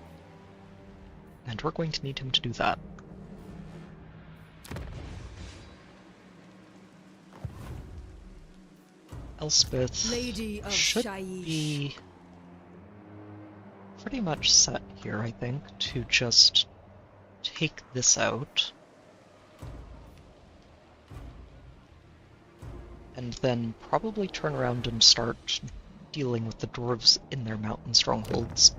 And we're going to need him to do that. Elspeth Lady of should Shaiish. be pretty much set here, I think, to just take this out. And then probably turn around and start dealing with the dwarves in their mountain strongholds.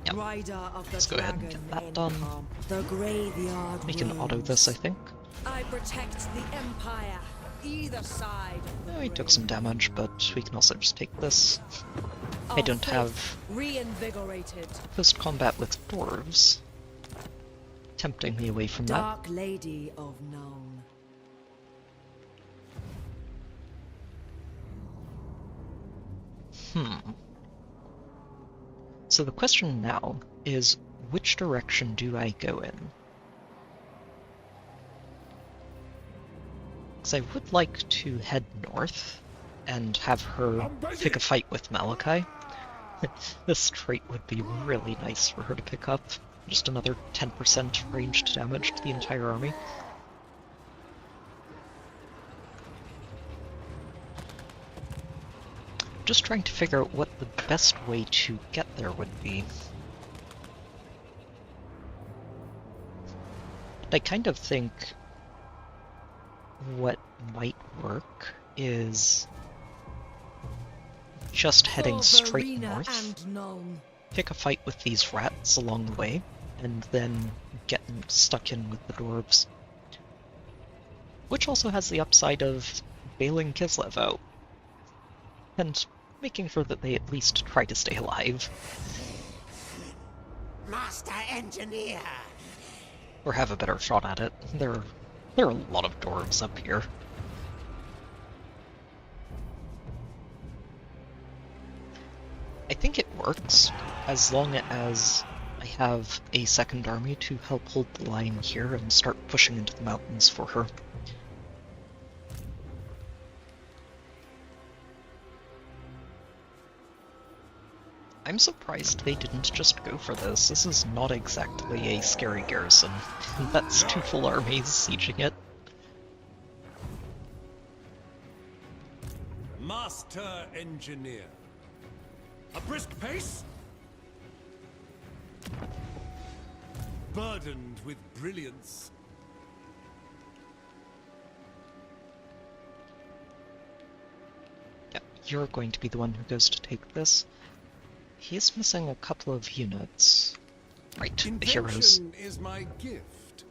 Yep. Rider of the Let's go ahead and Dragon get that in done. calm. The graveyard We can auto roams. this, I think. I protect the Empire, either side. of the Oh, he took some range. damage, but we can also just take this. I Our don't faith have reinvigorated. post-combat with dwarves, tempting me away from that. Dark Lady of Known. So the question now is, which direction do I go in? Because I would like to head north and have her I'm busy. pick a fight with Malachi. This trait would be really nice for her to pick up. Just another 10% ranged damage to the entire army. Just trying to figure out what the best way to get there would be. I kind of think what might work is just heading For straight Verena north, and Known. pick a fight with these rats along the way, and then get stuck in with the dwarves. Which also has the upside of bailing Kislev out, and making sure that they at least try to stay alive, Master Engineer. or have a better shot at it. There are a lot of dwarves up here. I think it works, as long as I have a second army to help hold the line here and start pushing into the mountains for her. I'm surprised they didn't just go for this. This is not exactly a scary garrison. That's two full armies sieging it. Master Engineer. A brisk pace? Burdened with brilliance. Yep, you're going to be the one who goes to take this. He is missing a couple of units. Right, the heroes. Invention is my gift.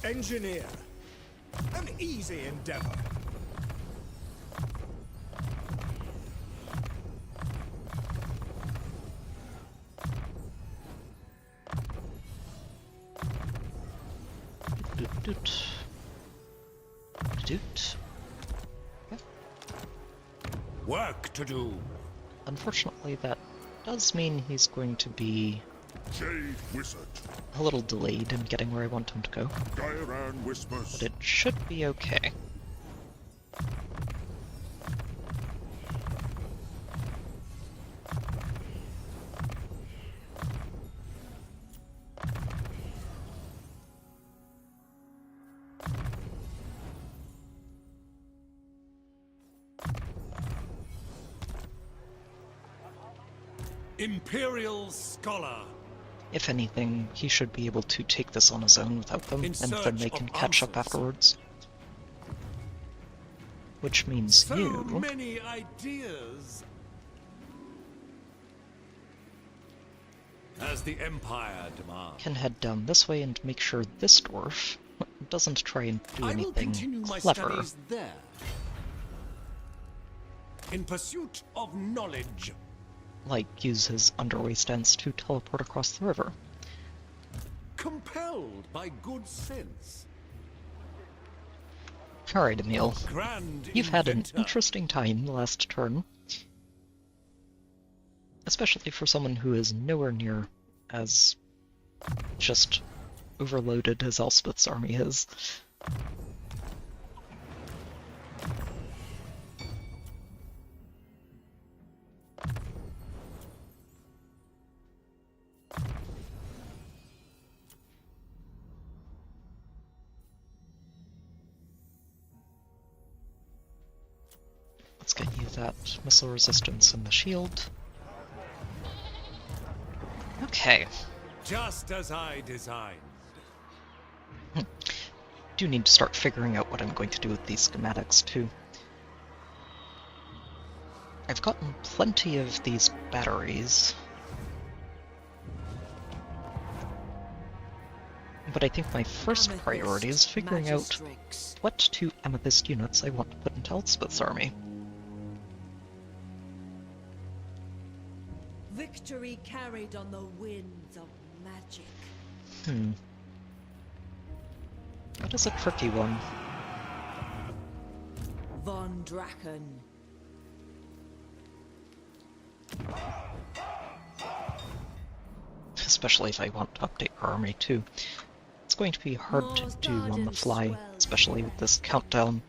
Engineer. An easy endeavor. Doot. Work to do. Unfortunately, that does mean he's going to be Jade Wizard. a little delayed in getting where I want him to go, Gairan whispers. but it should be okay. Imperial Scholar. If anything, he should be able to take this on his own without them, In and then search they of can catch up answers. afterwards. Which means So you many ideas. As the Empire demands. can head down this way and make sure this dwarf doesn't try and do I will anything continue my clever, studies there. In pursuit of knowledge. like use his underway stance to teleport across the river. Compelled by good sense. Alright, Emil. Grand You've had an inventor. interesting time the last turn. Especially for someone who is nowhere near as just overloaded as Elspeth's army is. Let's get you that missile resistance and the shield. Okay. Just as I designed. Do need to start figuring out what I'm going to do with these schematics too. I've gotten plenty of these batteries, but I think my first priority is figuring out what two amethyst units I want to put into Elspeth's army. Victory carried on the winds of magic. That is a tricky one. Von Draken. Especially if I want to update our army too. It's going to be hard to do on the fly, especially with this countdown.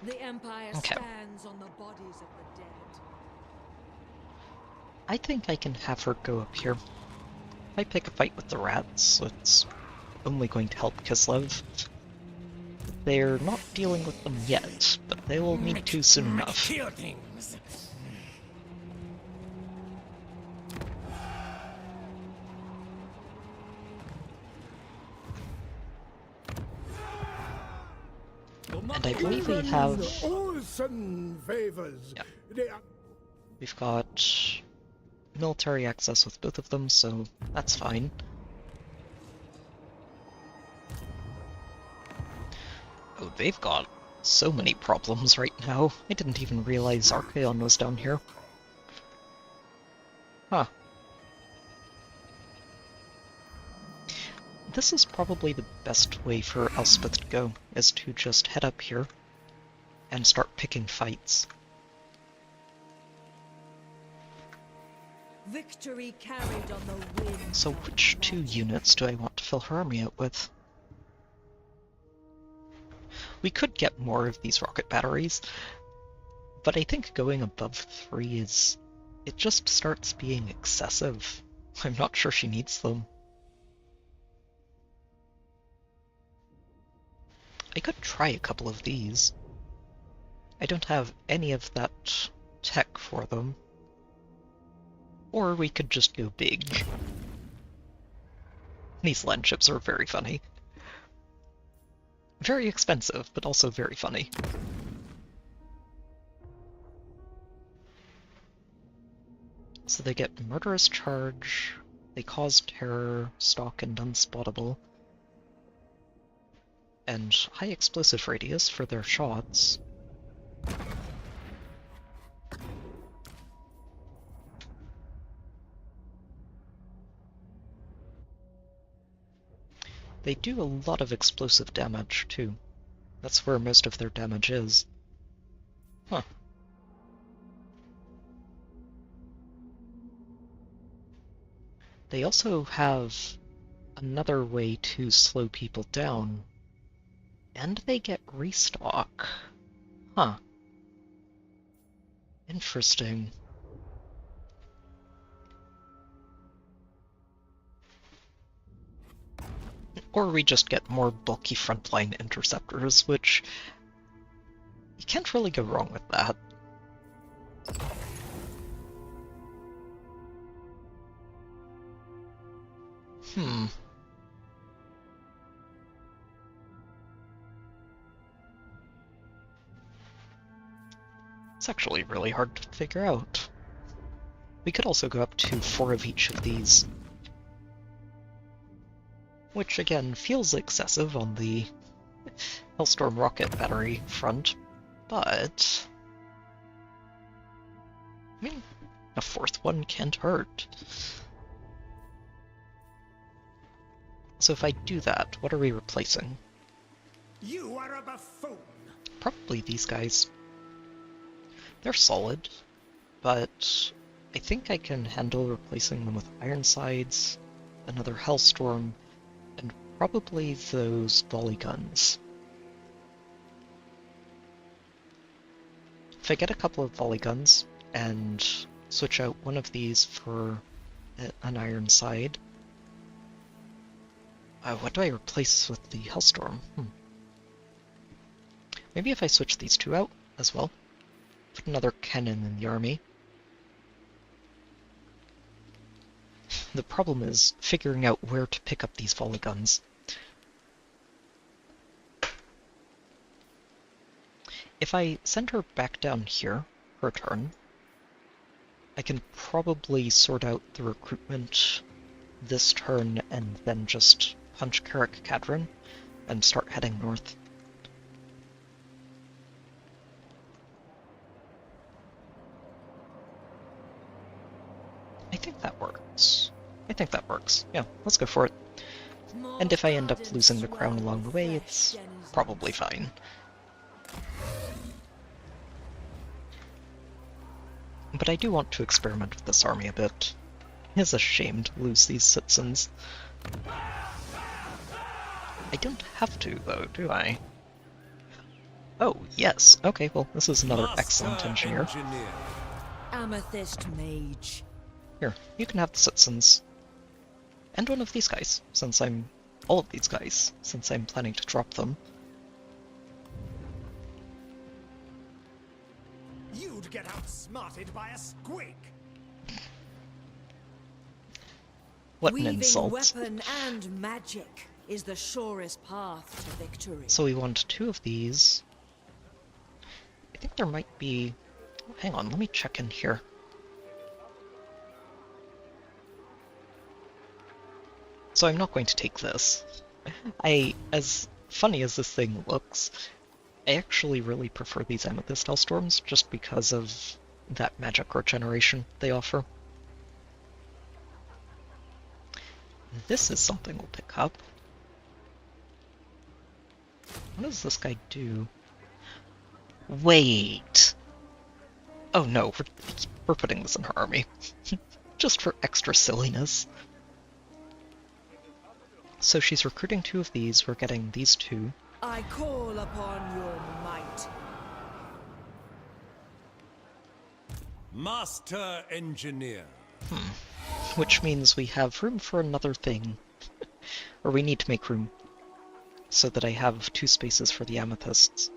The Empire Okay. stands on the bodies of the dead. I think I can have her go up here. If I pick a fight with the rats, it's only going to help Kislev. They're not dealing with them yet, but they will need to soon enough. Kill things. And I believe we have... Awesome favors. Yeah. They are- We've got military access with both of them, so that's fine. Oh, they've got so many problems right now. I didn't even realize Archaon was down here. Huh. This is probably the best way for Elspeth to go, is to just head up here and start picking fights. Victory carried on the winds. So of which two magic. units do I want to fill her army out with? We could get more of these rocket batteries, but I think going above 3 is... it just starts being excessive. I'm not sure she needs them. I could try a couple of these. I don't have any of that tech for them. Or we could just go big. These land ships are very funny. Very expensive, but also very funny. So they get Murderous Charge, they cause terror, stalk, and unspottable. And high explosive radius for their shots. They do a lot of explosive damage, too. That's where most of their damage is. Huh. They also have another way to slow people down. And they get restock. Huh. Interesting. Or we just get more bulky frontline interceptors, which you can't really go wrong with that. It's actually really hard to figure out. We could also go up to 4 of each of these. Which, again, feels excessive on the Hellstorm rocket battery front, but... I mean, a 4th one can't hurt. So if I do that, what are we replacing? You are a buffoon! Probably these guys. They're solid, but I think I can handle replacing them with Ironsides, another Hellstorm, and probably those volley guns. If I get a couple of volley guns and switch out one of these for an Ironside, what do I replace with the Hellstorm? Maybe if I switch these two out as well. Put another cannon in the army. The problem is figuring out where to pick up these volley guns. If I send her back down here, her turn, I can probably sort out the recruitment this turn and then just punch Carrick Cadron and start heading north. I think that works. Yeah, let's go for it. And if I end up losing the crown along the way, it's probably fine. But I do want to experiment with this army a bit. It's a shame to lose these citizens. I don't have to, though, do I? Oh, yes. Okay, well, this is another excellent engineer. Amethyst Mage. Here, you can have the citizens. And one of these guys, since I'm... all of these guys, since I'm planning to drop them. You'd get outsmarted by a squeak! What an Weaving insult. weapon and magic is the surest path to victory. So we want 2 of these. I think there might be... oh, hang on, let me check in here. So I'm not going to take this. As funny as this thing looks, I actually really prefer these Amethyst Hellstorms just because of that magic regeneration they offer. This is something we'll pick up. What does this guy do? Wait! Oh no, we're putting this in her army. Just for extra silliness. So she's recruiting 2 of these, we're getting these 2. I call upon your might. Master Engineer. Which means we have room for another thing. Or we need to make room. So that I have 2 spaces for the amethysts.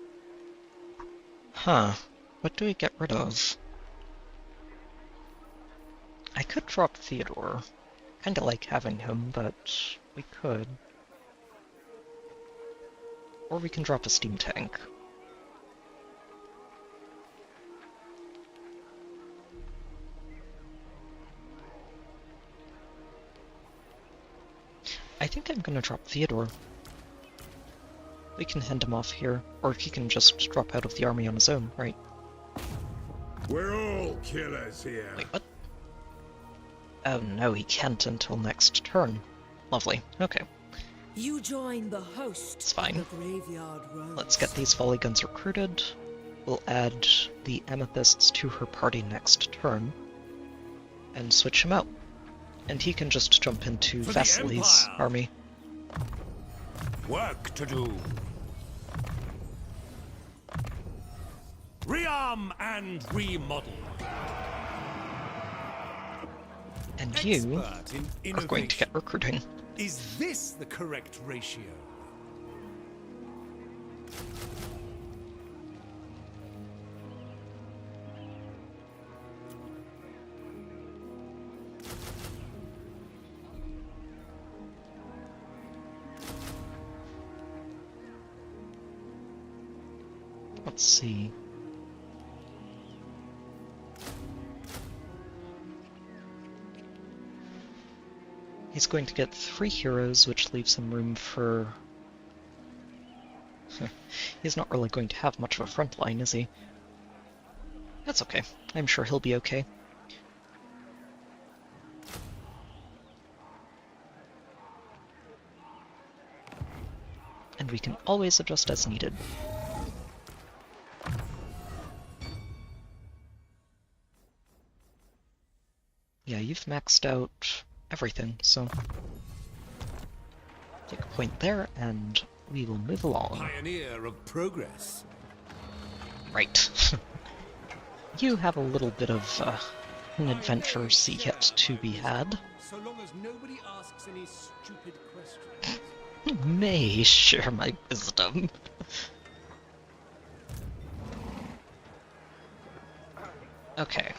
Huh. What do we get rid of? I could drop Theodore. Kinda like having him, but we could. Or we can drop a steam tank. I think I'm gonna drop Theodore. We can hand him off here, or he can just drop out of the army on his own, right? We're all killers here. Wait, what? Oh no, he can't until next turn. Lovely, okay. You join the host. It's fine. The graveyard roams. Let's get these volley guns recruited. We'll add the amethysts to her party next turn and switch him out. And he can just jump into For the Vasily's Empire! army. Work to do. Rearm and remodel. And you Expert in are going to get innovation. recruiting. Is this the correct ratio? Let's see. He's going to get 3 heroes, which leaves him room for... He's not really going to have much of a front line, is he? That's okay. I'm sure he'll be okay. And we can always adjust as needed. Yeah, you've maxed out everything, so take a point there, and we will move along. Pioneer of progress. Right. You have a little bit of an adventure yet to be had. So long as nobody asks any stupid questions. May share my wisdom. Okay.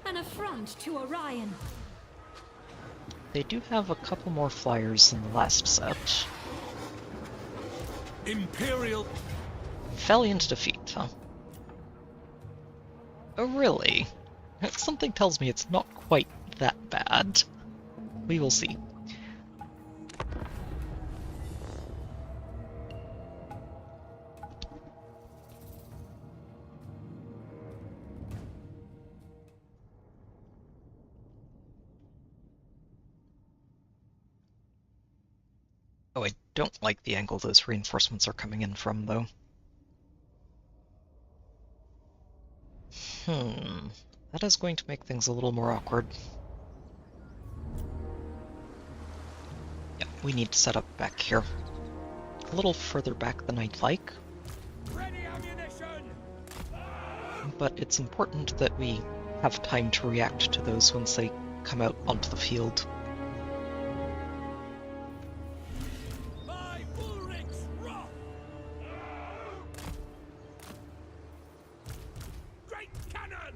An affront to Orion. They do have a couple more flyers than the last set. Imperial. Valiant defeat, huh? Oh, really? Something tells me it's not quite that bad. We will see. Oh, I don't like the angle those reinforcements are coming in from, though. That is going to make things a little more awkward. Yeah, we need to set up back here. A little further back than I'd like. Ready ammunition! But it's important that we have time to react to those once they come out onto the field. My Ulrich's wrath! Great cannon!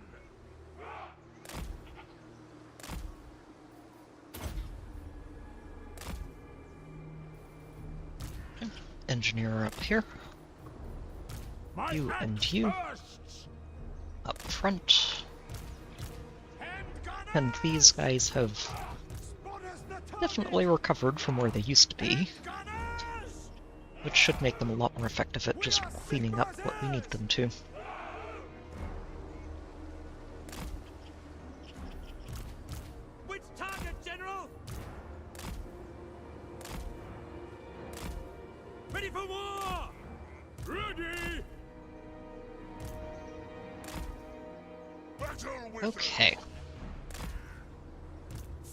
Engineer up here, My You axe and you. bursts! up front, Hand gunners! and these guys have Spotters the target! definitely recovered from where they used to be, Gunners! which should make them a lot more effective at just cleaning up what we need them to. Which target, General? Ready for war! Ready! Battle with Okay,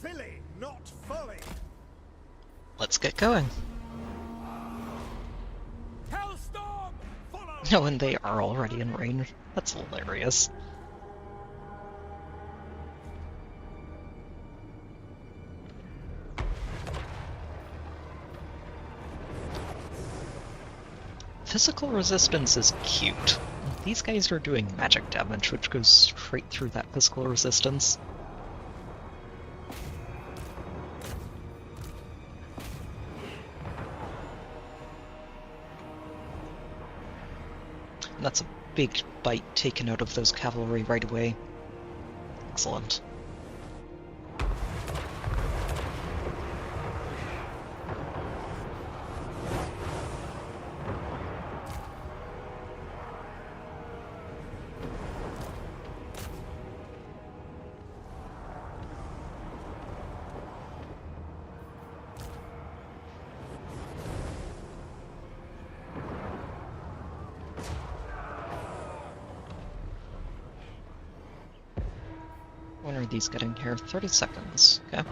Filly, not folly! let's get going. Hellstorm! Follow! Oh, and they are already in range. That's hilarious. Physical resistance is cute. These guys are doing magic damage, which goes straight through that physical resistance. And that's a big bite taken out of those cavalry right away. Excellent. these getting here? 30 seconds. Okay.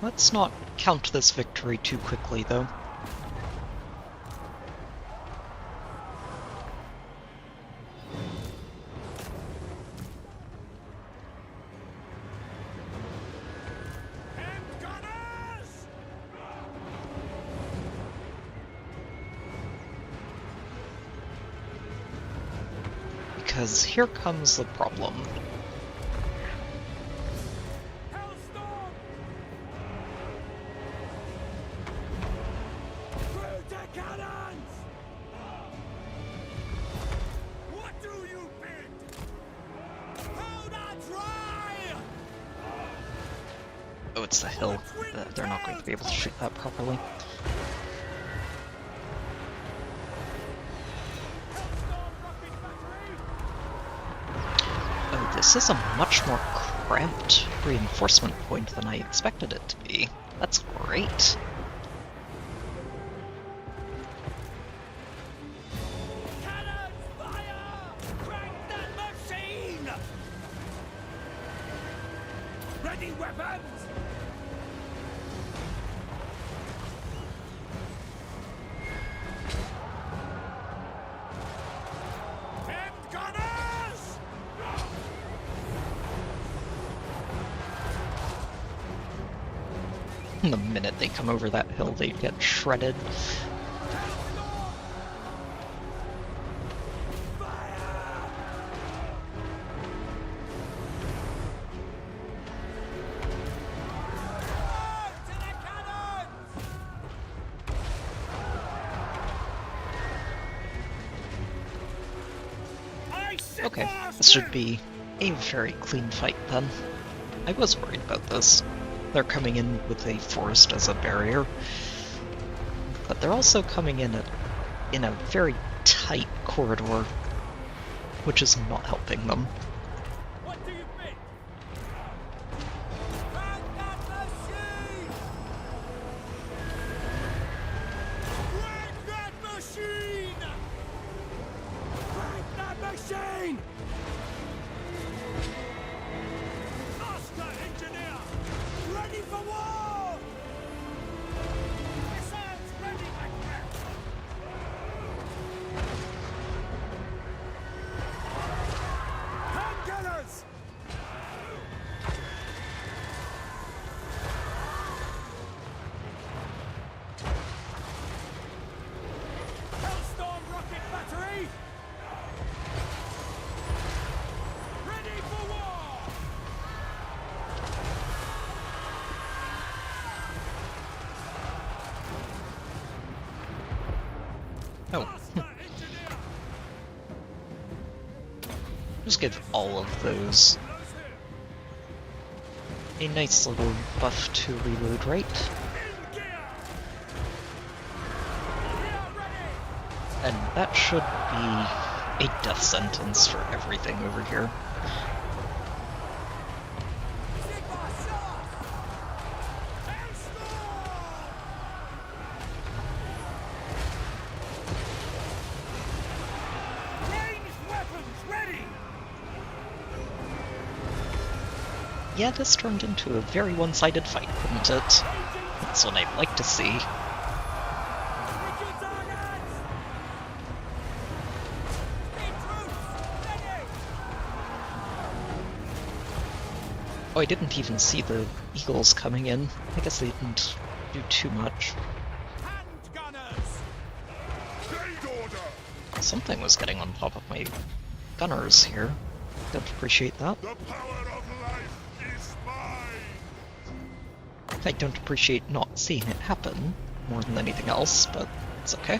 Let's not count this victory too quickly, though. Because here comes the problem. Oh, it's the hill. They're not going to be able to shoot that properly. Oh, this is a much more cramped reinforcement point than I expected it to be. That's great. Cannons fire! Crank that machine! Ready weapons! End gunners! The minute they come over that hill, they get shredded. To the cannons! Okay, this should be a very clean fight then. I was worried about this. They're coming in with a forest as a barrier, but they're also coming in in a very tight corridor, which is not helping them. What do you think? Crank that machine! Crank that machine! Crank that machine! Master engineer! Ready for war! Missiles ready, my friend! Hand gunners! Hellstorm rocket battery! Ready for war! Oh, Master engineer! just give all of those a nice little buff to reload rate, In gear! Gear ready! and that should be a death sentence for everything over here. Zhufbar shot! Hellstorm! Ranged weapons ready! Yeah, this turned into a very one-sided fight, didn't it? That's what I'd like to see. Pick your targets! Speed troops ready! Oh, I didn't even see the eagles coming in. I guess they didn't do too much. Hand gunners! Trade order! Something was getting on top of my gunners here. Don't appreciate that. The power of life is mine! I don't appreciate not seeing it happen more than anything else, but it's okay.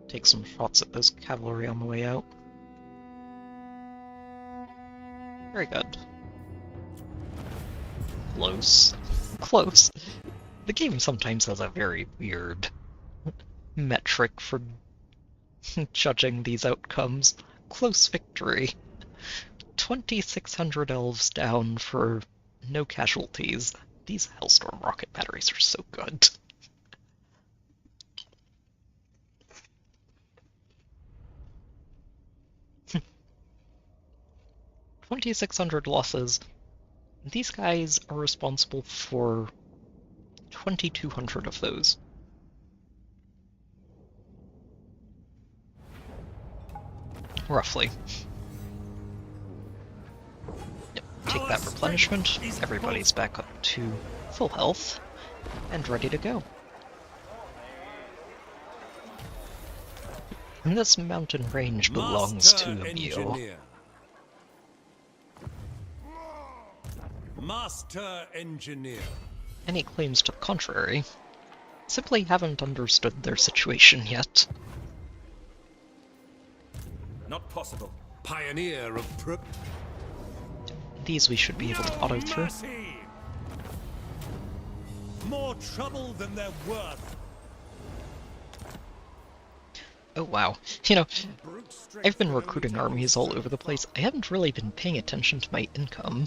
Take some shots at those cavalry on the way out. Very good. Close. Close. The game sometimes has a very weird metric for judging these outcomes. Close victory. 2,600 elves down for no casualties. These Hellstorm rocket batteries are so good. $2,600 losses. These guys are responsible for 2,200 of those. Roughly. Yep, take that replenishment. Everybody's back up to full health and ready to go. And this mountain range belongs to Emil. Master Engineer. Any claims to the contrary simply haven't understood their situation yet. Not possible. Pioneer of These we should be able to auto through. More trouble than they're worth. Oh wow. You know, I've been recruiting armies all over the place. I haven't really been paying attention to my income.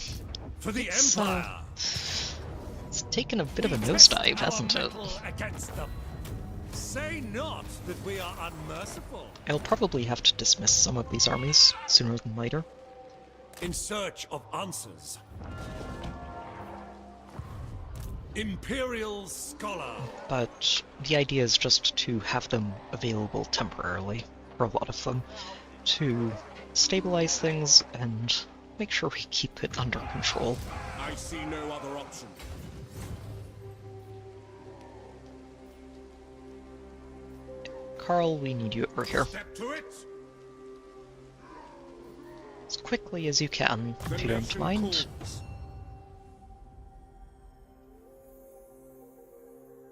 For the Empire! It's taken a bit of a nosedive, hasn't it? Against them. Say not that we are unmerciful. I'll probably have to dismiss some of these armies sooner than later. In search of answers. Imperial Scholar. But the idea is just to have them available temporarily, for a lot of them, to stabilize things and make sure we keep it under control. I see no other option. Carl, we need you over here. Step to it. As quickly as you can, if you don't mind.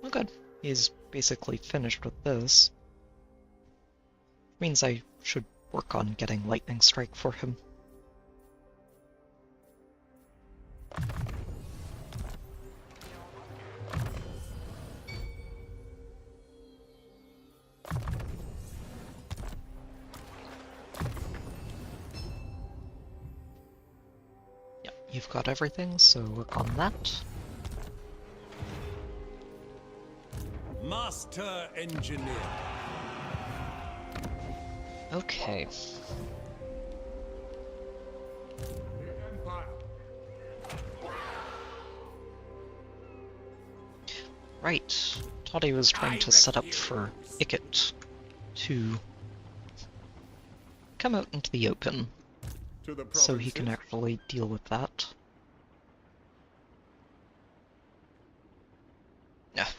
Oh good, he's basically finished with this. Means I should work on getting Lightning Strike for him. Yep, you've got everything, so work on that. Master Engineer. Okay. Right. Toddy was trying to set up for Icket to come out into the open, so he can actually deal with that.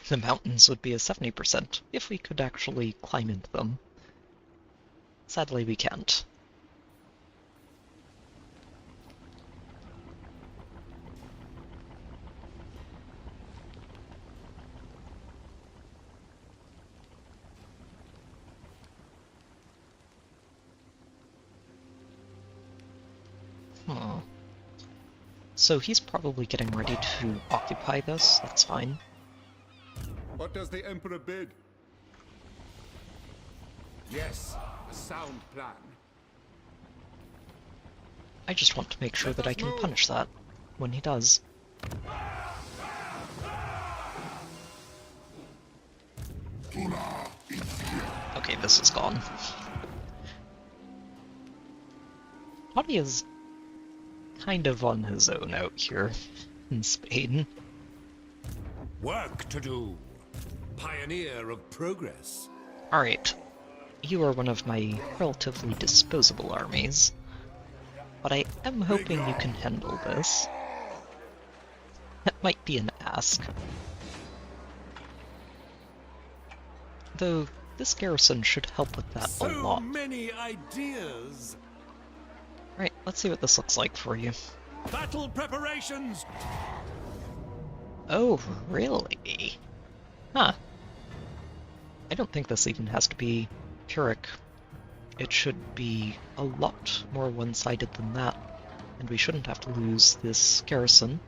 The mountains would be a 70% if we could actually climb into them. Sadly, we can't. So he's probably getting ready to occupy this, that's fine. What does the Emperor bid? Yes, a sound plan. I just want to make sure that I can punish that when he does. Okay, this is gone. Toddy is kind of on his own out here in Spain. Work to do. Pioneer of progress. Alright, you are one of my relatively disposable armies, but I am hoping you can handle this. That might be an ask. Though, this garrison should help with that a lot. So many ideas. Right, let's see what this looks like for you. Battle preparations. Oh, really? Huh. I don't think this even has to be Pyrrhic. It should be a lot more one-sided than that, and we shouldn't have to lose this garrison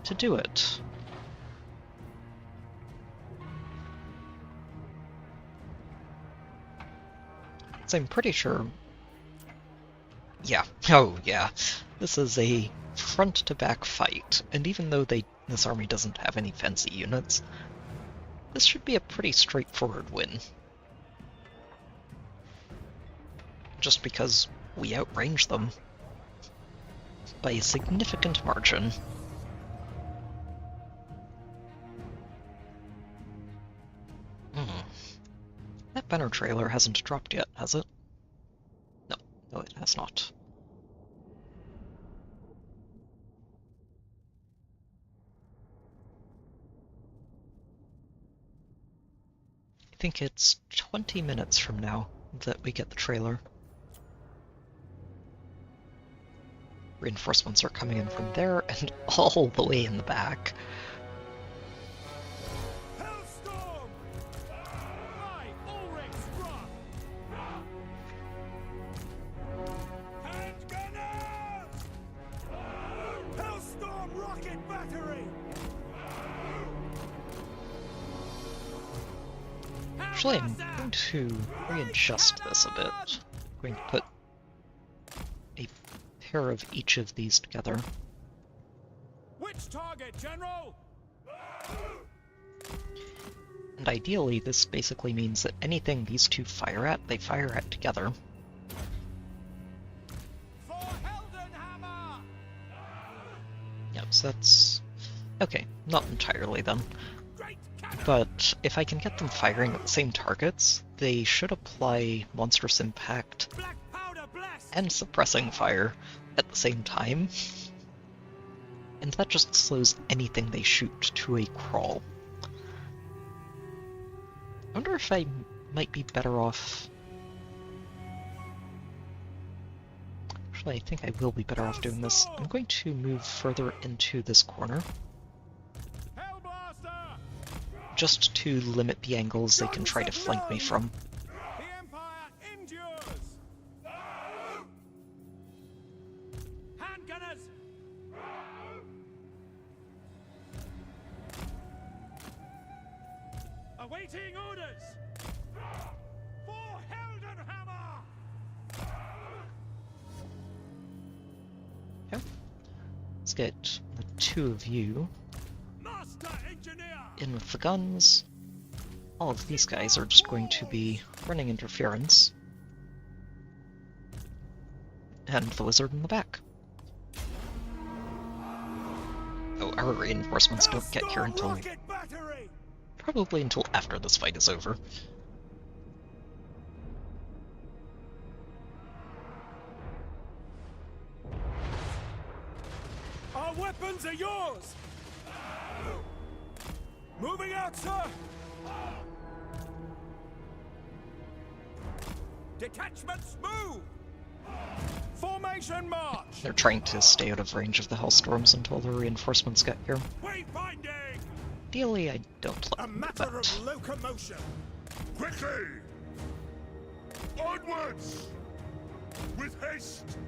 to do it. So I'm pretty sure... Yeah. Oh, yeah. This is a front-to-back fight, and even though this army doesn't have any fancy units, this should be a pretty straightforward win. Just because we outrange them by a significant margin. That banner trailer hasn't dropped yet, has it? No, it has not. I think it's 20 minutes from now that we get the trailer. Reinforcements are coming in from there and all the way in the back. Actually, I'm going to readjust this a bit. I'm going to put a pair of each of these together. Which target, General? And ideally, this basically means that anything these two fire at, they fire at together. For Heldenhammer! Yep, so that's... okay, not entirely then. But if I can get them firing at the same targets, they should apply monstrous impact and suppressing fire at the same time. And that just slows anything they shoot to a crawl. I wonder if I might be better off... Actually, I think I will be better off doing this. I'm going to move further into this corner, just to limit the angles they can try to flank me from. The Empire endures! Handgunners! Awaiting orders! For Heldenhammer! Okay. Let's get the two of you in with the guns. All of these guys are just going to be running interference. And the wizard in the back. Oh, our reinforcements don't get here until... probably until after this fight is over. Our weapons are yours! Moving out, sir! Detachments move! Formation march! They're trying to stay out of range of the Hellstorms until the reinforcements get here. Wayfinding! Ideally, I don't let A them do matter that. of locomotion! Quickly! Onwards! With haste!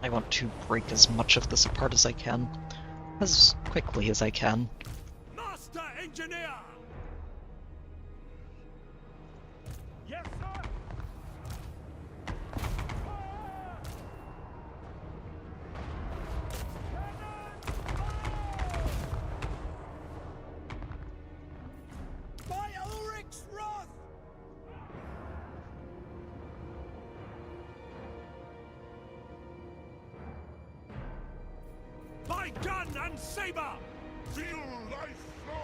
I want to break as much of this apart as I can, as quickly as I can. Master Engineer! Yes, sir! By Ulrich's wrath! By gun and saber! Feel life flow!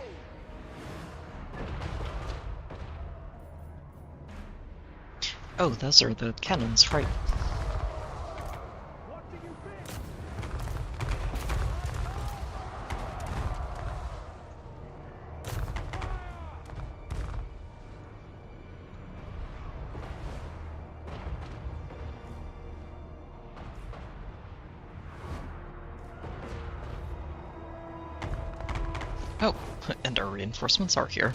Oh, those are the cannons, right. What do you think? Oh, and our reinforcements are here.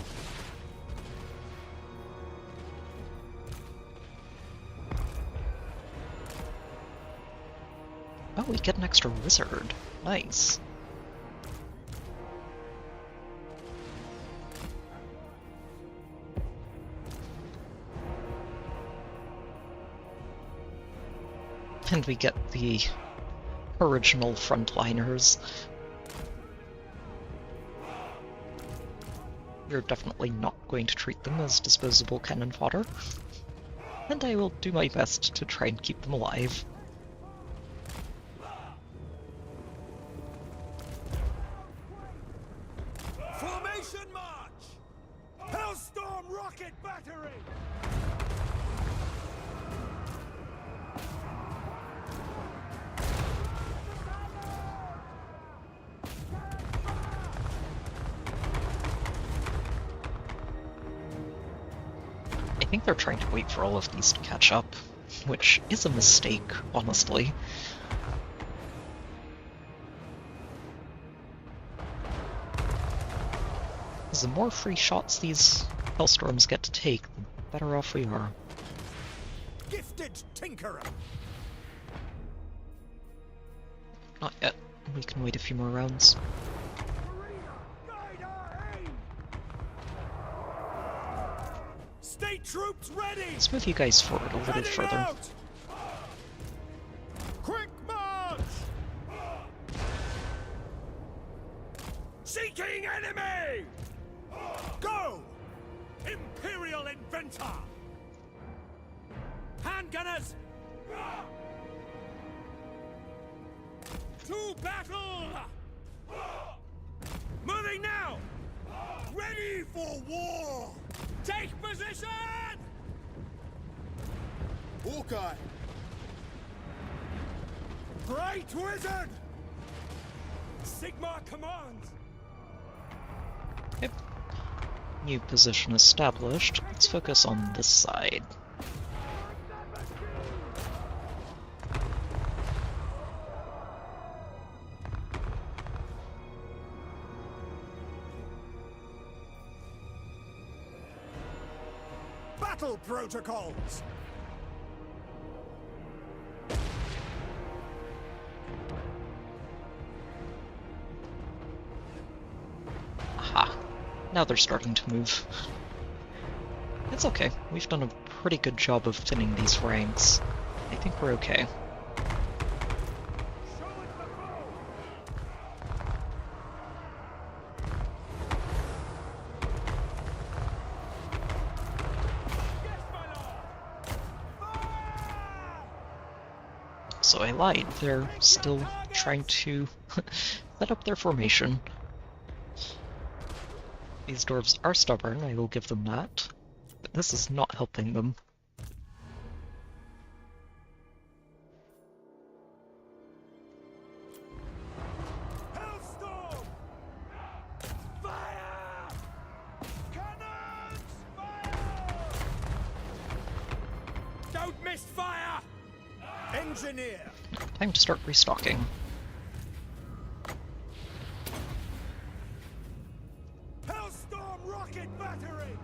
we get an extra wizard. Nice. And we get the original frontliners. We're definitely not going to treat them as disposable cannon fodder. And I will do my best to try and keep them alive. Formation march! Hellstorm rocket battery! I think they're trying to wait for all of these to catch up, which is a mistake, honestly. Because the more free shots these Hellstorms get to take, the better off we are. Gifted tinkerer! Not yet. We can wait a few more rounds. Guide our aim! State troops ready! Let's move you guys forward a little Heading further. out! Quick march! Seeking enemy! Go! Imperial inventor! Handgunners! To battle! Moving now! Ready for war! Take position! Hawkeye! Great Wizard! Sigmar commands! Yep. New position established. Let's focus on this side. Battle protocols! Aha. Now they're starting to move. It's okay. We've done a pretty good job of thinning these ranks. I think we're okay. So I lied. They're still trying to set up their formation. These dwarves are stubborn, I will give them that. But this is not helping them. Hellstorm! Fire! Cannons! Fire! Don't miss fire! Engineer! Time to start restocking. Hellstorm rocket battery!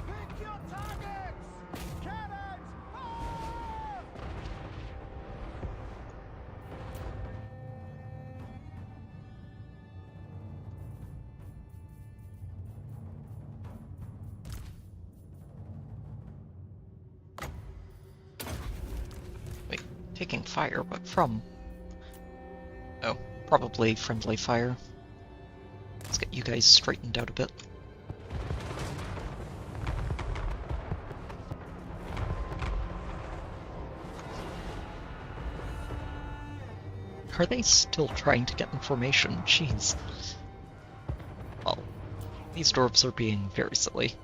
Pick your targets! Cannons! Fire! Wait, taking fire, but from? Oh, probably friendly fire. Let's get you guys straightened out a bit. Are they still trying to get in formation? Jeez. Well, these dwarves are being very silly.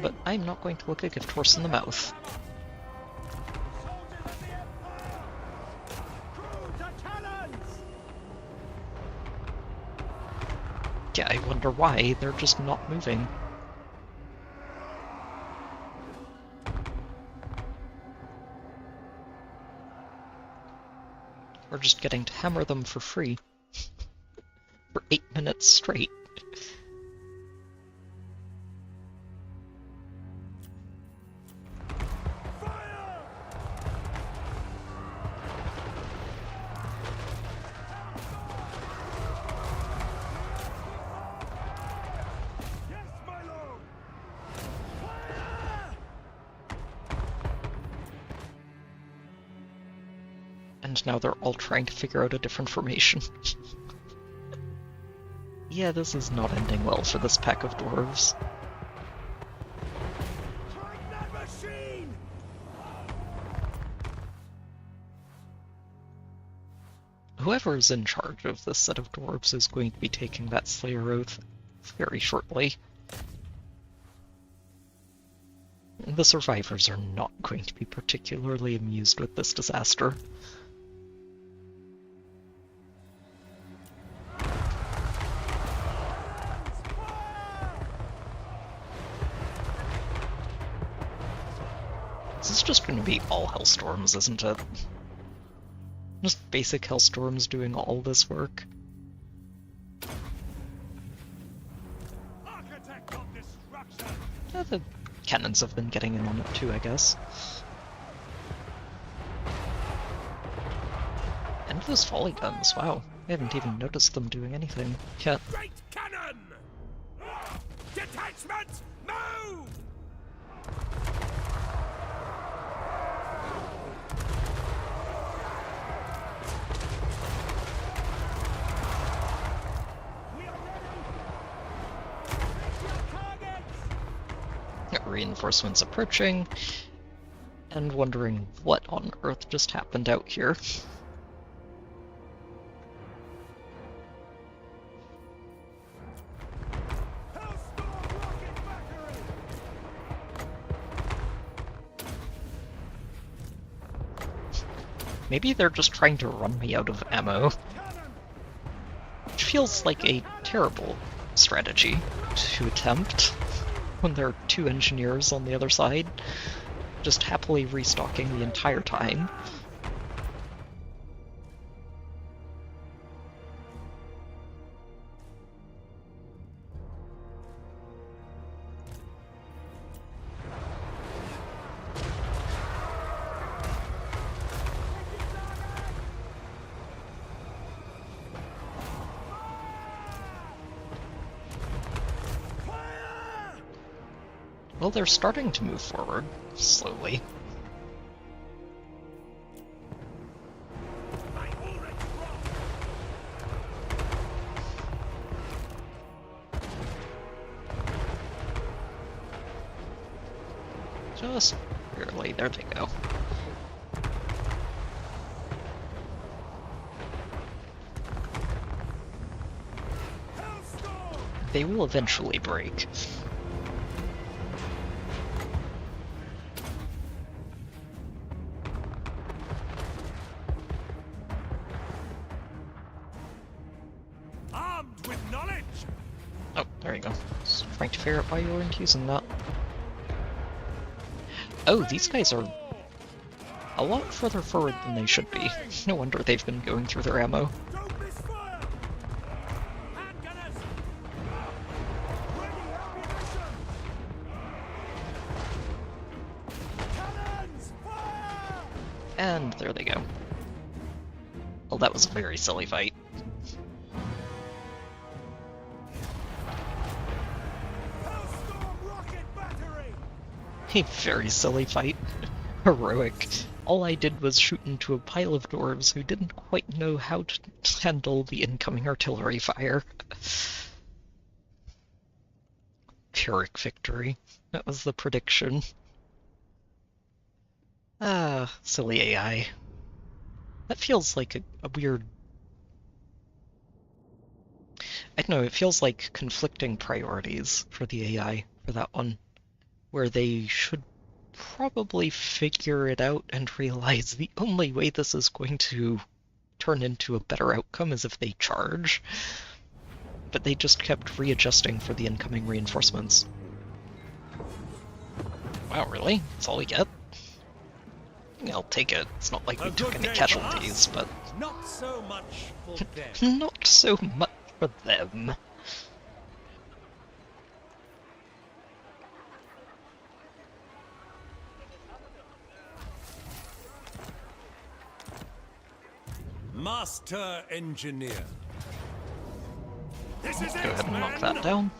But I'm not going to look a gift horse in the mouth. Yeah, I wonder why they're just not moving. We're just getting to hammer them for free. For 8 minutes straight. And now they're all trying to figure out a different formation. Yeah, this is not ending well for this pack of dwarves. Whoever is in charge of this set of dwarves is going to be taking that Slayer Oath very shortly. And the survivors are not going to be particularly amused with this disaster. This is just going to be all Hellstorms, isn't it? Just basic Hellstorms doing all this work. Yeah, the cannons have been getting in on it too, I guess. And those volley guns, wow. I haven't even noticed them doing anything yet. Great cannon! Detachment, move! Reinforcements approaching, and wondering what on earth just happened out here. Maybe they're just trying to run me out of ammo. Which feels like a terrible strategy to attempt when there are 2 engineers on the other side, just happily restocking the entire time. Well, they're starting to move forward, slowly. Just barely, there they go. They will eventually break. Oh, there you go. Just trying to figure out why you weren't using that. Oh, these guys are a lot further forward than they should be. No wonder they've been going through their ammo. And there they go. Well, that was a very silly fight. A very silly fight. Heroic. All I did was shoot into a pile of dwarves who didn't quite know how to handle the incoming artillery fire. Pyrrhic victory. That was the prediction. Ah, silly AI. That feels like a weird... I don't know, it feels like conflicting priorities for the AI for that one, where they should probably figure it out and realize the only way this is going to turn into a better outcome is if they charge. But they just kept readjusting for the incoming reinforcements. Wow, really? That's all we get? I'll take it. It's not like we A took good any day for casualties, us. but Not so much for them. not so much for them. Master Engineer. This is Go it, ahead and knock men! that down.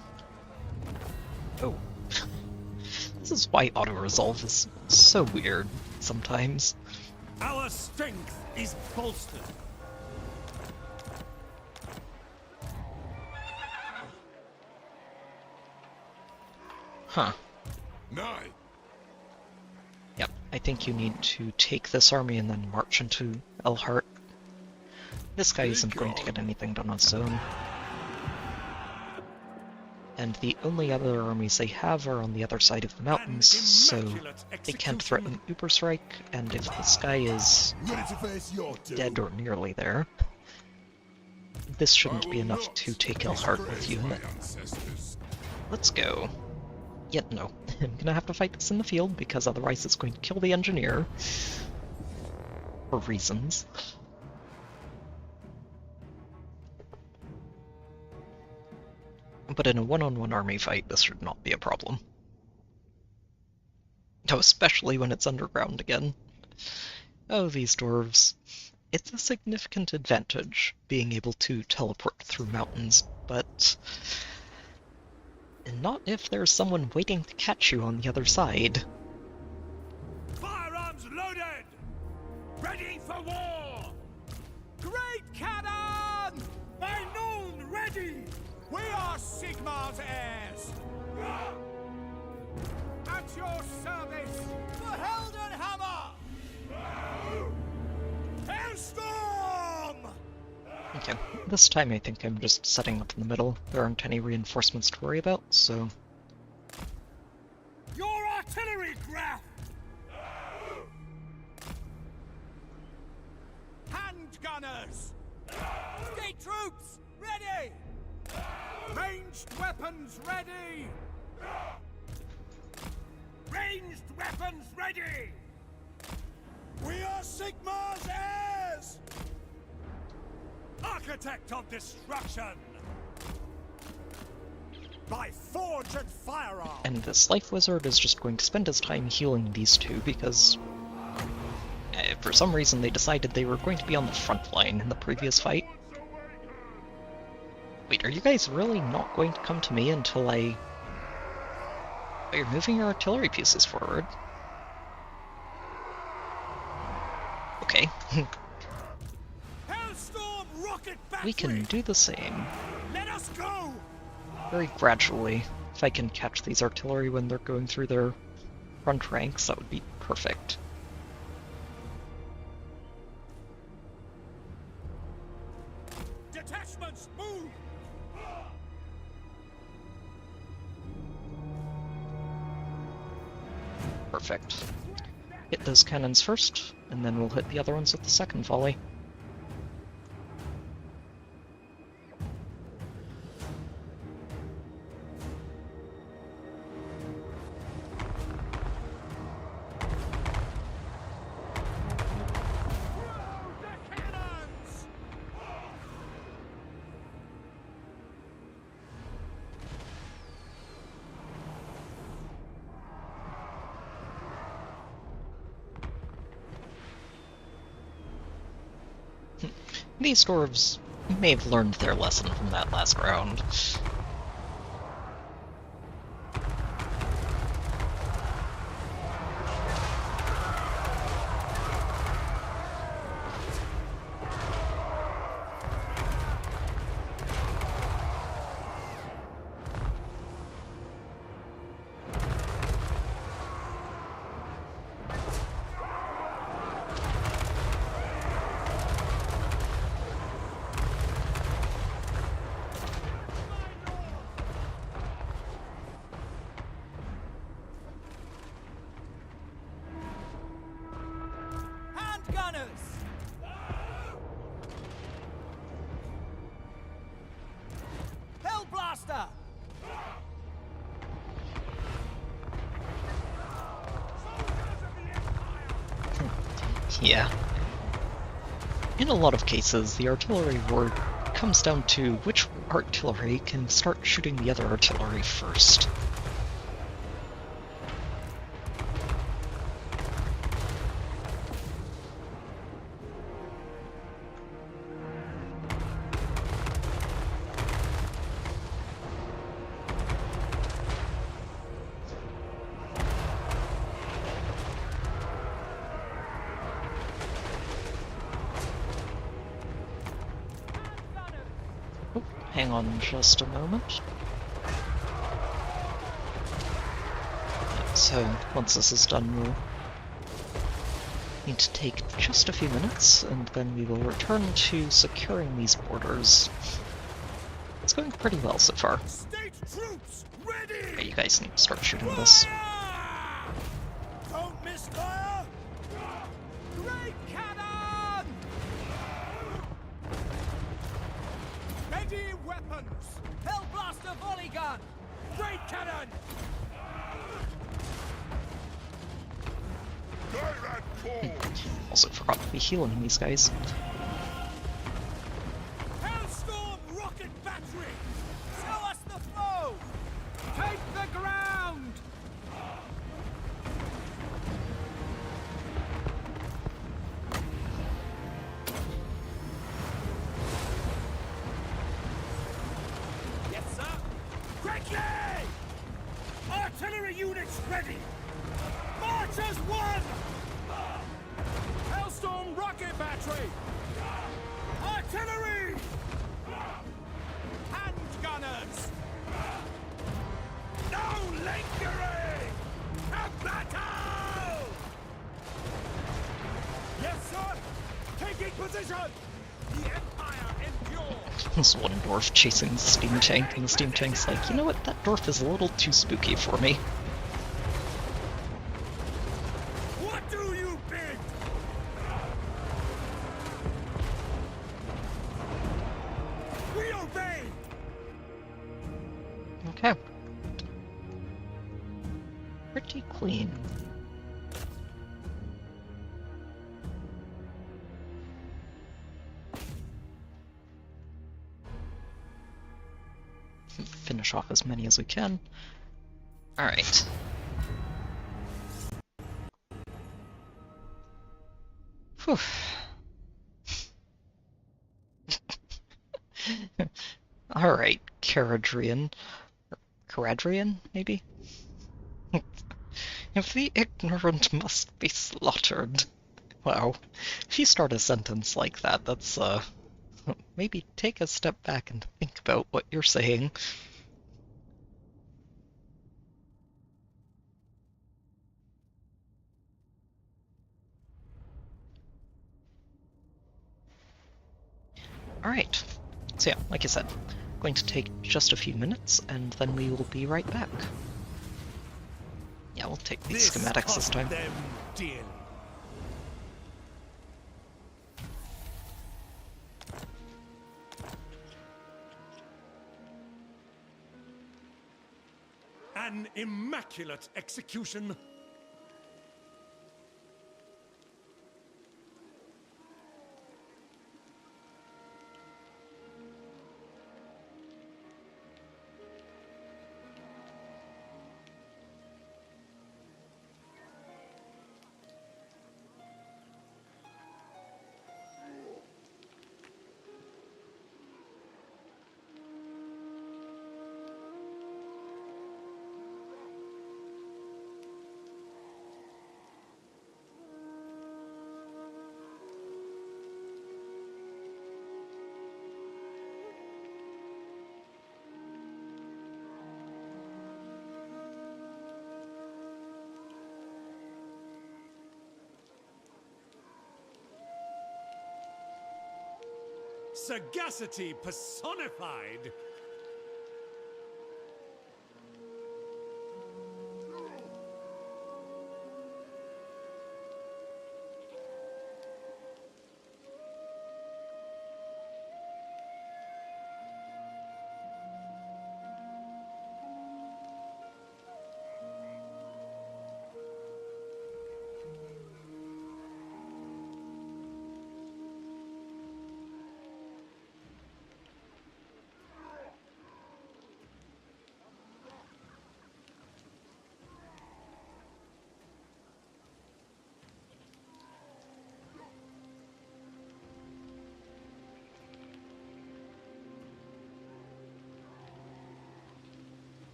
Oh. This is why auto-resolve is so weird sometimes. Our strength is bolstered. Huh. Nine. Yep, I think you need to take this army and then march into Elhart. This guy isn't going to get anything done on his own. And the only other armies they have are on the other side of the mountains, so they can't threaten Uberstrike, and if this guy is Ready to face your doom. dead or nearly there, this shouldn't be enough to take Elhart with you. My ancestors. Let's go. Yet no, I'm gonna have to fight this in the field, because otherwise it's going to kill the engineer. For reasons. But in a one-on-one army fight, this should not be a problem. Oh, especially when it's underground again. Oh, these dwarves. It's a significant advantage, being able to teleport through mountains, but not if there's someone waiting to catch you on the other side. Firearms loaded! Ready for war! Great cannon! By noon, ready! We are Sigmar's heirs! At your service! The Heldenhammer! Hailstorm! Okay, this time I think I'm just setting up in the middle. There aren't any reinforcements to worry about, so... Your artillery, Graf! Handgunners! Gate troops, ready! Ranged weapons ready! Ranged weapons ready! We are Sigmar's heirs! Architect of destruction! By forge and firearm! And this Life Wizard is just going to spend his time healing these two, because... for some reason they decided they were going to be on the front line in the previous fight. Wait, are you guys really not going to come to me until I... Oh, you're moving your artillery pieces forward. Okay. Hailstorm rocket battery! We can do the same. Let us go! Very gradually. If I can catch these artillery when they're going through their front ranks, that would be perfect. Detachments, move! Perfect. Hit those cannons first, and then we'll hit the other ones with the second volley. Cannons! These dwarves may have learned their lesson from that last round. Yeah. In a lot of cases, the artillery war comes down to which artillery can start shooting the other artillery first. Oh, hang on just a moment. So, once this is done, we'll need to take just a few minutes, and then we will return to securing these borders. It's going pretty well so far. State troops ready! Yeah, you guys need to start shooting this. Fire! Don't miss fire! Great cannon! Ready weapons! Hellblaster volley gun! Great cannon! Also forgot to be healing these guys. Hellstorm rocket battery! Show us the foe! Take the ground! Yes, sir! Quickly! Artillery units ready! Marchers one! Hellstorm rocket battery! Artillery! Handgunners! No lingering! A battle! Yes, sir! Taking position! The Empire endures! There's one dwarf chasing the steam tank, and the steam tank's like, you know what, that dwarf is a little too spooky for me. What do you bid? We obey! Okay. Pretty clean. Finish off as many as we can. Alright. Whew. Alright, Caradrian. Caradrian, maybe? If the ignorant must be slaughtered. Wow. If you start a sentence like that, that's, maybe take a step back and think about what you're saying. Alright. So yeah, like I said, going to take just a few minutes, and then we will be right back. Yeah, we'll take these schematics this time. Them dearly. An immaculate execution. Sagacity personified.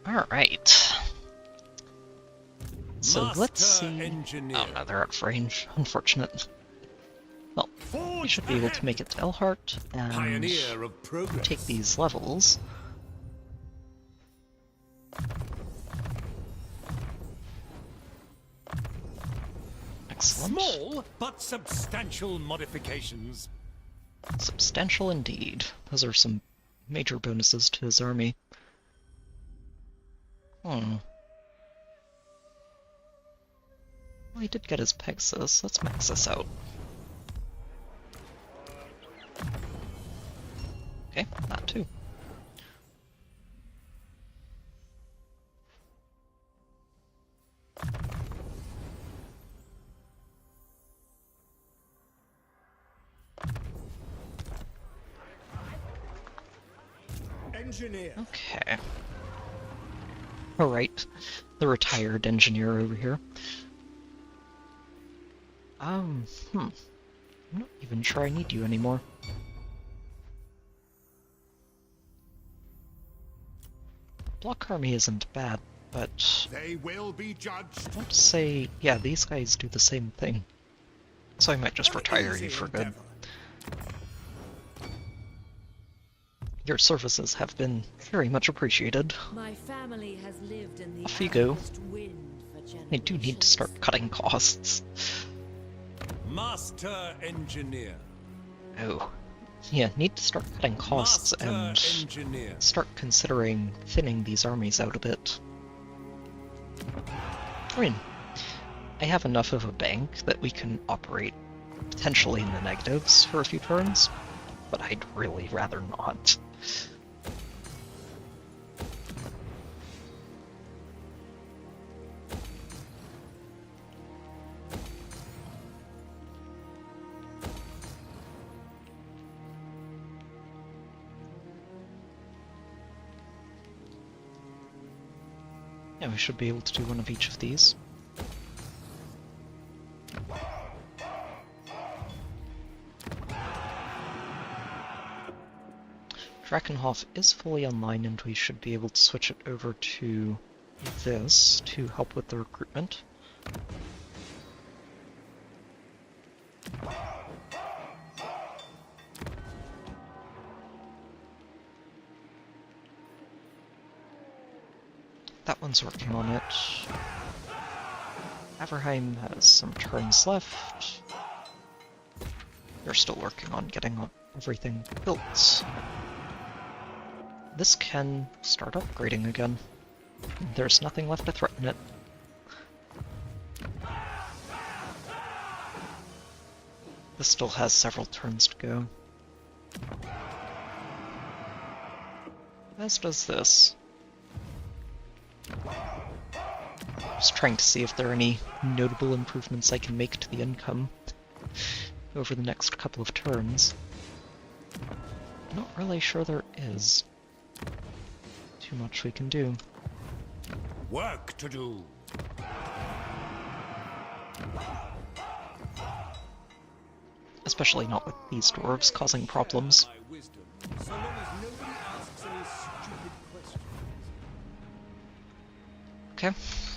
Alright. So Master let's see... Engineer. Oh no, they're out of range. Unfortunate. Well, we should be able to make it to Elhart and Pioneer of progress. take these levels. Excellent. Small but substantial modifications. Substantial indeed. Those are some major bonuses to his army. Well, he did get his Pegasus. Let's max this out. Okay, that too. Engineer. Okay. Alright, the retired engineer over here. I'm not even sure I need you anymore. Block army isn't bad, but They will be judged. I want to say, yeah, these guys do the same thing. So I might just retire you for good. Your services have been very much appreciated. My family has lived in the Off you go. Amherst wind for I do need to start cutting costs. Master Engineer. Oh. Yeah, need to start cutting costs Master and Engineer. start considering thinning these armies out a bit. I mean, I have enough of a bank that we can operate potentially in the negatives for a few turns, but I'd really rather not. Yeah, we should be able to do one of each of these. Drakenhof is fully online and we should be able to switch it over to this to help with the recruitment. That one's working on it. Averheim has some turns left. They're still working on getting everything built. This can start upgrading again. There's nothing left to threaten it. This still has several turns to go. As does this. Just trying to see if there are any notable improvements I can make to the income over the next couple of turns. Not really sure there is. Too much we can do. Work to do. Especially not with these dwarves causing problems. My wisdom, so long as nobody asks any stupid questions. Okay,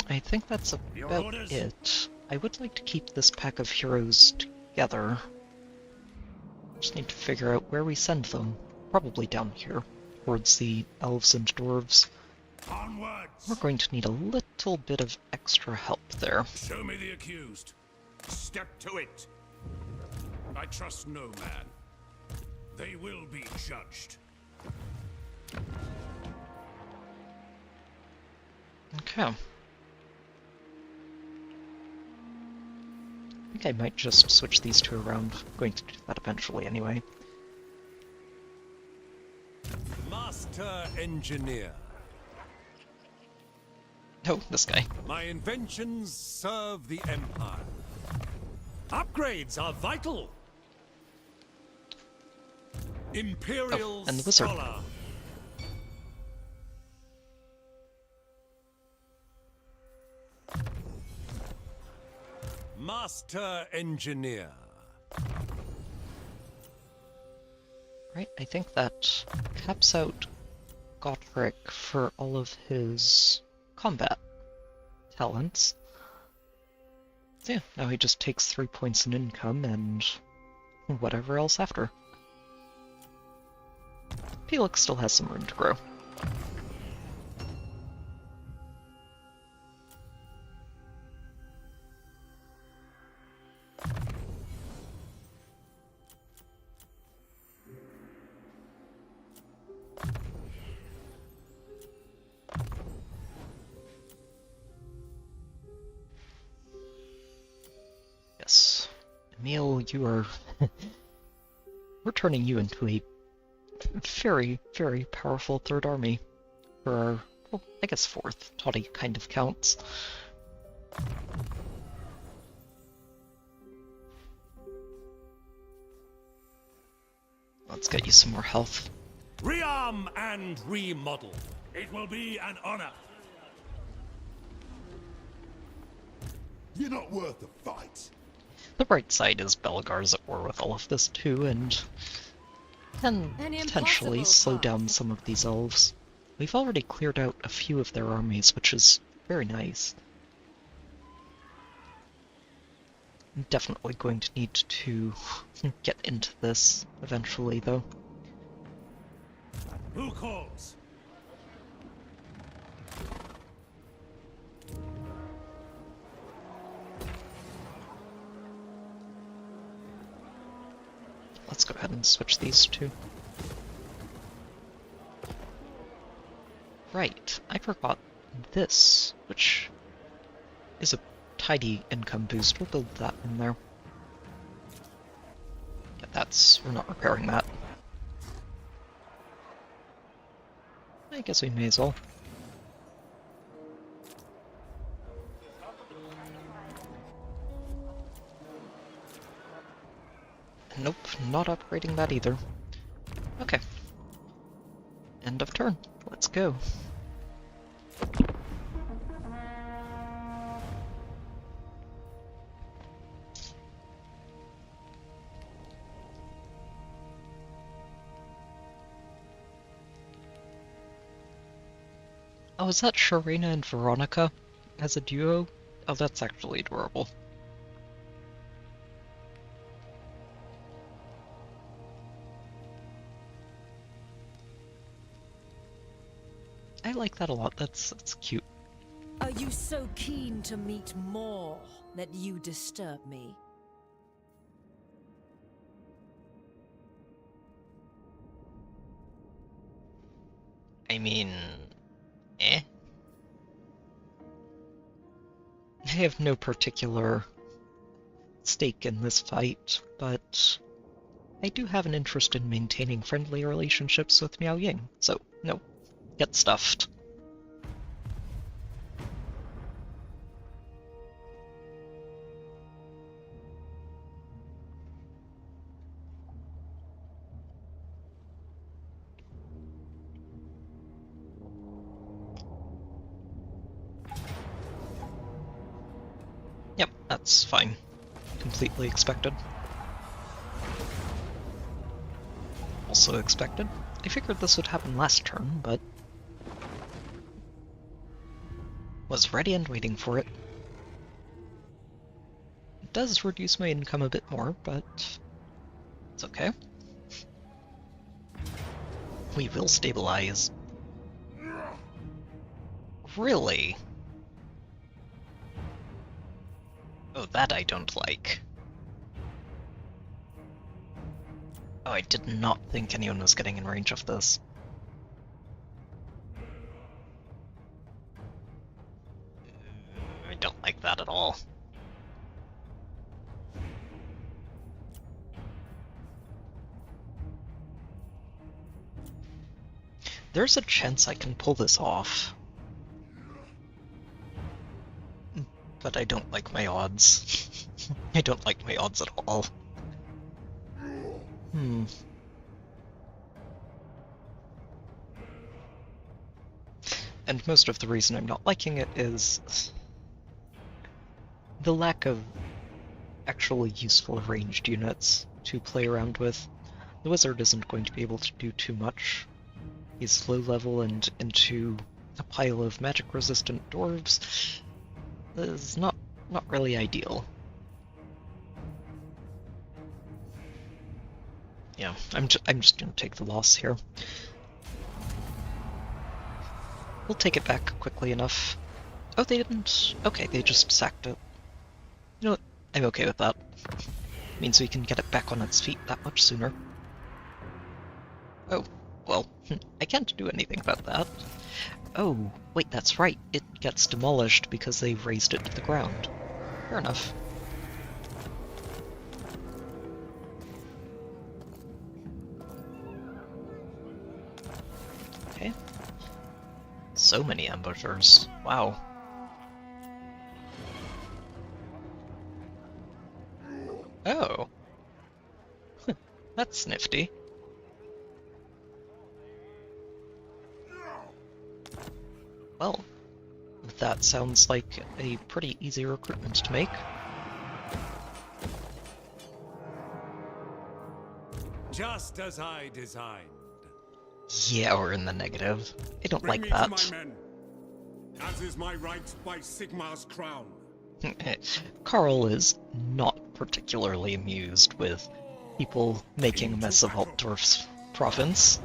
I think that's about it. I would like to keep this pack of heroes together. Just need to figure out where we send them. Probably down here, towards the elves and dwarves. Onwards. We're going to need a little bit of extra help there. Show me the accused. Step to it. I trust no man. They will be judged. Okay. I think I might just switch these two around. I'm going to do that eventually anyway. Master Engineer. Oh, this guy. My inventions serve the Empire. Upgrades are vital. Imperial Oh, and the wizard. Scholar. Master Engineer. Right, I think that caps out Godric for all of his combat talents. So yeah, now he just takes 3 points in income and whatever else after. Felix still has some room to grow. Yes. Emil, you are... We're turning you into a very, very powerful third army. For our, well, I guess fourth. Toddy kind of counts. Let's get you some more health. Rearm and remodel. It will be an honor. You're not worth a fight. The bright side is Belgar's at war with all of this too, and can An potentially impossible slow task. down some of these elves. We've already cleared out a few of their armies, which is very nice. I'm definitely going to need to get into this eventually, though. Who calls? Let's go ahead and switch these two. Right, I forgot this, which is a tidy income boost. We'll build that in there. Yeah, we're not repairing that. I guess we may as well. Nope, not upgrading that either. Okay. End of turn. Let's go. Oh, is that Sharena and Veronica as a duo? Oh, that's actually adorable. I like that a lot. That's cute. Are you so keen to meet more that you disturb me? I mean, eh? I have no particular stake in this fight, but I do have an interest in maintaining friendly relationships with Miao Ying, so no, get stuffed. Yep, that's fine. Completely expected. Also expected. I figured this would happen last turn, but was ready and waiting for it. It does reduce my income a bit more, but it's okay. We will stabilize. Really? Oh, that I don't like. Oh, I did not think anyone was getting in range of this. I don't like that at all. There's a chance I can pull this off. But I don't like my odds. I don't like my odds at all. And most of the reason I'm not liking it is the lack of actually useful ranged units to play around with. The wizard isn't going to be able to do too much He's low level and into a pile of magic resistant dwarves. This is not really ideal. Yeah, I'm just gonna take the loss here. We'll take it back quickly enough. Oh, they didn't. Okay, they just sacked it. You know what? I'm okay with that. Means we can get it back on its feet that much sooner. Oh, well, I can't do anything about that. Oh, wait, that's right. It gets demolished because they razed it to the ground. Fair enough. Okay. So many ambushers. Wow. Oh. That's nifty. Well, that sounds like a pretty easy recruitment to make. Just as I designed. Yeah, we're in the negative. I don't Bring like me that. to my men, as is my right by Sigmar's crown. Carl is not particularly amused with people making a mess of Altdorf's province.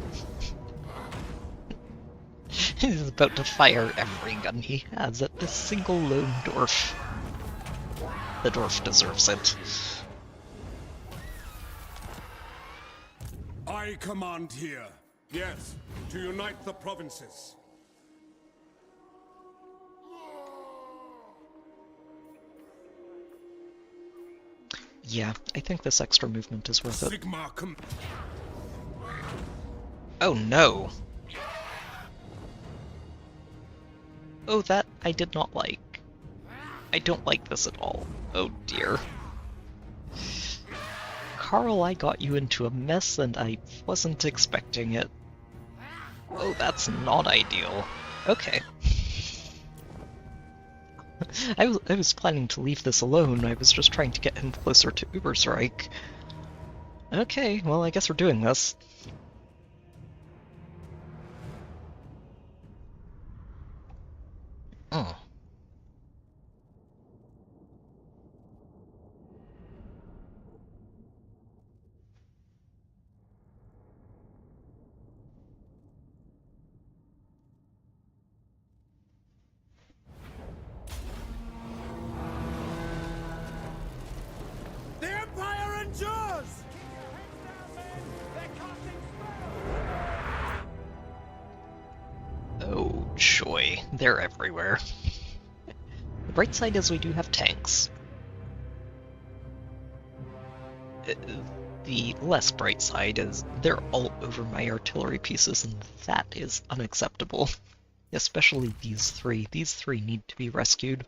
He's about to fire every gun he has at this single lone dwarf. The dwarf deserves it. I command here. Yes, to unite the provinces. Yeah, I think this extra movement is worth it. Sigmar Oh no! Oh, that I did not like. I don't like this at all. Oh dear. Carl, I got you into a mess and I wasn't expecting it. Oh, that's not ideal. Okay. I was planning to leave this alone. I was just trying to get him closer to Uberstrike. Okay, well, I guess we're doing this. Oh. The Empire endures! Oh, joy. They're everywhere. The bright side is we do have tanks. The less bright side is they're all over my artillery pieces, and that is unacceptable. Especially these three. These three need to be rescued.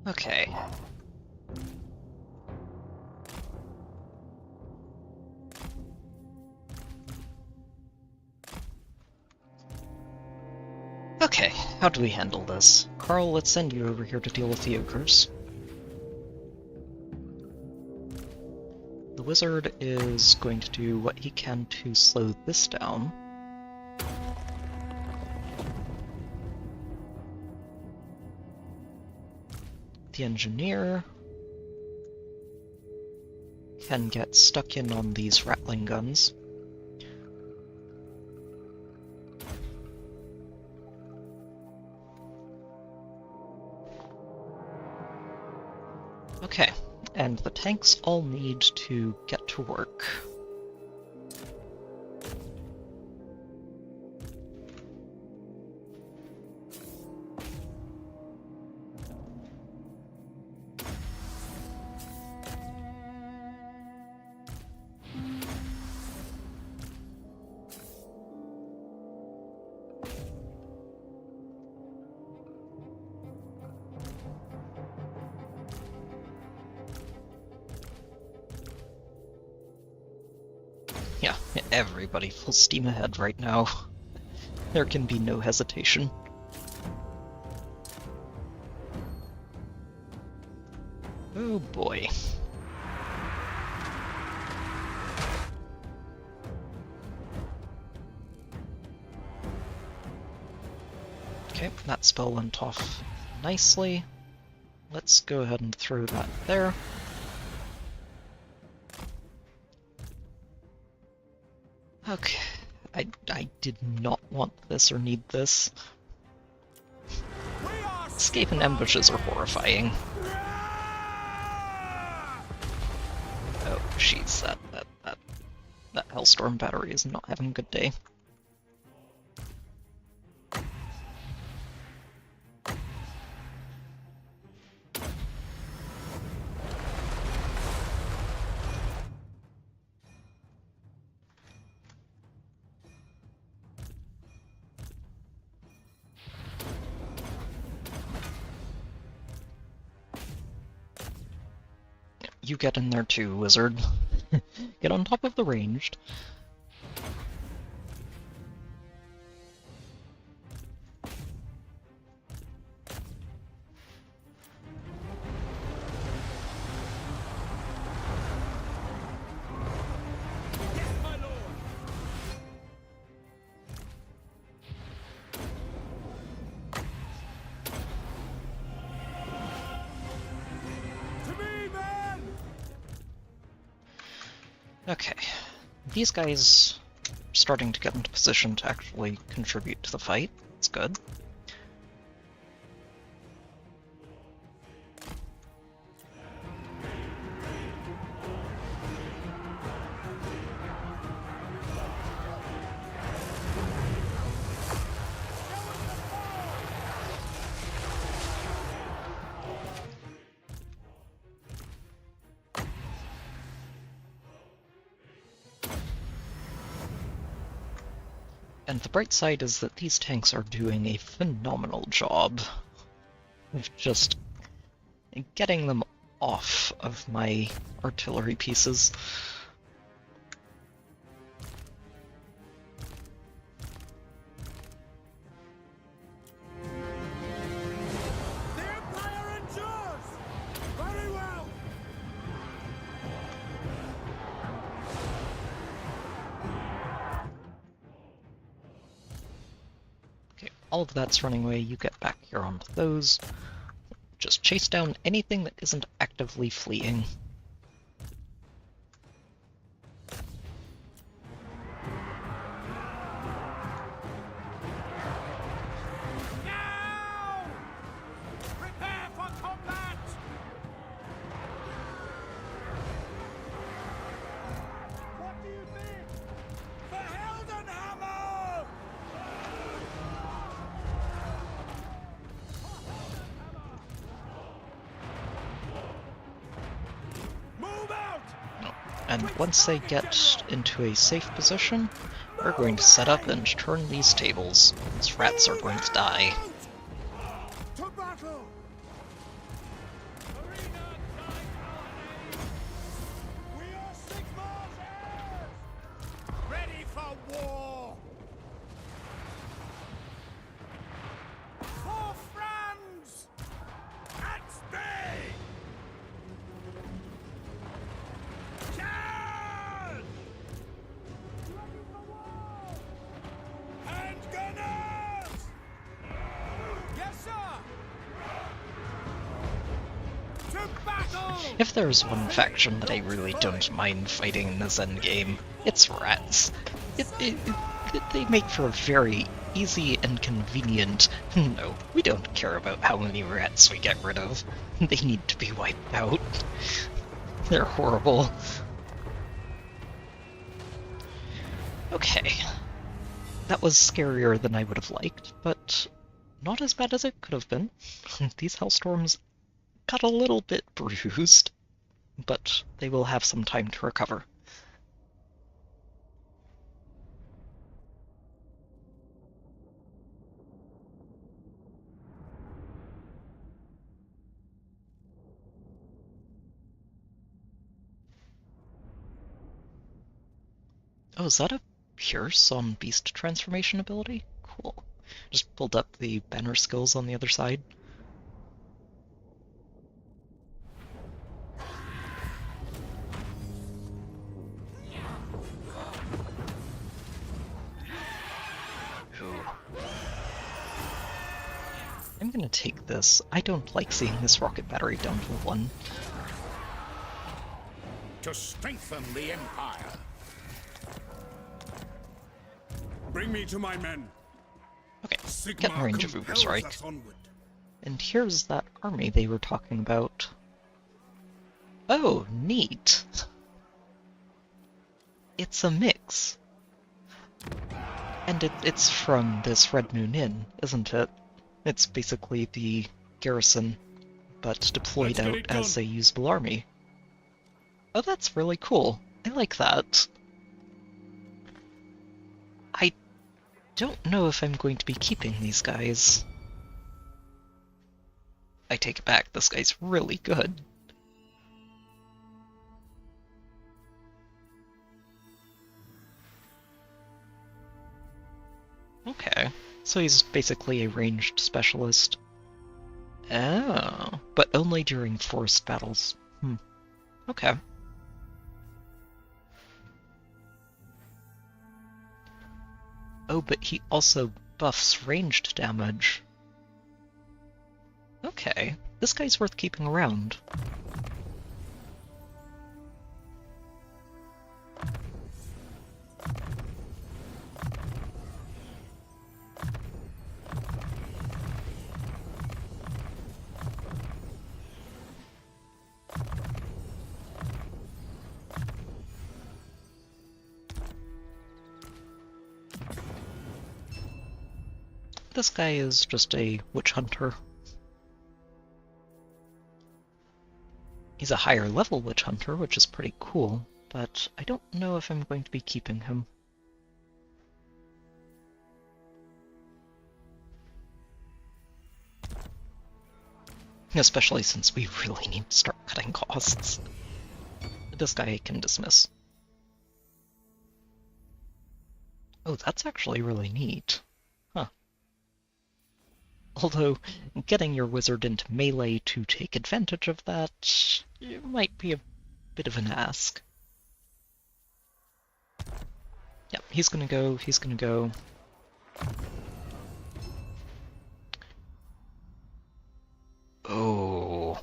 Okay. Okay, how do we handle this? Carl, let's send you over here to deal with the ogres. The wizard is going to do what he can to slow this down. The engineer can get stuck in on these rattling guns. Okay, and the tanks all need to get to work. Yeah, everybody full steam ahead right now. There can be no hesitation. Oh boy. Okay, that spell went off nicely. Let's go ahead and throw that there. Okay, I did not want this or need this. Escape and ambushes are horrifying. Oh, jeez, that Hellstorm battery is not having a good day. You get in there too, wizard. Get on top of the ranged. Okay, these guys are starting to get into position to actually contribute to the fight. That's good. And the bright side is that these tanks are doing a phenomenal job of just getting them off of my artillery pieces. The Empire endures! Very well! Okay, all of that's running away. You get back here onto those. Just chase down anything that isn't actively fleeing. Now! Prepare for combat! What do you think? The Heldenhammer! Move out! And once they get into a safe position, we're going to set up and turn these tables. These rats are going to die. To battle! We are Sigmar's heirs! Ready for war! For France! At bay! Charge! And gunners! Yes, sir! To battle! If there's one faction that I really don't mind fighting in this endgame, it's rats. They make for a very easy and convenient. No, we don't care about how many rats we get rid of. They need to be wiped out. They're horrible. Okay. That was scarier than I would have liked, but not as bad as it could have been. These Hellstorms got a little bit bruised, but they will have some time to recover. Oh, is that a Pierce on Beast Transformation ability? Cool. Just pulled up the banner skills on the other side. Ooh. I'm gonna take this. I don't like seeing this rocket battery down to 1. To strengthen the Empire. Bring me to my men. Okay, Sigmar get in range of compels Uberstrike. us onward. And here's that army they were talking about. Oh, neat. It's a mix. And it's from this Red Moon Inn, isn't it? It's basically the garrison, but deployed out as a usable army. Oh, that's really cool. I like that. I don't know if I'm going to be keeping these guys. I take it back, this guy's really good. Okay, so he's basically a ranged specialist. Oh, but only during forest battles. Okay. Oh, but he also buffs ranged damage. Okay, this guy's worth keeping around. This guy is just a witch hunter. He's a higher level witch hunter, which is pretty cool, but I don't know if I'm going to be keeping him. Especially since we really need to start cutting costs. This guy I can dismiss. Oh, that's actually really neat. Huh. Although, getting your wizard into melee to take advantage of that it might be a bit of an ask. Yep, he's gonna go. Oh.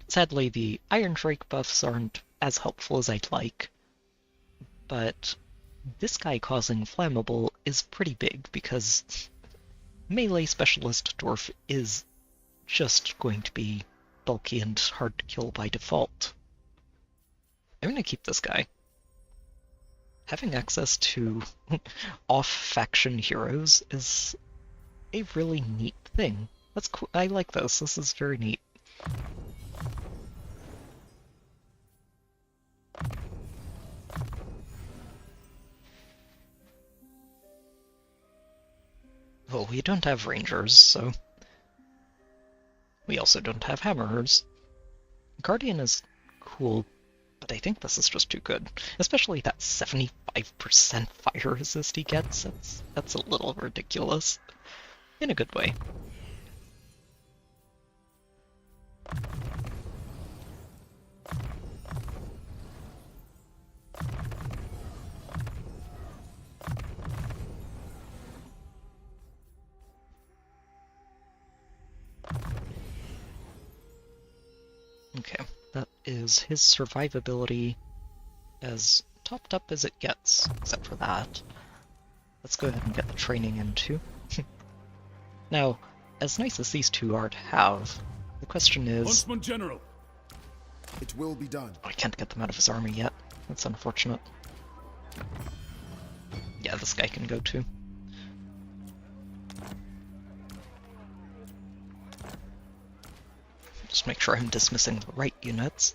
Sadly, the Iron Drake buffs aren't as helpful as I'd like, but this guy causing flammable is pretty big because melee specialist dwarf is just going to be bulky and hard to kill by default. I'm gonna keep this guy. Having access to off-faction heroes is a really neat thing. That's cool. I like this. This is very neat. Well, we don't have rangers, so... We also don't have hammers. Guardian is cool, but I think this is just too good. Especially that 75% fire resist he gets. That's a little ridiculous. In a good way. Okay, that is his survivability as topped up as it gets, except for that. Let's go ahead and get the training in too. Now, as nice as these two are to have, the question is... Huntsman General! It will be done. I can't get them out of his army yet. That's unfortunate. Yeah, this guy can go too. Just make sure I'm dismissing the right units.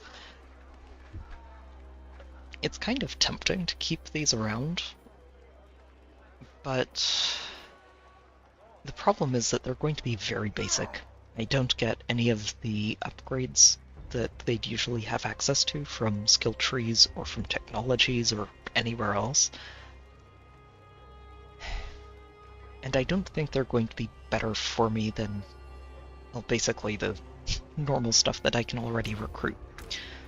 It's kind of tempting to keep these around, but the problem is that they're going to be very basic. I don't get any of the upgrades that they'd usually have access to from skill trees or from technologies or anywhere else. And I don't think they're going to be better for me than, well, basically the normal stuff that I can already recruit.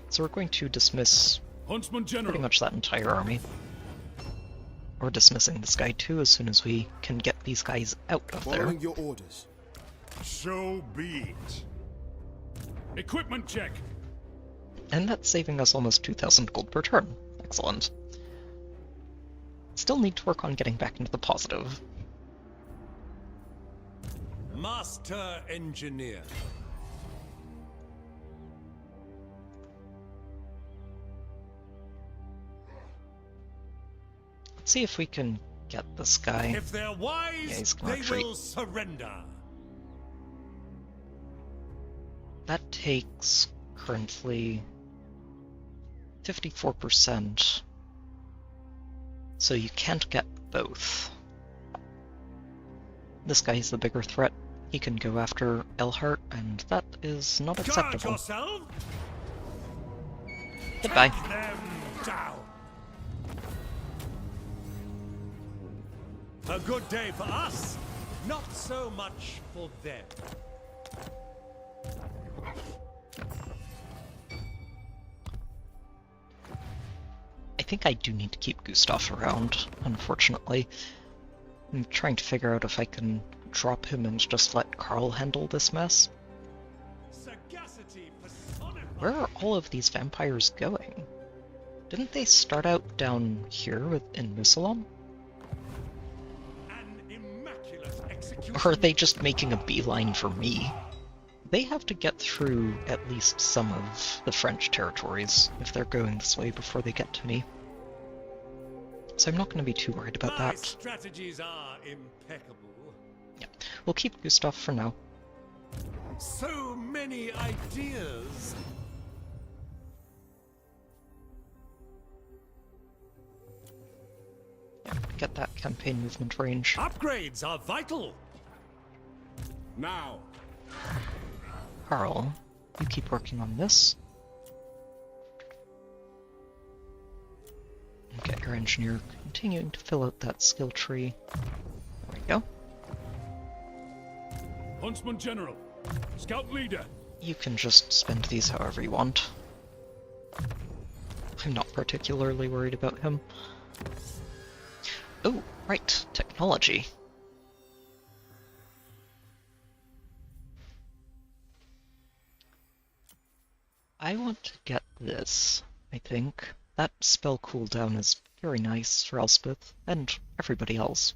So we're going to dismiss Huntsman pretty General. much that entire army. We're dismissing this guy too as soon as we can get these guys out of there. Following your orders. So be it. Equipment check. And that's saving us almost 2,000 gold per turn. Excellent. Still need to work on getting back into the positive. Master Engineer. Let's see if we can get this guy. If they're wise, Yeah, he's gonna they retreat. will surrender. That takes currently 54%. So you can't get both. This guy is the bigger threat. He can go after Elhart, and that is not Guard acceptable. yourself. Goodbye. Take them down. A good day for us, not so much for them. I think I do need to keep Gustav around, unfortunately. I'm trying to figure out if I can drop him and just let Carl handle this mess. Sagacity personified. Where are all of these vampires going? Didn't they start out down here in Missalon? An immaculate execution. Or are they just making a beeline for me? They have to get through at least some of the French territories if they're going this way before they get to me. So I'm not going to be too worried about My that. strategies are impeccable. Yeah, we'll keep Gustav for now. So many ideas. Yeah, get that campaign movement range. Upgrades are vital. Now. Carl, you keep working on this. And get your engineer continuing to fill out that skill tree. There we go. Huntsman General. Scout Leader. You can just spend these however you want. I'm not particularly worried about him. Oh, right, technology. I want to get this, I think. That spell cooldown is very nice for Elspeth, and everybody else.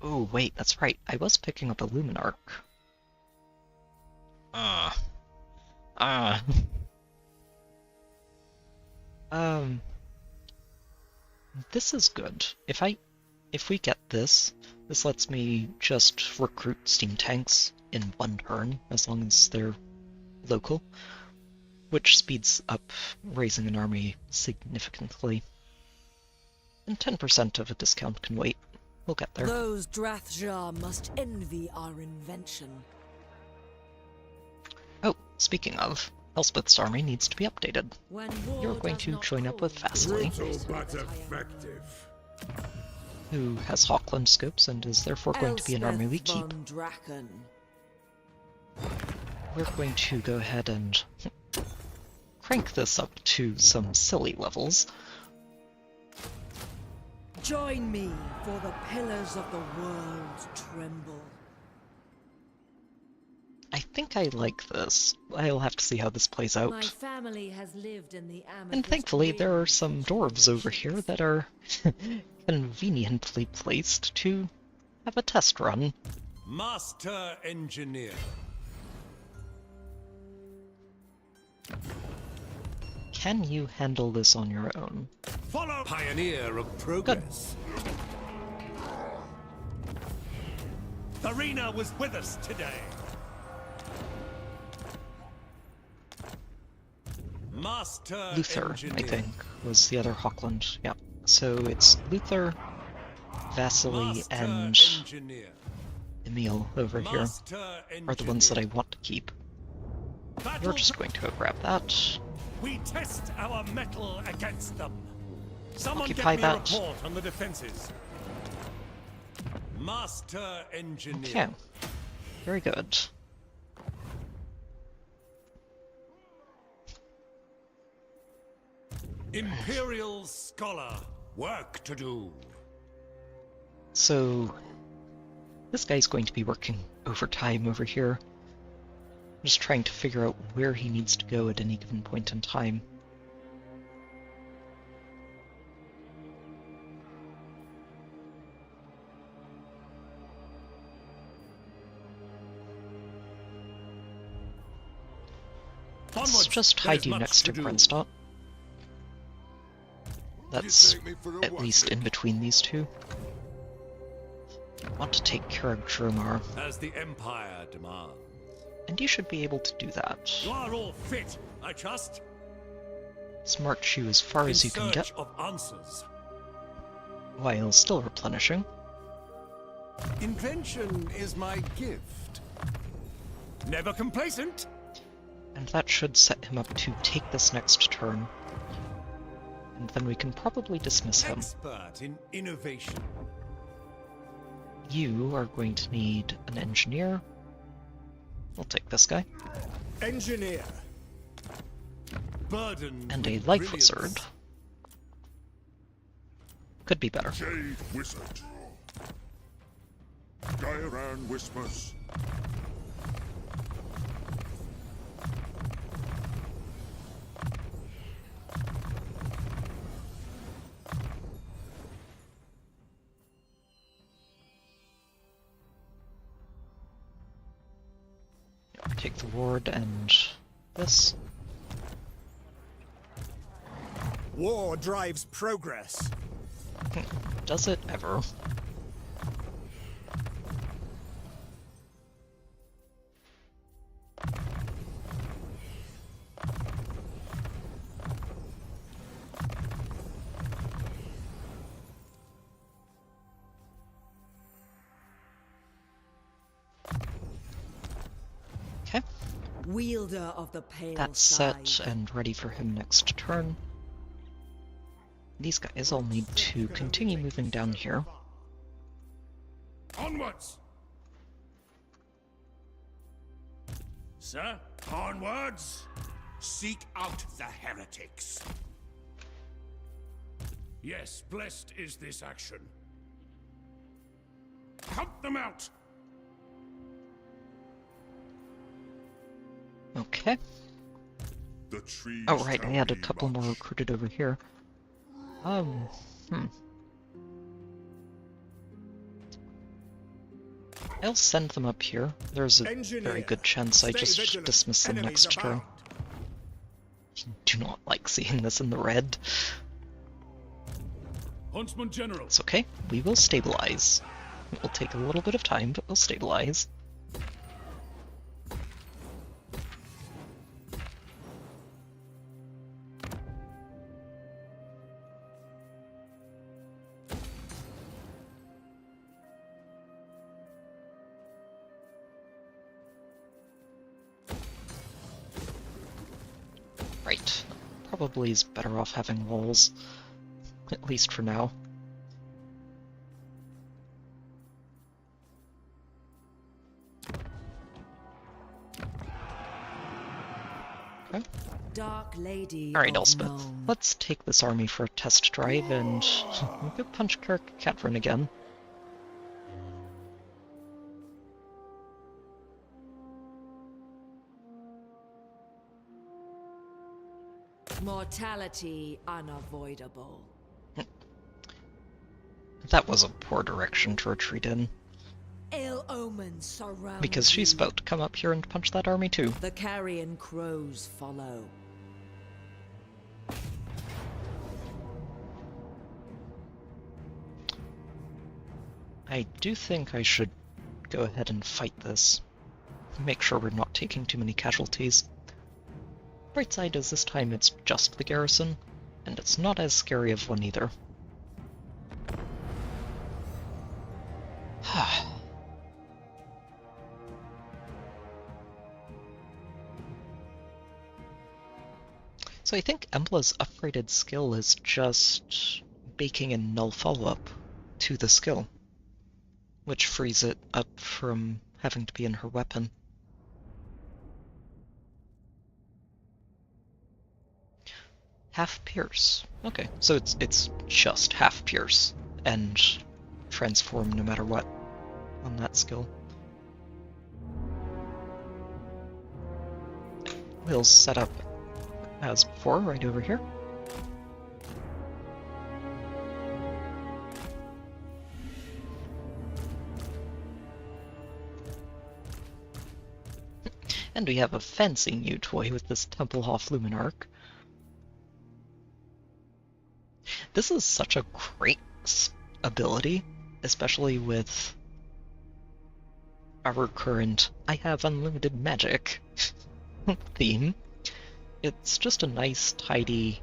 Oh, wait, that's right. I was picking up a Luminarch. This is good. If we get this, this lets me just recruit steam tanks in one turn, as long as they're local, which speeds up raising an army significantly. And 10% of a discount can wait. We'll get there. Those Drathjar must envy our invention. Oh, speaking of, Elspeth's army needs to be updated. When war You're going does to not join up with call, Vasily, Brutal but effective. who has Hawkland scopes and is therefore going to be an army we Elspeth keep. von Draken. We're going to go ahead and crank this up to some silly levels. Join me, for the pillars of the world tremble. I think I like this. I'll have to see how this plays out. My family has lived in the And Amethyst thankfully there are Ring some for dwarves over here generations. that are conveniently placed to have a test run. Master Engineer. Can you handle this on your own? Follow Pioneer of Progress. Tharina was with us today. Master Luther, Engineer. I think, was the other Hawkland. Yeah. So it's Luther, Vasily, Master and Engineer. Emil over here Master are the ones that I Engineer. want to keep. Battle You're just going to go grab that. We test our mettle against them. Someone Occupy get me a that. report on the defenses. Master Engineer. Okay. Very good. Imperial Scholar. Work to do. So, this guy's going to be working overtime over here. Just trying to figure out where he needs to go at any given point in time. Let's Onwards. just hide There's you much next to do. Brenstott. That's at least in between these two. I want to take care of Dromar, As the Empire demands. and you should be able to do that. You are all fit, I trust. Let's march you as far as you can get, search of answers. while still replenishing. Invention is my gift. Never complacent. And that should set him up to take this next turn. And then we can probably dismiss him. Expert in innovation. You are going to need an engineer. We'll take this guy. Engineer. Burdened And a with life brilliance. wizard. Could be better. Jade Wizard. Diaran Whispers. Take the ward and this. War drives progress. Does it ever? Okay, Wielder of the pale that's side. set and ready for him next turn. These guys all need to continue moving down here. Onwards! Sir? Onwards! Seek out the heretics. Yes, blessed is this action. Hunt them out! Okay. The trees Oh right, I tell had a me couple more much. recruited over here. I'll send them up here. There's a very Engineer, good chance I stay just vigilant. dismiss them Enemies next turn. abound. Do not like seeing this in the red. Huntsman General. It's okay, we will stabilize. It will take a little bit of time, but we'll stabilize. Right. Probably is better off having walls. At least for now. Okay. Dark Lady Alright, of Elspeth. Moan. Let's take this army for a test drive and go punch Catherine again. Mortality unavoidable. That was a poor direction to retreat in, Ill omens surround because she's you. about to come up here and punch that army too. The carrion crows follow. I do think I should go ahead and fight this. Make sure we're not taking too many casualties. Bright side is this time it's just the garrison, and it's not as scary of one either. So I think Embla's upgraded skill is just baking in null follow-up to the skill, which frees it up from having to be in her weapon. Half pierce. Okay, so it's just half pierce and transform no matter what on that skill. We'll set up as before, right over here. And we have a fancy new toy with this Templehof Luminarch. This is such a great ability, especially with our current I have unlimited magic theme. It's just a nice, tidy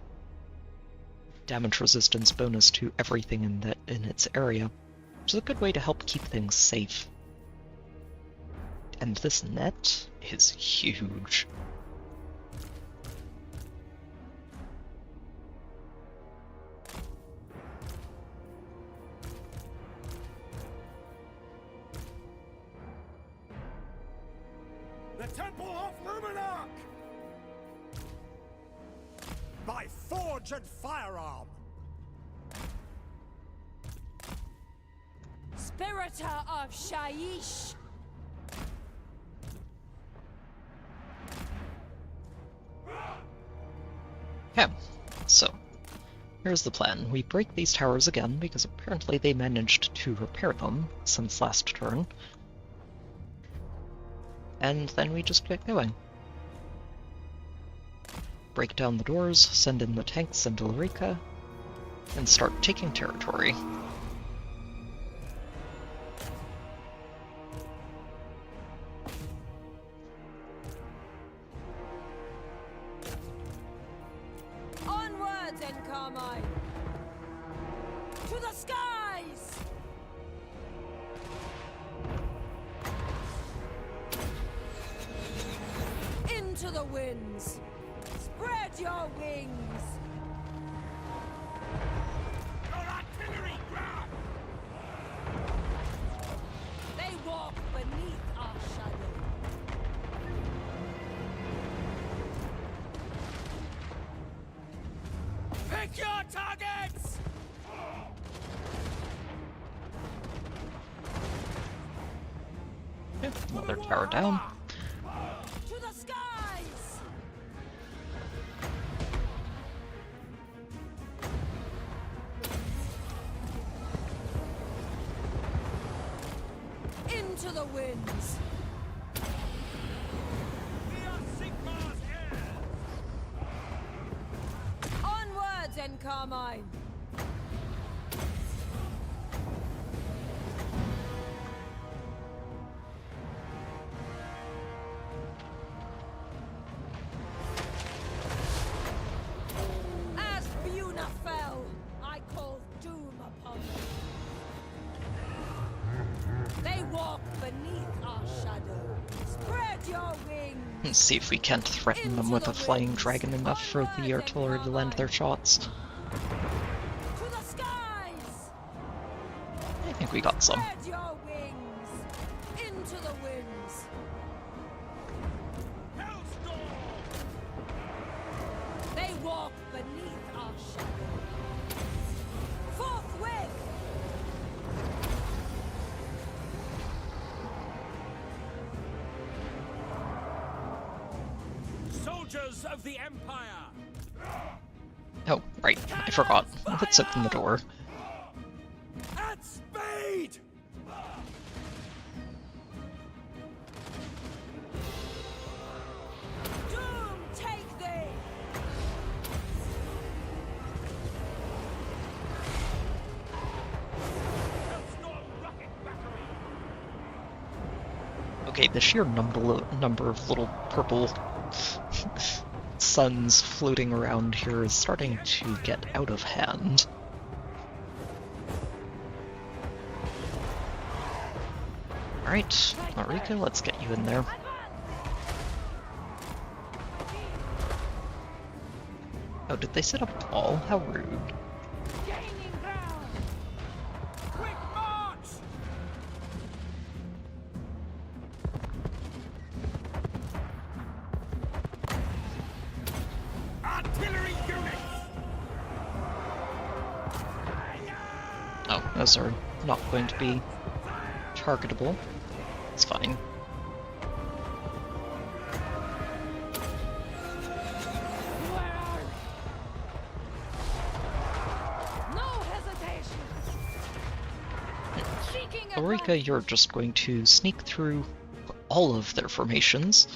damage resistance bonus to everything in its area, which is a good way to help keep things safe. And this net is huge. The Temple of Luminarch! My forge and firearm! Spiritor of Shaiish! Okay, so here's the plan. We break these towers again, because apparently they managed to repair them since last turn. And then we just get going. Break down the doors, send in the tanks and Ulrika, and start taking territory. Onwards, Encarmine! To the skies! Into the winds! Spread your wings! Your artillery grab! They walk beneath our shadow. Pick your targets! Okay, another tower down. To the skies! Into the winds! We are Sigmar's heirs! Onwards, Encarmine! As Buna fell, I call doom upon them. They walk beneath our shadow. Spread your wings! Let's see if we can't threaten them with a flying dragon enough for the artillery to land their shots. To the skies! I think we got some. Spread your wings! Into the winds! Hellstorm! They walk beneath our shadow. Forthwith! Soldiers of the Empire! Oh, right, I forgot. Let's open the door. At speed! Doom take thee! Hellstorm rocket battery! Okay, the sheer number of little purple suns floating around here is starting to get out of hand. Alright, Ulrika, let's get you in there. Oh, did they set up a wall? How rude. Gaining ground. Quick march! Artillery units! Oh, those are not going to be targetable. It's fine. Where are we? No hesitation. Seeking Ulrika, advantage. you're just going to sneak through all of their formations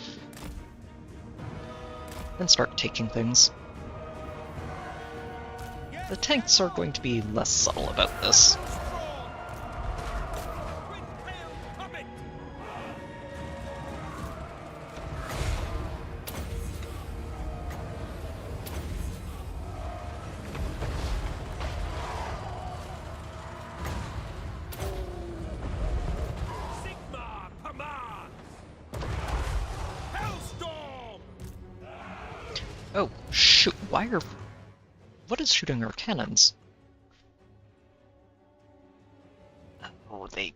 and start taking things. The tanks are going to be less subtle about this. Sigma commands! Hellstorm! Oh, shoot, why are... What is shooting our cannons? Oh, they...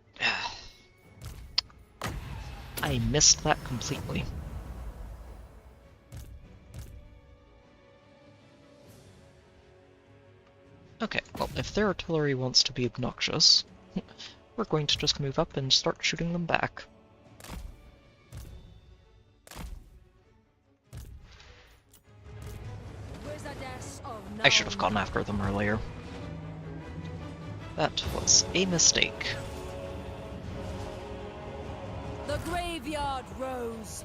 I missed that completely. Okay, well, if their artillery wants to be obnoxious, we're going to just move up and start shooting them back. Wizardess of I should have None. gone after them earlier. That was a mistake. The graveyard rose.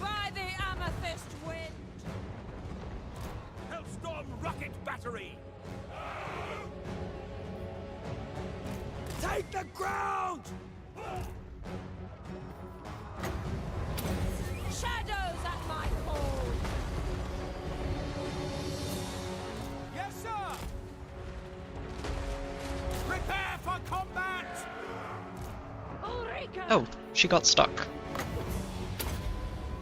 By the amethyst wind. Hellstorm rocket battery! Take the ground! Shadows at my call. Yes, sir! Prepare for combat! Ulrika. Oh, she got stuck.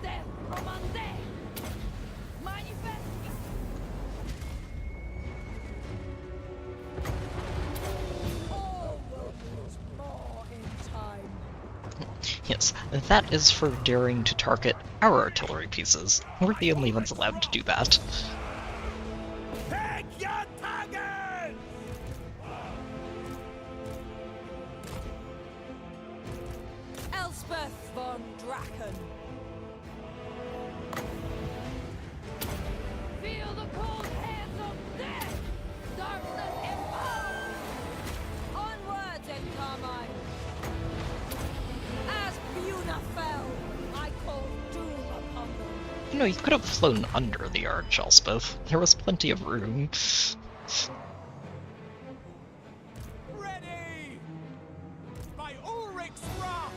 Del Comandé. Manifest. All will lose more in time. Yes, that is for daring to target our artillery pieces. We're the only ones allowed to do that. Pick your target! Elspeth von Draken. Feel the cold hands of death! Darkness involved! Onwards in Carmine! As Buna fell, I call doom upon them. You know, you could have flown under the arch, Elspeth. There was plenty of room. Ready! By Ulrich's wrath!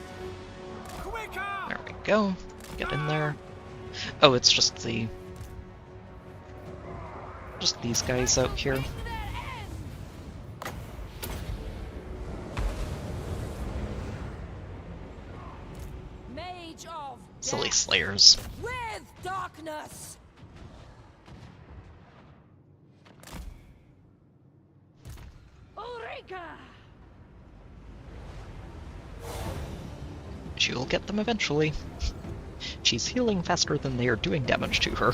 Quicker! There we go. Get in there. Oh, it's just the... just these guys out here. To their end! Mage of Silly death slayers. with darkness! Ulrika! She'll get them eventually. She's healing faster than they are doing damage to her.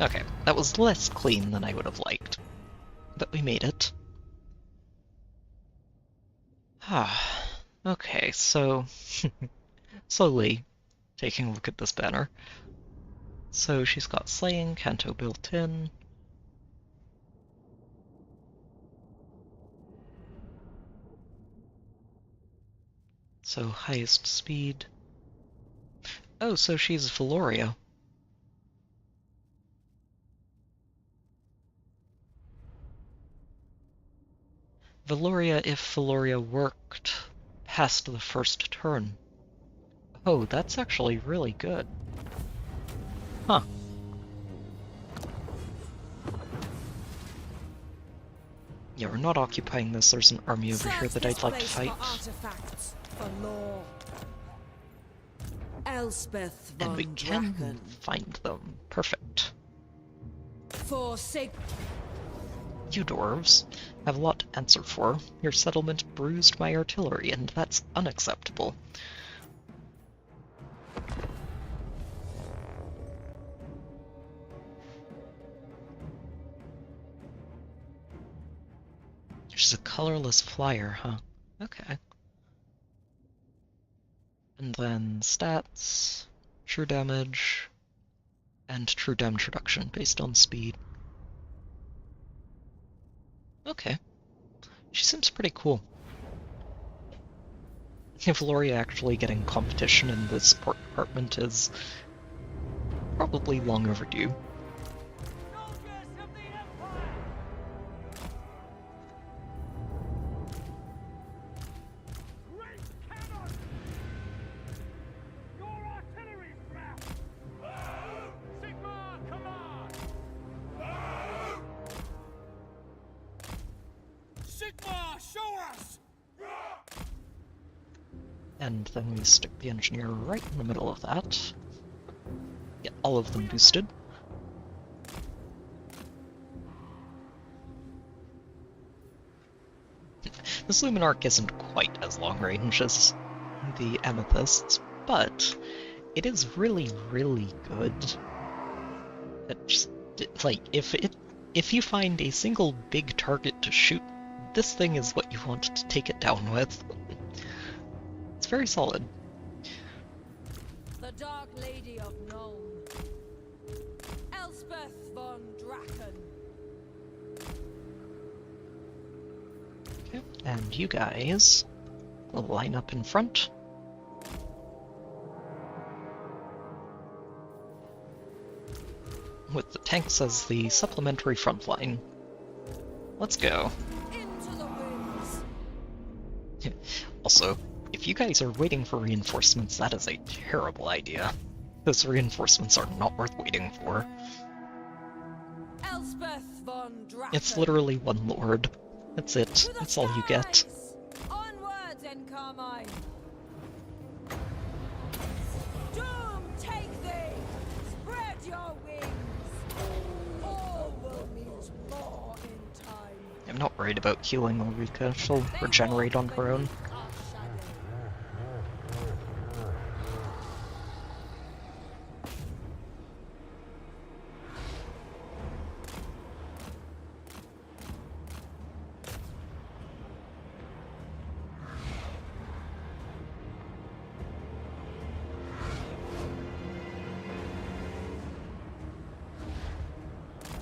Okay, that was less clean than I would have liked. But we made it. Ah, okay, so... slowly taking a look at this banner. So she's got Slaying, Canto built in. So highest speed. Oh, so she's Valoria. Valoria if Valoria worked past the first turn. Oh, that's actually really good. Huh. Yeah, we're not occupying this. There's an army over here that I'd like to fight. For artifacts, for lore. Elspeth And von we can Draken. find them. Perfect. For You dwarves have a lot to answer for. Your settlement bruised my artillery, and that's unacceptable. There's a colorless flyer, huh? Okay. And then stats, true damage, and true damage reduction based on speed. Okay. She seems pretty cool. If Gloria actually getting competition in the support department is probably long overdue. Soldiers of the Empire! Great cannon! Your artillery strap! Sigma command! Sigma, show us! And then we stick the engineer right in the middle of that. Get all of them boosted. This Luminarch isn't quite as long range as the Amethysts, but it is really, really good. Like, if you find a single big target to shoot, this thing is what you want to take it down with. It's very solid. The Dark Lady of Nuln. Elspeth von Draken. Okay, and you guys will line up in front. With the tanks as the supplementary front line. Let's go. Into the winds. Also, if you guys are waiting for reinforcements, that is a terrible idea. Those reinforcements are not worth waiting for. Elspeth von Draken. It's literally one lord. That's it. To the That's all you get. skies! Onwards, in Carmine! Doom take thee! Spread your wings! All will meet more in time. I'm not worried about healing Ulrika. She'll regenerate on her own. Our shadow.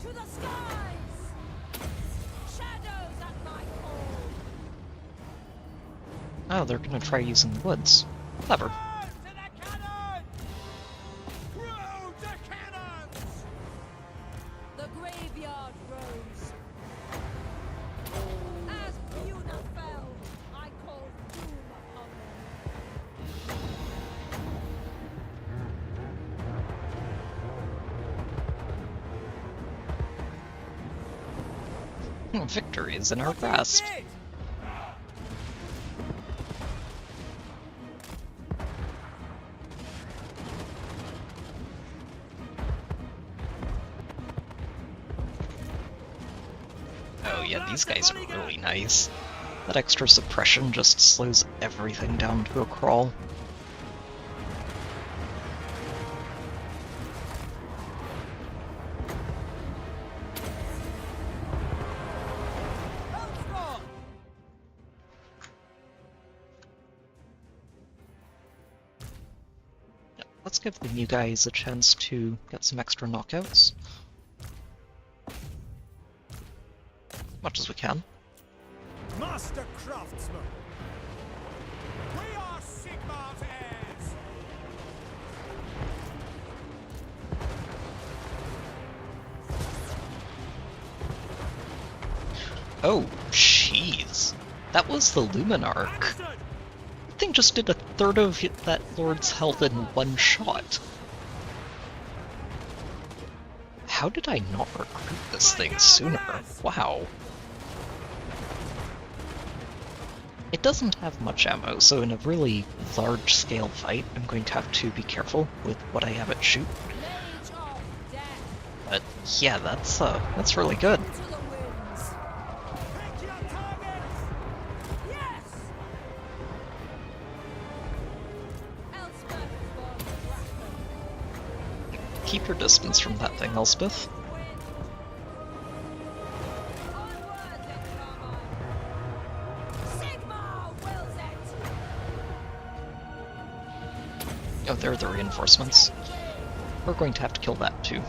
To the skies! Shadows at my call! Oh, they're gonna try using the woods. Clever. To the cannon! Crew to cannons! The graveyard rose. As Buna fell, I called doom upon them. Victory is in our What do you grasp. bid? Oh yeah, these guys are really nice. That extra suppression just slows everything down to a crawl. Elspeth! Yeah, let's give the new guys a chance to get some extra knockouts. As much as we can. Master craftsman! We are Sigmar's heirs! Oh, jeez. That was the Luminarch. Understood! That thing just did a third of that lord's health in one shot. How did I not recruit this thing sooner? Wow. It doesn't have much ammo, so in a really large-scale fight, I'm going to have to be careful with what I have it shoot. Mage of death But yeah, that's really good. to the winds. Pick your targets! Yes! Elspeth von Draken. Keep your distance from that thing, Elspeth. Onward, Necroma! Sigma wills it! Oh, they're the reinforcements. We're going to have to kill that too.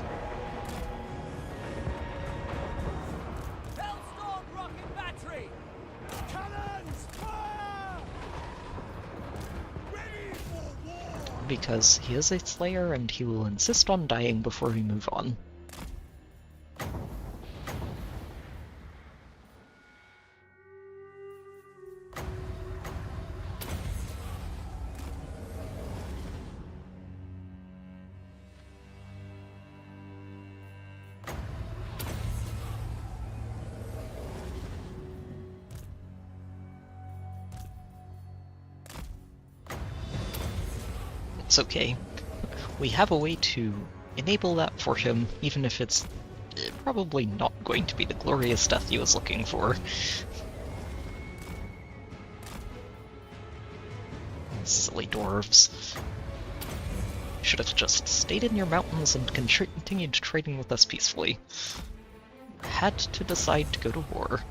Hellstorm rocket battery! Cannons, fire! Ready for war! Because he is a slayer and he will insist on dying before we move on. It's okay. We have a way to enable that for him, even if it's probably not going to be the glorious death he was looking for. Silly dwarves. Should have just stayed in your mountains and continued trading with us peacefully. Had to decide to go to war.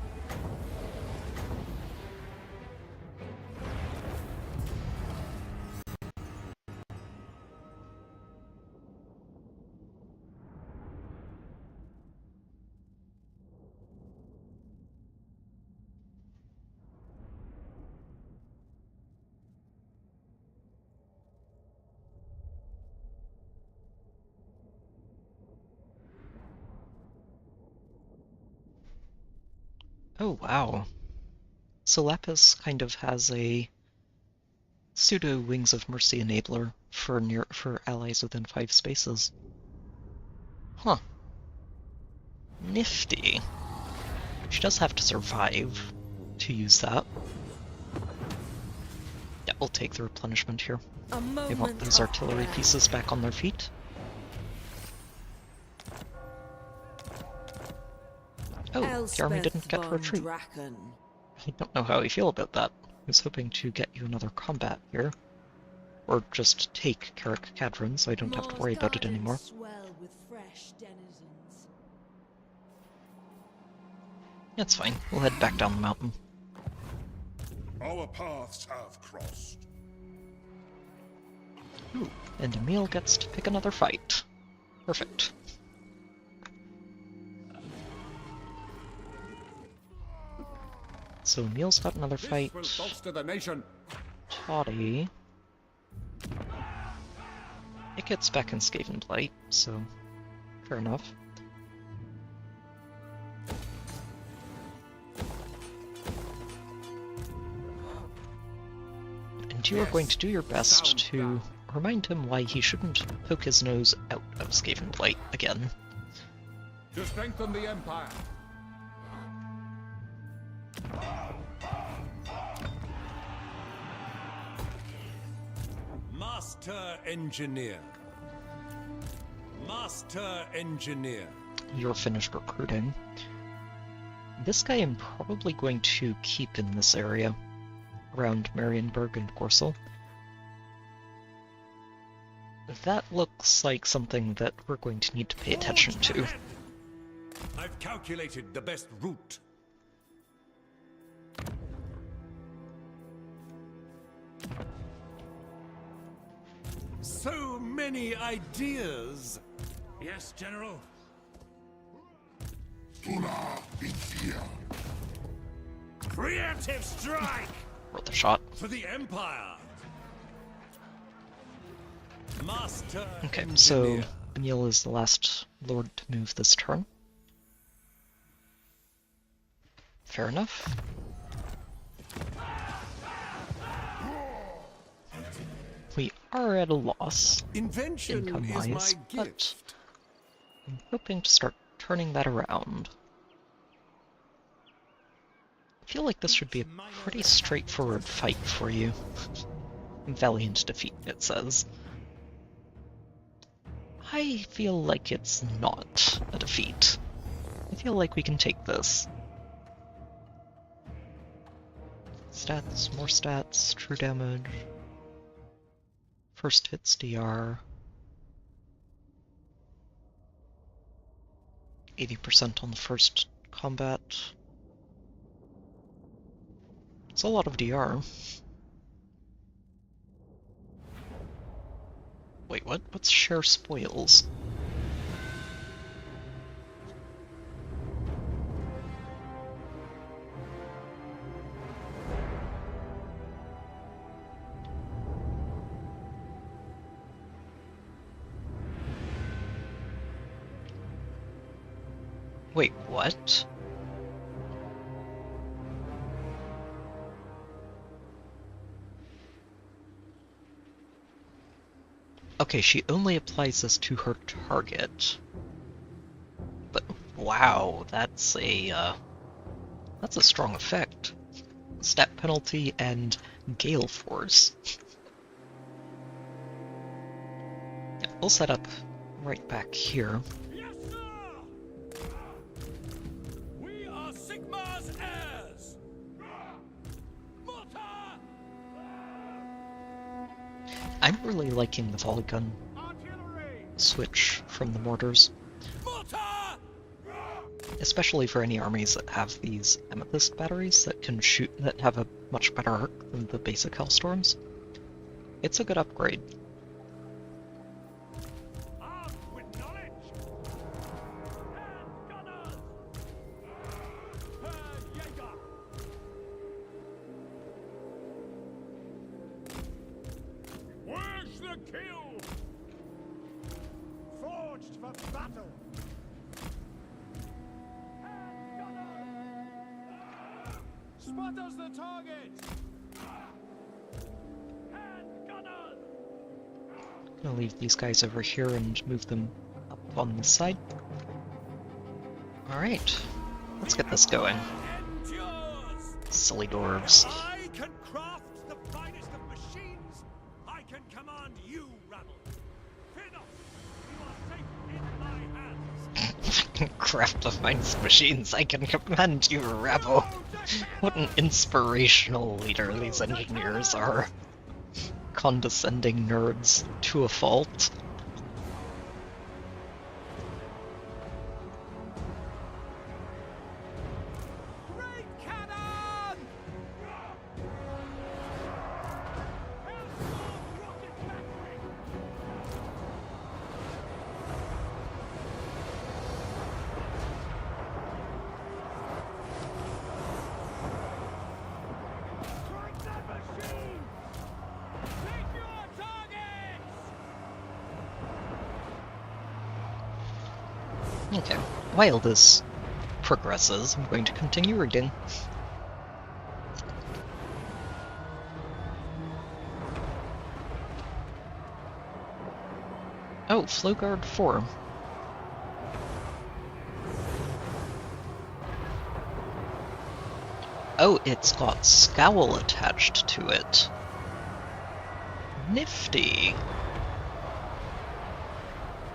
Oh wow. So Lapis kind of has a pseudo Wings of Mercy enabler for allies within 5 spaces. Huh. Nifty. She does have to survive to use that. Yeah, we'll take the replenishment here. A They moment want those of artillery prayer. pieces back on their feet. Oh, the army Elspeth didn't get to von retreat. Draken. I don't know how I feel about that. I was hoping to get you another combat here. Or just take Carrick Cadron so I don't have to worry about it anymore. Swell with fresh denizens. It's fine. We'll head back down the mountain. Our paths have crossed. Ooh, and Emil gets to pick another fight. Perfect. So Emil's got another fight. This will bolster the nation. Toddy. It gets back in Skaven Blight, so fair enough. And you are going to do your best to remind him why he shouldn't poke his nose out of Skaven Blight again. To strengthen the Empire. Master Engineer. Master Engineer. You're finished recruiting. This guy I'm probably going to keep in this area, around Marienburg and Gorsel. That looks like something that we're going to need to pay attention to. I've calculated the best route. So many ideas. Yes, General. Preemptive strike! Worth a shot. For the Empire. Master Okay, so Engineer. Emil is the last lord to move this turn. Fair enough. We are at a loss, Invention is income-wise, my but gift. I'm hoping to start turning that around. feel like this should be a pretty straightforward fight for you. Valiant defeat, it says. I feel like it's not a defeat. I feel like we can take this. Stats, more stats, true damage. First hits DR. 80% on the first combat. It's a lot of DR. Wait, what? What's share spoils? Wait, what? Okay, she only applies this to her target. But wow, that's a strong effect. Stat penalty and gale force. Yeah, we'll set up right back here. Yes, sir! We are Sigmar's heirs! Mortar! I'm really liking the volley gun Artillery! switch from the mortars, Mortar! especially for any armies that have these amethyst batteries that can shoot, that have a much better arc than the basic Hellstorms. It's a good upgrade. Armed with knowledge! And gunners! Herr Jäger! Where's the kill? Forged for battle! And gunners! Spot us the target! And gunners! Gonna leave these guys over here and move them up on this side. Alright, let's get this going. Endures! Silly dwarves. I can craft the finest of machines. I can command you, rabble. Fear not. You are safe in my hands. Craft the finest machines, I can command you, rabble. What an inspirational leader these engineers are. Condescending nerds to a fault. Great cannon! Hellstorm rocket battery! Strike that machine! Take your targets! Okay, while this progresses, I'm going to continue reading. Oh, Flowguard 4. Oh, it's got Scowl attached to it. Nifty.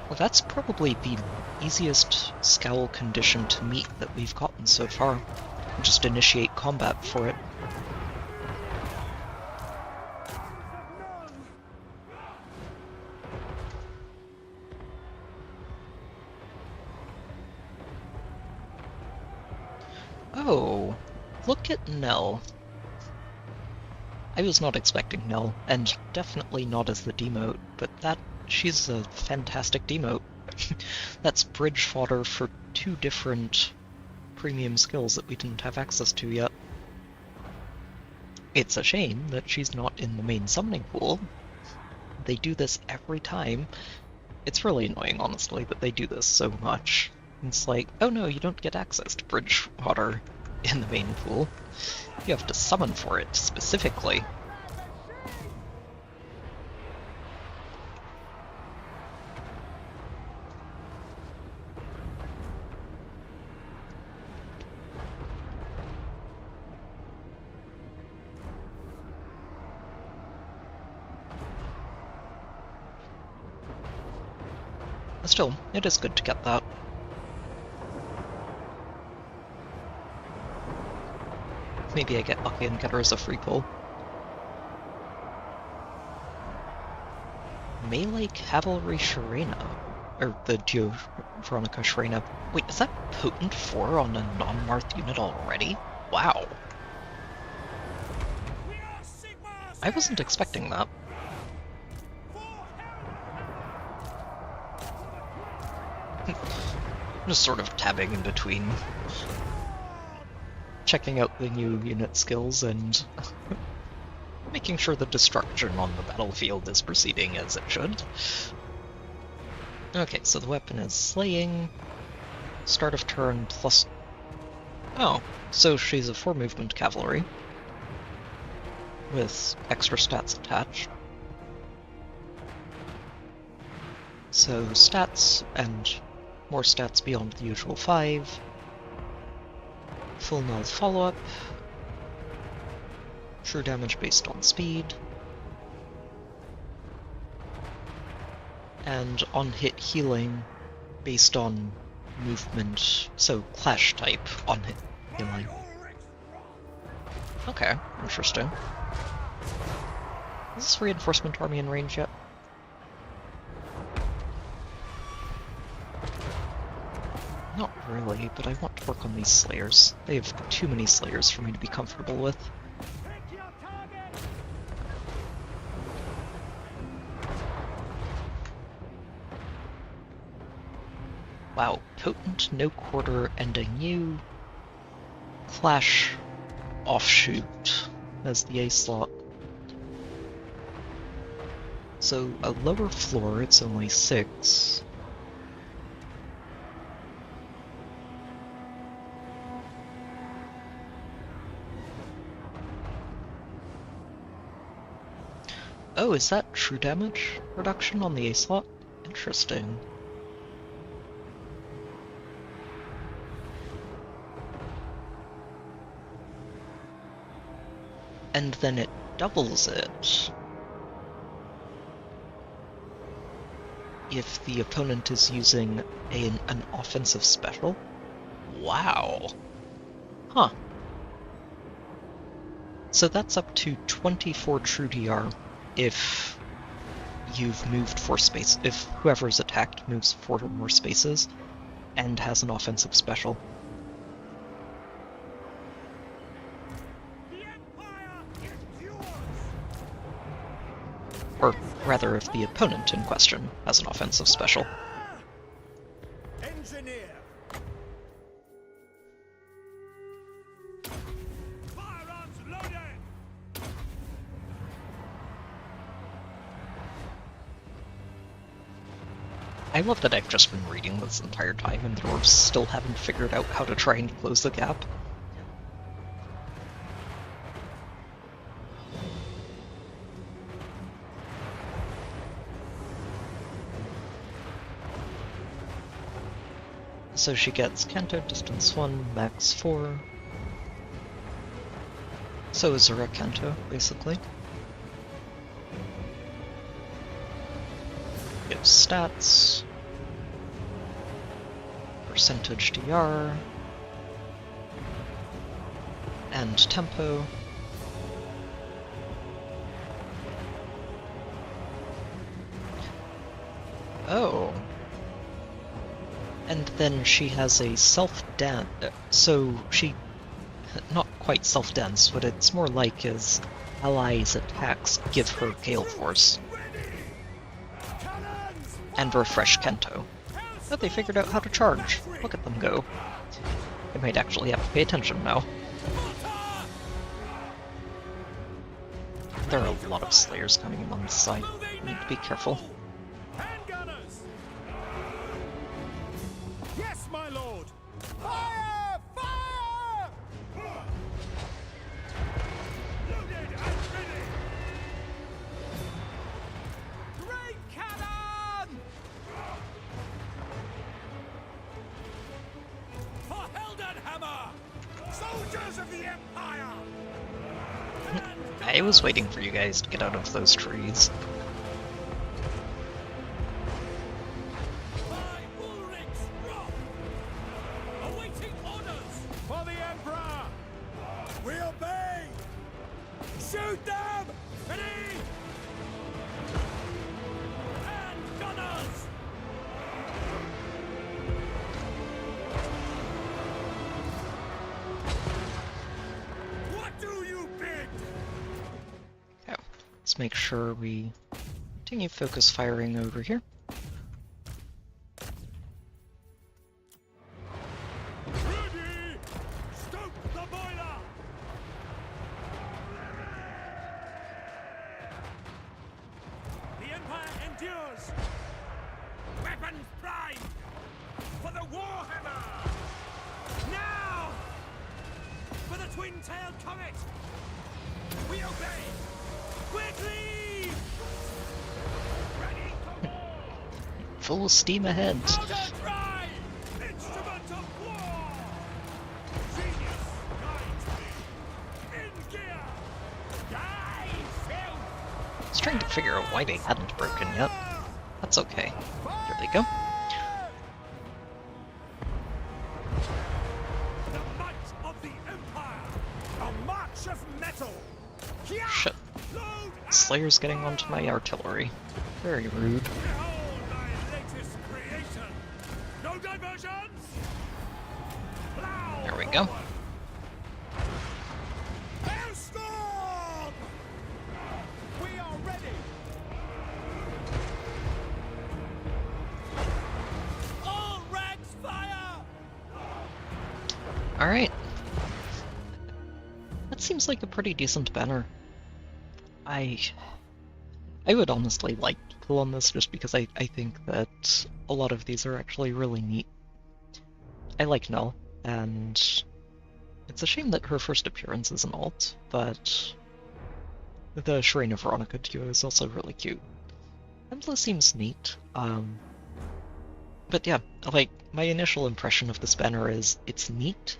Well, that's probably the easiest Scowl condition to meet that we've gotten so far. Just initiate combat for it. Oh, look at Nell. I was not expecting Nell, and definitely not as the demote, but she's a fantastic demote. That's bridge fodder for 2 different premium skills that we didn't have access to yet. It's a shame that she's not in the main summoning pool. They do this every time. It's really annoying, honestly, that they do this so much. It's like, oh no, you don't get access to bridge fodder in the main pool. You have to summon for it specifically. Still, it is good to get that. Maybe I get lucky and get her as a free pull. Melee Cavalry Sharena. Or the Geo Veronica Sharena. Wait, is that Potent 4 on a non-Marth unit already? Wow. I wasn't expecting that. Just sort of tabbing in between. Checking out the new unit skills and making sure the destruction on the battlefield is proceeding as it should. Okay, so the weapon is slaying. Start of turn plus... Oh, so she's a 4 movement cavalry with extra stats attached. So stats and more stats beyond the usual 5. Full null follow-up. True damage based on speed. And on-hit healing based on movement, so clash type on-hit healing. Okay, interesting. Is this reinforcement army in range yet? Not really, but I want to work on these slayers. They have too many slayers for me to be comfortable with. Wow, Potent, No Quarter, and a new Clash offshoot as the A slot. So a lower floor, it's only 6. Oh, is that true damage reduction on the A slot? Interesting. And then it doubles it if the opponent is using an offensive special? Wow. Huh. So that's up to 24 true DR if you've moved 4 spaces, if whoever's attacked moves 4 or more spaces and has an offensive special. Or rather, if the opponent in question has an offensive special. Engineer. Firearms loaded. I love that I've just been reading this entire time and the dwarves still haven't figured out how to try and close the gap. So she gets Canto, distance 1, max 4. So is Zura Canto, basically. Gives stats. Percentage DR. And tempo. Oh. And then she has a self-dance, so she, not quite self-dance, but it's more like as allies' attacks give her Gale Force. And refresh Kento. But they figured out how to charge. Look at them go. I might actually have to pay attention now. There are a lot of Slayers coming in on this side. I need to be careful. Yes, my lord! Fire! Fire! Loaded and ready! Great cannon! For Heldenhammer! Soldiers of the Empire! I was waiting for you guys to get out of those trees. Fire! We obey! Shoot them! Ready! And gunners! What do you bid? Oh, let's make sure we continue focus firing over here. Ready! Stoke the boiler! The Empire endures! Weapons primed! For the Warhammer! Now! For the twin-tailed comet! We obey! Quickly! Ready to war! Full steam ahead. Powder dry! Instrument of war! Genius guides me! In gear! Die, filth! I was trying to figure out why they hadn't broken yet. That's okay. There they go. The might of the Empire! A march of metal! Shit. Load and Slayer's getting onto my artillery. Very rude. behold my latest creation! No diversions! Plow There we go. forward. Hailstorm! We are ready! All ranks fire! Alright. That seems like a pretty decent banner. I would honestly like to pull on this just because I think that a lot of these are actually really neat. I like Nell, and it's a shame that her first appearance is an alt, but the Sharena Veronica duo is also really cute. Endless seems neat, but yeah, like, my initial impression of this banner is it's neat.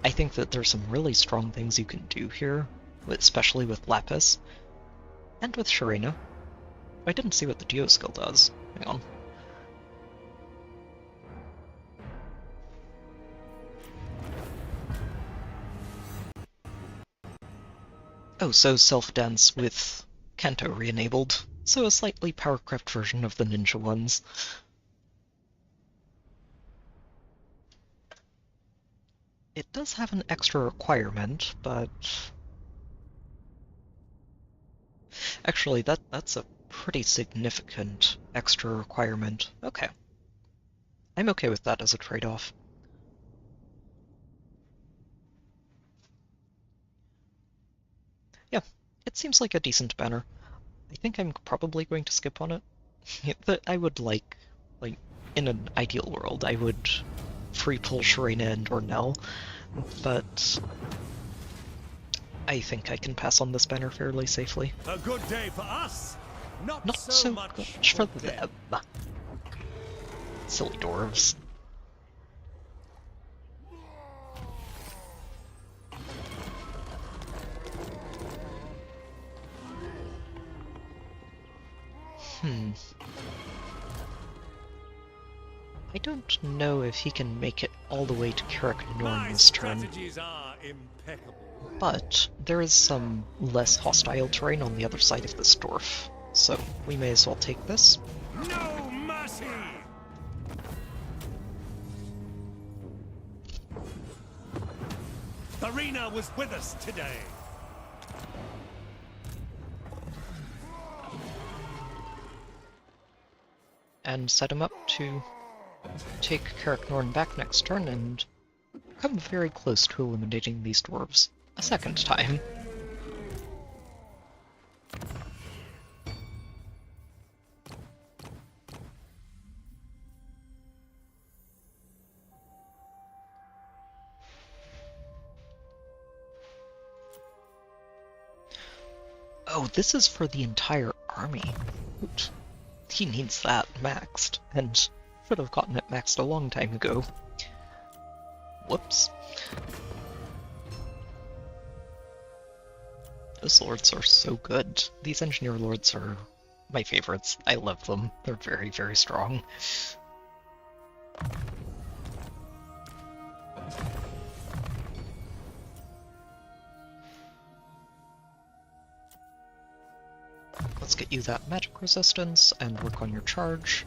I think that there's some really strong things you can do here, especially with Lapis, and with Sharena. I didn't see what the duo skill does. Hang on. Oh, so self-dance with Kanto re-enabled, so a slightly power-crept version of the ninja ones. It does have an extra requirement, but... Actually, that's a pretty significant extra requirement. Okay. I'm okay with that as a trade-off. Yeah, it seems like a decent banner. I think I'm probably going to skip on it. I would like, in an ideal world, I would free pull Sharena and or Nell, but I think I can pass on this banner fairly safely. A good day for us! Not so much for them. Silly dwarves. I don't know if he can make it all the way to Carrick Norn My this turn, strategies are impeccable. but there is some less hostile terrain on the other side of this dwarf, so we may as well take this. No mercy! Arena was with us today. And set him up to take Carrick Norn back next turn and come very close to eliminating these dwarves a second time. Oh, this is for the entire army. Hoot. He needs that maxed, and should have gotten it maxed a long time ago. Whoops. Those lords are so good. These engineer lords are my favorites. I love them. They're very, very strong. Let's get you that magic resistance and work on your charge.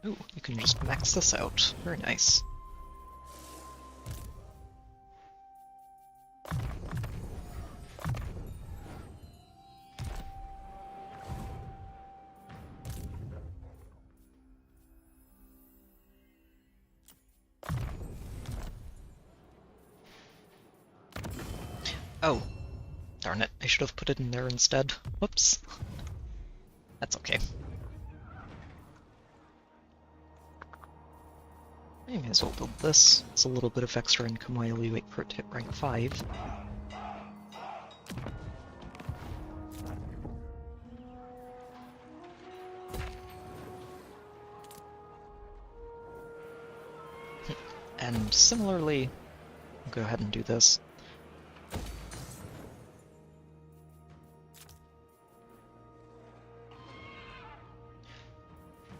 Ooh, you can just max this out. Very nice. Oh, darn it. I should have put it in there instead. Whoops. That's okay. I may as well build this. It's a little bit of extra income while we wait for it to hit rank 5. And similarly, I'll go ahead and do this.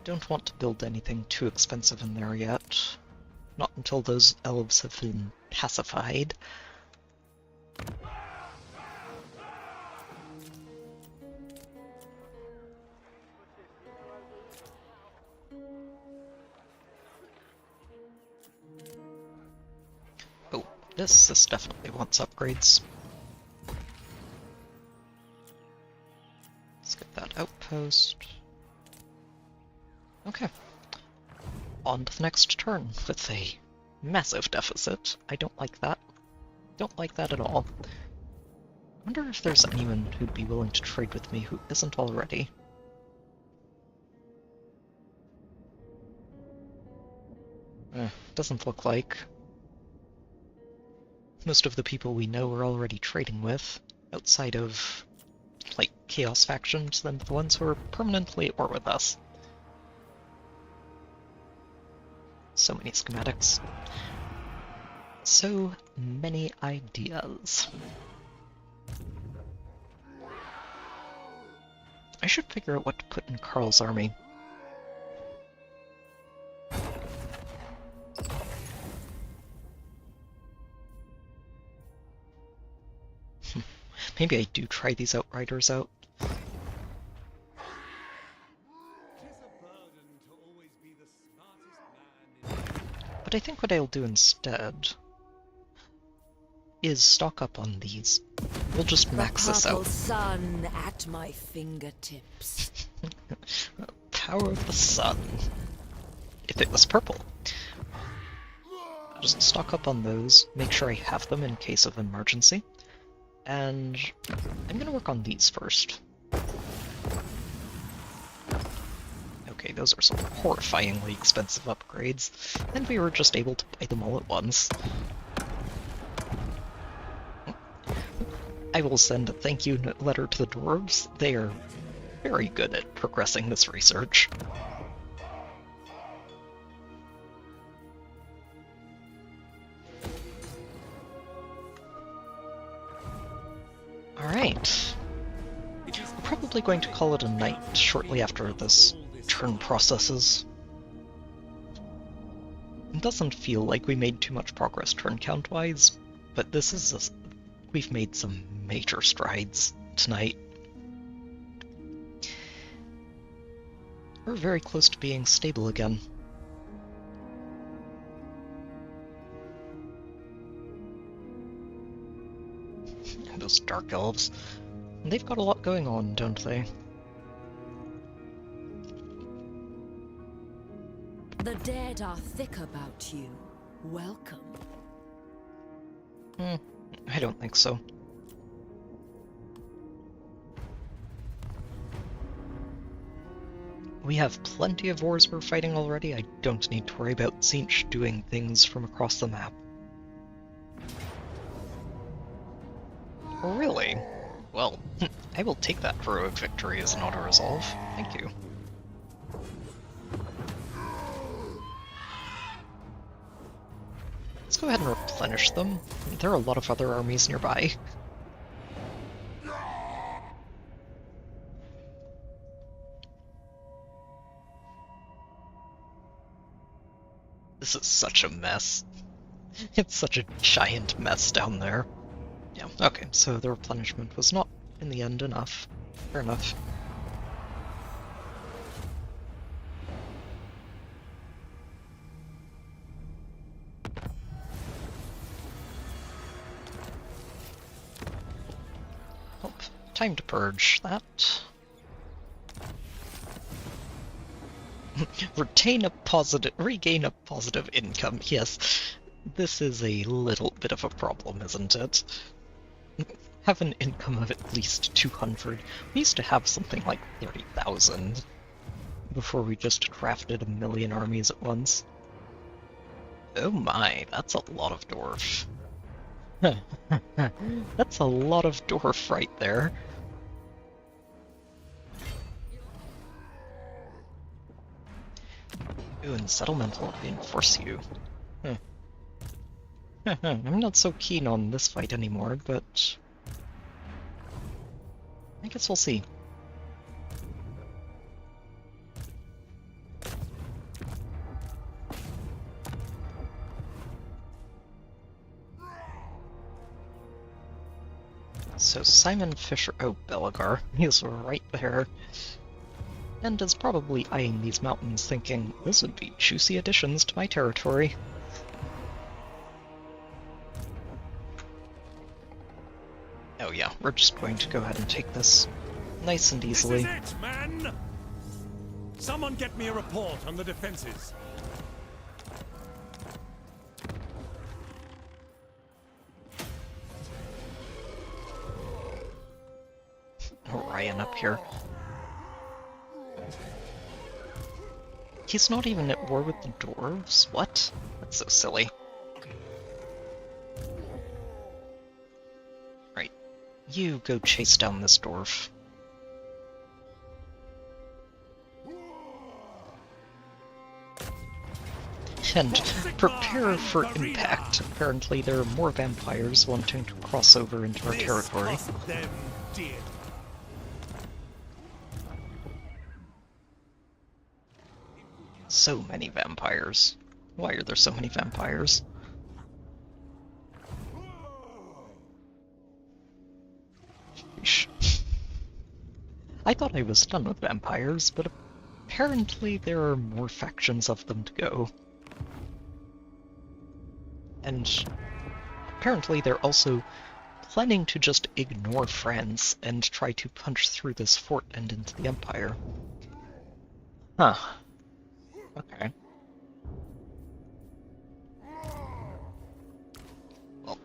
Don't want to build anything too expensive in there yet. Not until those elves have been pacified. Oh, this definitely wants upgrades. Let's get that outpost. Okay. On to the next turn with a massive deficit. I don't like that. Don't like that at all. I wonder if there's anyone who'd be willing to trade with me who isn't already. Doesn't look like. Most of the people we know are already trading with, outside of, like, Chaos factions, than the ones who are permanently at war with us. So many schematics. So many ideas. I should figure out what to put in Karl's army. Maybe I do try these Outriders out. But I think what I'll do instead is stock up on these. We'll just max this out. The sun at my fingertips. Power of the sun. If it was purple. Just stock up on those, make sure I have them in case of emergency. And I'm gonna work on these first. Okay, those are some horrifyingly expensive upgrades, and we were just able to buy them all at once. I will send a thank you letter to the dwarves. They are very good at progressing this research. Alright. We're probably going to call it a night shortly after this turn processes. It doesn't feel like we made too much progress turn count-wise, but this is we've made some major strides tonight. We're very close to being stable again. Those dark elves. They've got a lot going on, don't they? The dead are thick about you. Welcome. I don't think so. We have plenty of wars we're fighting already. I don't need to worry about Tzeentch doing things from across the map. Really? Well, I will take that heroic victory as an auto-resolve. Thank you. Let's go ahead and replenish them. There are a lot of other armies nearby. This is such a mess. It's such a giant mess down there. Yeah, okay, so the replenishment was not, in the end, enough. Fair enough. Oh, time to purge that. Regain a positive income. Yes, this is a little bit of a problem, isn't it? Have an income of at least 200. We used to have something like 30,000 before we just crafted a million armies at once. Oh my, that's a lot of dwarf. That's a lot of dwarf right there. Ooh, and settlement will reinforce you. I'm not so keen on this fight anymore, but I guess we'll see. So Simon Fisher, oh, Belagar, he's right there, and is probably eyeing these mountains thinking, this would be juicy additions to my territory. Oh yeah, we're just going to go ahead and take this nice and easily. This is it, man! Someone get me a report on the defenses. Orion up here. He's not even at war with the dwarves? What? That's so silly. Right. You go chase down this dwarf. And prepare for impact. Apparently there are more vampires wanting to cross over into our territory. Them dear. So many vampires. Why are there so many vampires? Sheesh. I thought I was done with vampires, but apparently there are more factions of them to go. And apparently they're also planning to just ignore France and try to punch through this fort and into the Empire. Huh. Okay. Well,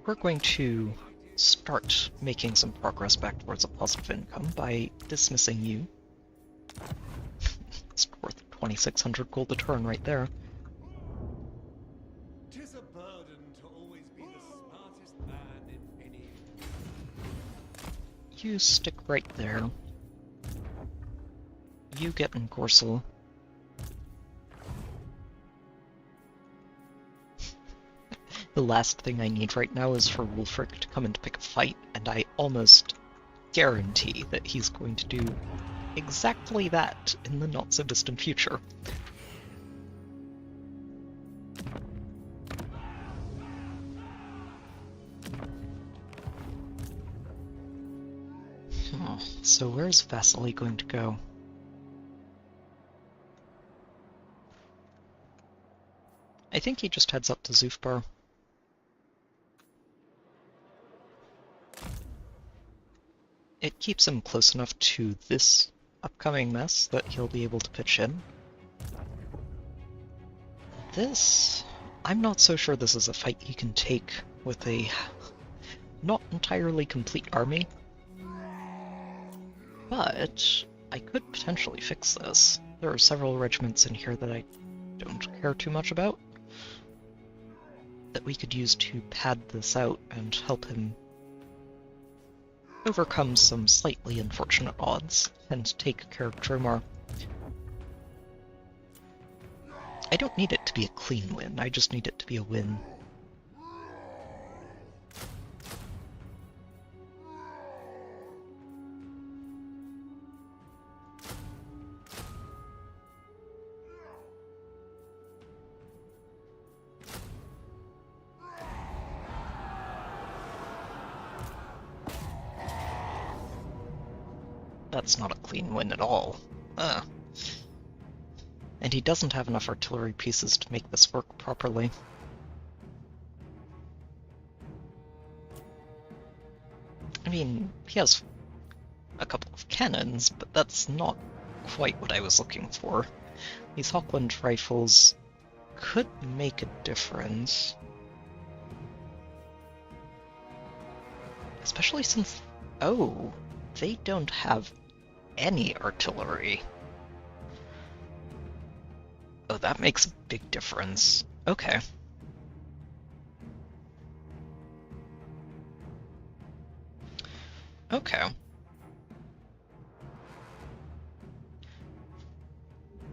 we're going to start making some progress back towards a positive income by dismissing you. It's worth 2,600 gold a turn right there. 'Tis a burden to always be the smartest man in any... You stick right there. You get in Gorsel. The last thing I need right now is for Wulfric to come and pick a fight, and I almost guarantee that he's going to do exactly that in the not-so-distant future. So where's Vasily going to go? I think he just heads up to Zhufbar. It keeps him close enough to this upcoming mess that he'll be able to pitch in. This... I'm not so sure this is a fight he can take with a not entirely complete army. But I could potentially fix this. There are several regiments in here that I don't care too much about, that we could use to pad this out and help him overcome some slightly unfortunate odds and take care of Dromar. I don't need it to be a clean win, I just need it to be a win. That's not a clean win at all. And he doesn't have enough artillery pieces to make this work properly. I mean, he has a couple of cannons, but that's not quite what I was looking for. These Hawkland rifles could make a difference. Especially since... oh, they don't have any artillery. Oh, that makes a big difference. Okay. Okay.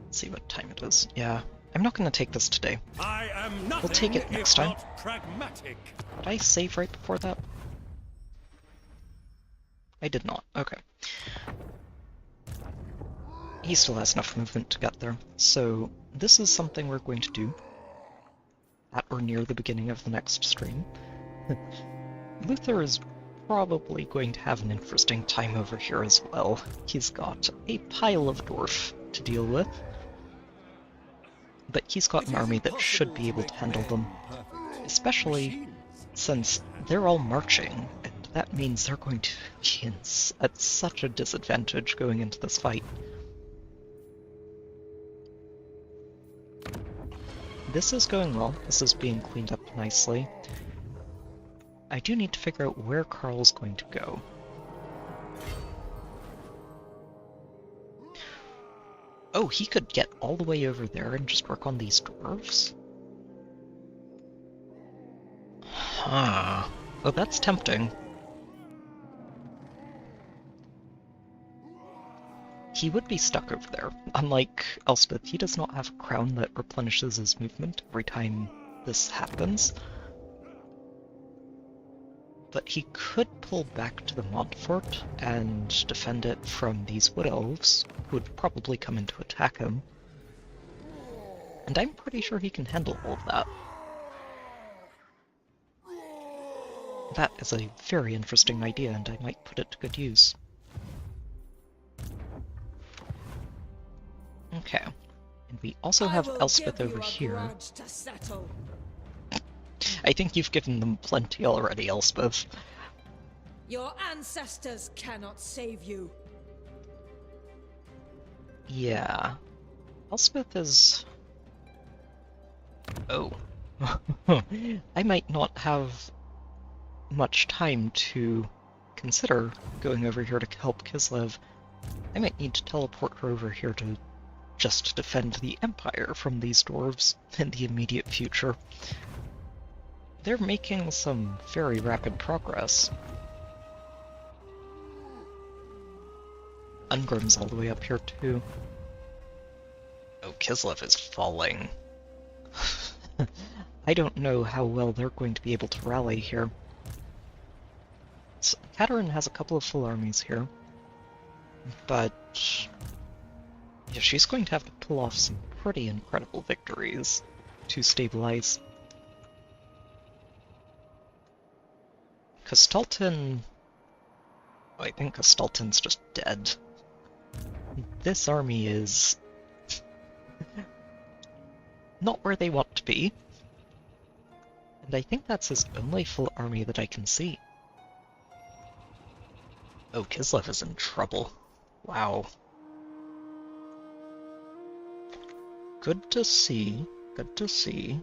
Let's see what time it is. Yeah, I'm not going to take this today. I am nothing We'll take it next if time. not pragmatic. Did I save right before that? I did not. Okay. He still has enough movement to get there. So this is something we're going to do at or near the beginning of the next stream. Luther is probably going to have an interesting time over here as well. He's got a pile of dwarf to deal with, but he's got an army that should be able to handle them, especially since they're all marching, and that means they're going to be at such a disadvantage going into this fight. This is going well. This is being cleaned up nicely. I do need to figure out where Carl's going to go. Oh, he could get all the way over there and just work on these dwarves? Huh. Oh, that's tempting. He would be stuck over there. Unlike Elspeth, he does not have a crown that replenishes his movement every time this happens. But he could pull back to the Montfort and defend it from these wood elves, who would probably come in to attack him. And I'm pretty sure he can handle all of that. That is a very interesting idea, and I might put it to good use. Okay. And we also have Elspeth over here. I think you've given them plenty already, Elspeth. Your ancestors cannot save you. Yeah. Elspeth is... oh. I might not have much time to consider going over here to help Kislev. I might need to teleport her over here to just defend the Empire from these dwarves in the immediate future. They're making some very rapid progress. Ungrim's all the way up here too. Oh, Kislev is falling. I don't know how well they're going to be able to rally here. So, Katerin has a couple of full armies here, but yeah, she's going to have to pull off some pretty incredible victories to stabilize. Castalton... I think Castalton's just dead. This army is... not where they want to be. And I think that's his only full army that I can see. Oh, Kislev is in trouble. Wow. Good to see. Good to see.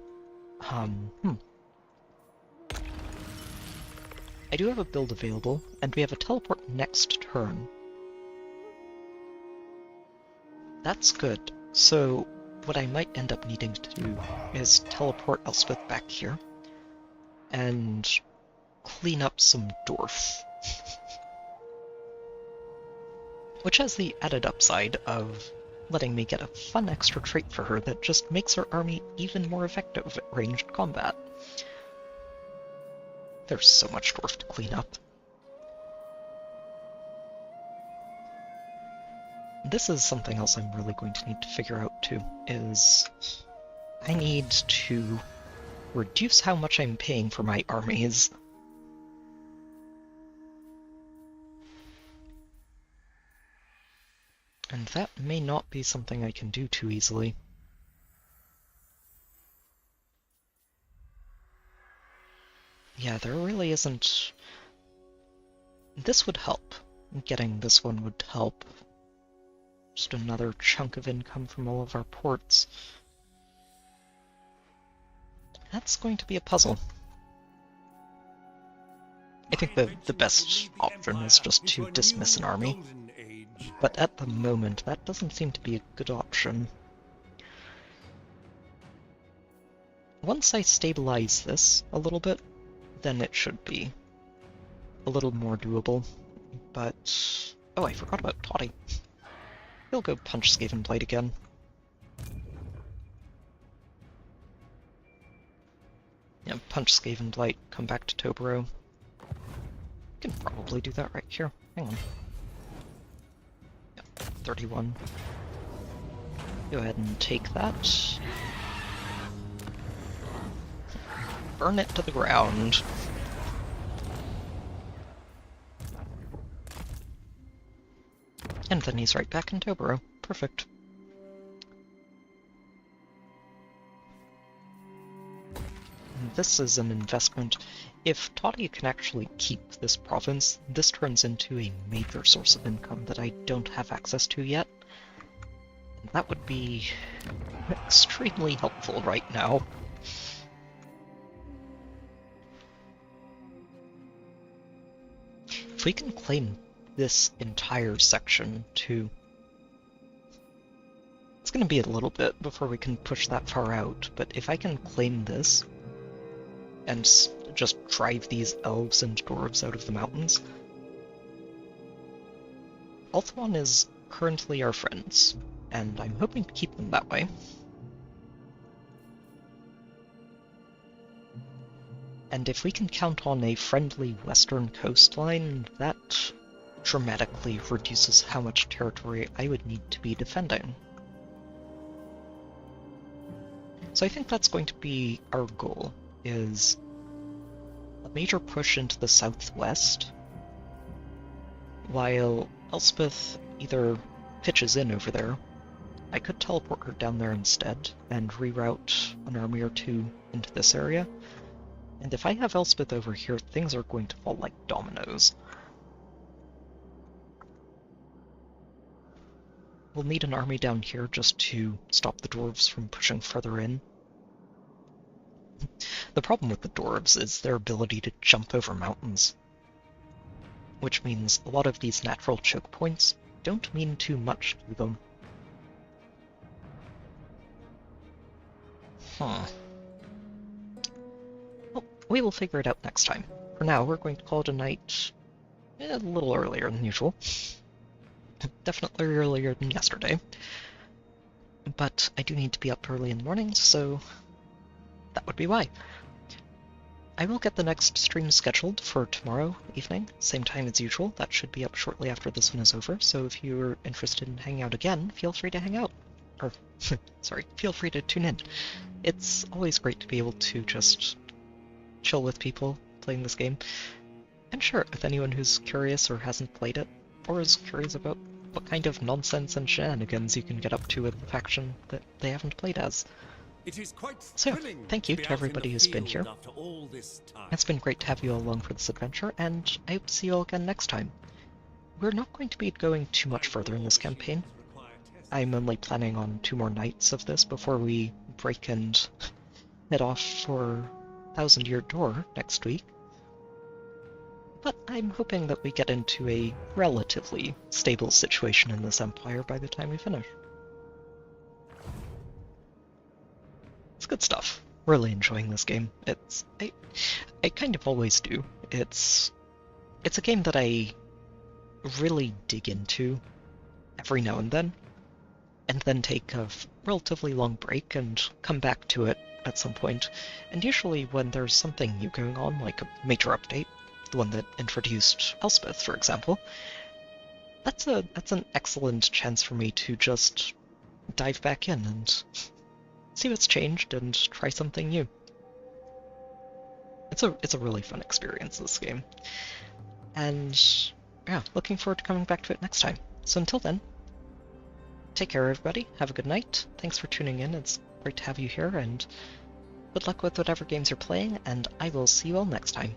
I do have a build available, and we have a teleport next turn. That's good. So, what I might end up needing to do is teleport Elspeth back here, and clean up some dwarf. Which has the added upside of letting me get a fun extra trait for her that just makes her army even more effective at ranged combat. There's so much dwarf to clean up. This is something else I'm really going to need to figure out too, is I need to reduce how much I'm paying for my armies. And that may not be something I can do too easily. Yeah, there really isn't... This would help. Getting this one would help. Just another chunk of income from all of our ports. That's going to be a puzzle. I think the best option is just to dismiss an army, but at the moment that doesn't seem to be a good option. Once I stabilize this a little bit, then it should be a little more doable, but... Oh, I forgot about Toddy. He'll go punch Skaven Blight again. Yeah, punch Skaven Blight, come back to Tobero. Can probably do that right here. Hang on. Yep, 31. Go ahead and take that. Burn it to the ground. And then he's right back in Tobero. Perfect. This is an investment. If Toddy can actually keep this province, this turns into a major source of income that I don't have access to yet. And that would be extremely helpful right now. If we can claim this entire section too, it's going to be a little bit before we can push that far out, but if I can claim this and just drive these elves and dwarves out of the mountains. Ulthuan is currently our friends, and I'm hoping to keep them that way. And if we can count on a friendly western coastline, that dramatically reduces how much territory I would need to be defending. So I think that's going to be our goal, is a major push into the southwest, while Elspeth either pitches in over there. I could teleport her down there instead and reroute an army or two into this area. And if I have Elspeth over here, things are going to fall like dominoes. We'll need an army down here just to stop the dwarves from pushing further in. The problem with the dwarves is their ability to jump over mountains, which means a lot of these natural choke points don't mean too much to them. Well, we will figure it out next time. For now, we're going to call it a night a little earlier than usual. Definitely earlier than yesterday. But I do need to be up early in the morning, so that would be why. I will get the next stream scheduled for tomorrow evening, same time as usual. That should be up shortly after this one is over, so if you're interested in hanging out again, feel free to hang out. Or, sorry, feel free to tune in. It's always great to be able to just chill with people playing this game, and share it with anyone who's curious or hasn't played it, or is curious about what kind of nonsense and shenanigans you can get up to with the faction that they haven't played as. It is quite So, thrilling thank you be to out in everybody the who's been field here. after all this time. It's been great to have you all along for this adventure, and I hope to see you all again next time. We're not going to be going too much further in this campaign. I'm only planning on 2 more nights of this before we break and head off for Thousand Year Door next week. But I'm hoping that we get into a relatively stable situation in this empire by the time we finish. It's good stuff. Really enjoying this game. I kind of always do. It's a game that I really dig into every now and then take a relatively long break and come back to it at some point. And usually when there's something new going on, like a major update, the one that introduced Elspeth, for example, that's an excellent chance for me to just dive back in and see what's changed and try something new. It's a really fun experience, this game. And yeah, looking forward to coming back to it next time. So until then, take care, everybody. Have a good night. Thanks for tuning in. It's great to have you here, and good luck with whatever games you're playing, and I will see you all next time.